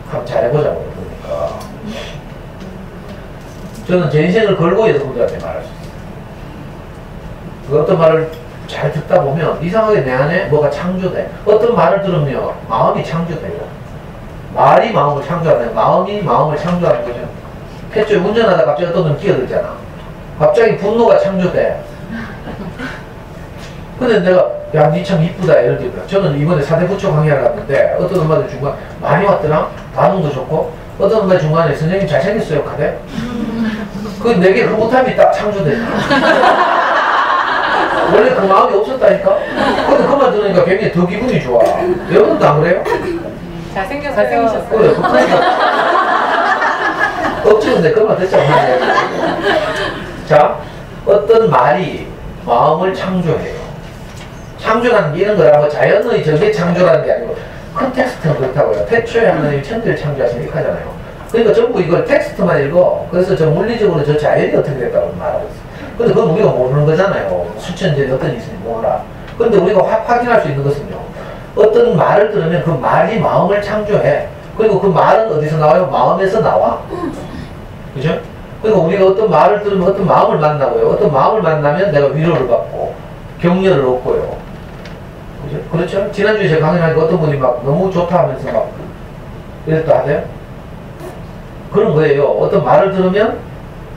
한번 잘해보자고 그러니까. 저는 제 인생을 걸고 여성분들한테 말할 수 있어요. 그 어떤 말을 잘 듣다 보면 이상하게 내 안에 뭐가 창조돼. 어떤 말을 들으면 마음이 창조돼요. 말이 마음을 창조하는, 마음이 마음을 창조하는 거죠. 했죠. 운전하다 갑자기 어떤 놈 끼어들잖아. 갑자기 분노가 창조돼. 근데 내가 야 니 참 이쁘다 이런 게 저는 이번에 4대 부처 강의를 갔는데 어떤 엄마들 중간 많이 왔더라. 반응도 좋고 어떤 엄마 중간에 선생님 잘생겼어요 카대. 그 내게 흐뭇함이 딱 창조돼. 원래 그 마음이 없었다니까. 근데 그 말 들으니까 굉장히 더 기분이 좋아. 여러분도 안 그래요? 잘생기셨어요. 그래 그러니까 억지로인데 그 말 듣자고. 자, 어떤 말이 마음을 창조해요. 창조라는 게 이런 거라 뭐 자연의 저게 창조라는 게 아니고 컨텍스트는 그렇다고요. 태초에 하나님이 천지를 창조하신 이렇게 하잖아요. 그러니까 전부 이걸 텍스트만 읽어. 그래서 저 물리적으로 저 자연이 어떻게 됐다고 말하고 있어요. 근데 그건 우리가 모르는 거잖아요. 수천년에 어떤 일이 있는지 몰라. 근데 우리가 확인할 수 있는 것은요. 어떤 말을 들으면 그 말이 마음을 창조해. 그리고 그 말은 어디서 나와요? 마음에서 나와. 그죠? 그러니까 우리가 어떤 말을 들으면 어떤 마음을 만나고요. 어떤 마음을 만나면 내가 위로를 받고 격려를 얻고요. 그죠? 그렇죠? 지난주에 제가 강연하니까 어떤 분이 막 너무 좋다 하면서 막 이랬다 하세요? 그런 거예요. 어떤 말을 들으면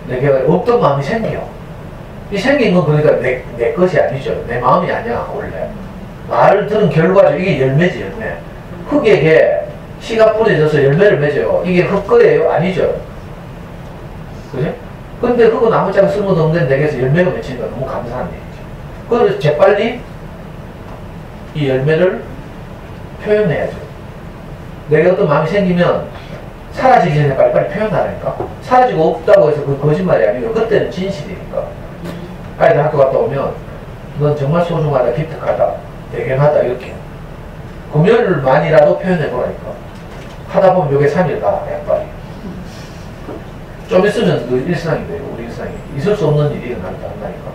내게 어떤 마음이 생겨. 이 생긴 건 그러니까 내 것이 아니죠. 내 마음이 아니야, 원래. 말을 들은 결과죠. 이게 열매지, 열매. 흙에게 씨가 뿌려져서 열매를 맺어요. 이게 흙 거예요? 아니죠. 그죠? 근데 흙은 아무짝에 쓸모도 없는데 내게서 열매가 맺히니까 너무 감사한 얘기죠. 그래서 재빨리 이 열매를 표현해야죠. 내가 어떤 마음이 생기면 사라지기 전에 빨리빨리 표현하라니까. 사라지고 없다고 해서 그 거짓말이 아니고 그때는 진실이니까. 아이들 학교 갔다 오면 넌 정말 소중하다, 기특하다, 대견하다 이렇게 금요일만이라도 표현해보라니까. 하다 보면 요게 3일 가 양발이. 좀 있으면 그 일상이 돼요. 우리 일상이. 있을 수 없는 일이 일어난다니까.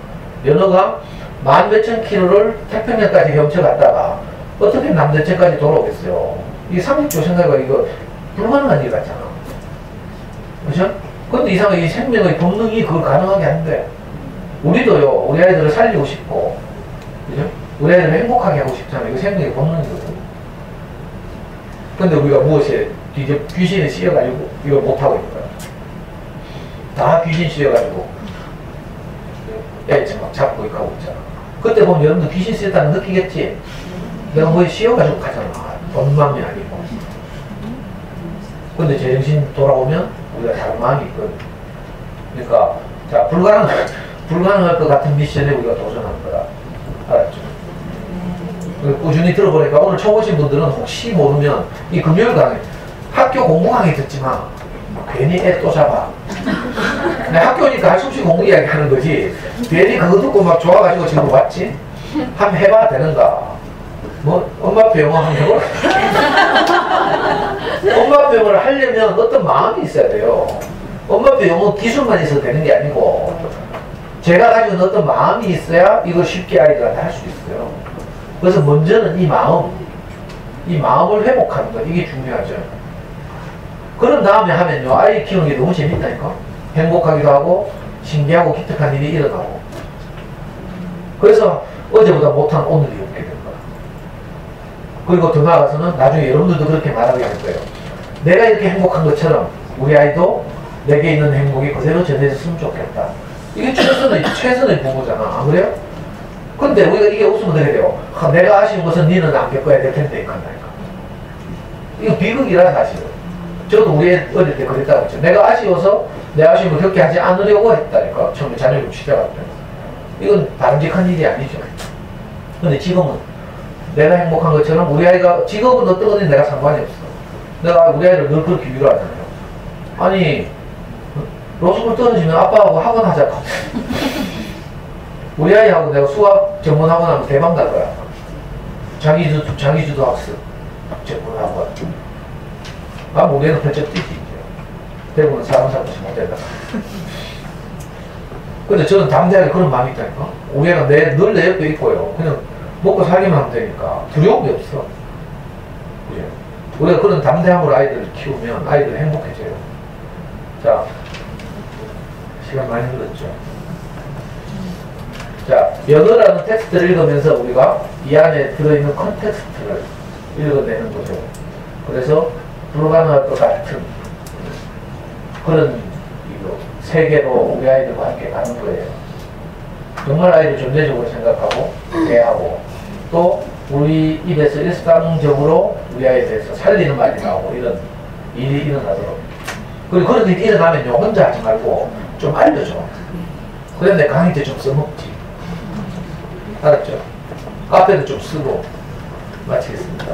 연어가 10,000몇 킬로를 태평양까지 헤엄쳐갔다가 어떻게 남대천까지 돌아오겠어요. 이 상식적으로 생각해봐. 이거 불가능한 일 같잖아. 그죠? 근데 이상하게 이 생명의 본능이 그걸 가능하게 한대. 우리도요, 우리 아이들을 살리고 싶고, 그죠? 우리 아이들을 행복하게 하고 싶잖아요. 이거 생명의 본능이거든요. 근데 우리가 무엇에 이제 귀신에 씌여가지고 이걸 못하고 있는 거야. 다 귀신 씌여가지고 애들 막 잡고 이렇게 하고 있잖아. 그때 보면 여러분들 귀신 씌였다는 거 느끼겠지? 내가 뭐에 씌여가지고 가잖아. 원망이 아니고. 근데 제정신 돌아오면 우리가 다른 마음이 있거든. 그러니까 자 불가능할 것 같은 미션에 우리가 도전하는 거다. 알았죠? 꾸준히 들어보니까 오늘 처음 오신 분들은 혹시 모르면 이 금요일 강의 학교 공부 강의 듣지 마. 괜히 애 또 잡아. 학교니까 할 수 없이 공부 이야기 하는 거지. 괜히 그거 듣고 막 좋아가지고 지금 왔지? 한번 해봐야 되는가? 뭐 엄마표 영어 한번 해봐. 엄마표 영어를 하려면 어떤 마음이 있어야 돼요. 엄마표 영어 기술만 있어도 되는 게 아니고 제가 가지고 있는 어떤 마음이 있어야 이걸 쉽게 아이들한테 할 수 있어요. 그래서 먼저는 이 마음을 회복하는 거, 이게 중요하죠. 그런 다음에 하면요, 아이 키우는 게 너무 재밌다니까. 행복하기도 하고 신기하고 기특한 일이 일어나고. 그래서 어제보다 못한 오늘이 오게 된 거야. 그리고 더 나아가서는 나중에 여러분들도 그렇게 말하게 될 거예요. 내가 이렇게 행복한 것처럼 우리 아이도 내게 있는 행복이 그대로 전해졌으면 좋겠다. 이게 최선의 부모잖아. 안 그래요? 근데 우리가 이게 웃으면 되게 돼요. 내가 아쉬운 것은 니는 안 겪어야 될 텐데 이거 한다니까. 이거 비극이라 사실은. 저도 우리 어릴 때 그랬다고 했죠. 내가 아쉬워서 내 아쉬움을 겪게 하지 않으려고 했다니까. 처음에 자녀를 취재할 때. 이건 바람직한 일이 아니죠. 근데 지금은 내가 행복한 것처럼 우리 아이가 직업은 어떤 거든 내가 상관이 없어. 내가 우리 아이를 늘 그렇게 위로하잖아요. 아니 로스쿨 떨어지면 아빠하고 학원 하자고. 우리 아이하고 내가 수학 전문 학원 하면 대박 날 거야. 자기주도 학습 전문 학원. 아, 무게는 펼쳐 뛰지, 이제. 대부분 사람 살듯이 못된다. 근데 저는 담대하게 그런 마음이 있다니까. 우리 애가 늘 내 옆에 있고요. 그냥 먹고 살기만 하면 되니까. 두려움이 없어. 그죠? 우리가 그런 담대함으로 아이들을 키우면 아이들이 행복해져요. 자, 시간 많이 흘렀죠. 자, 연어라는 텍스트를 읽으면서 우리가 이 안에 들어있는 컨텍스트를 읽어내는 거죠. 그래서 불가능할 것 같은 그런 세계로 우리 아이들과 함께 가는 거예요. 정말 아이를 존재적으로 생각하고 대하고 또 우리 입에서 일상적으로 우리 아이에 대해서 살리는 말이 나오고 이런 일이 일어나도록. 그리고 그런 일이 일어나면요, 혼자 하지 말고 좀 알려줘. 그래 내 강의 때 좀 써먹지. 알았죠? 카페도 좀 쓰고 마치겠습니다.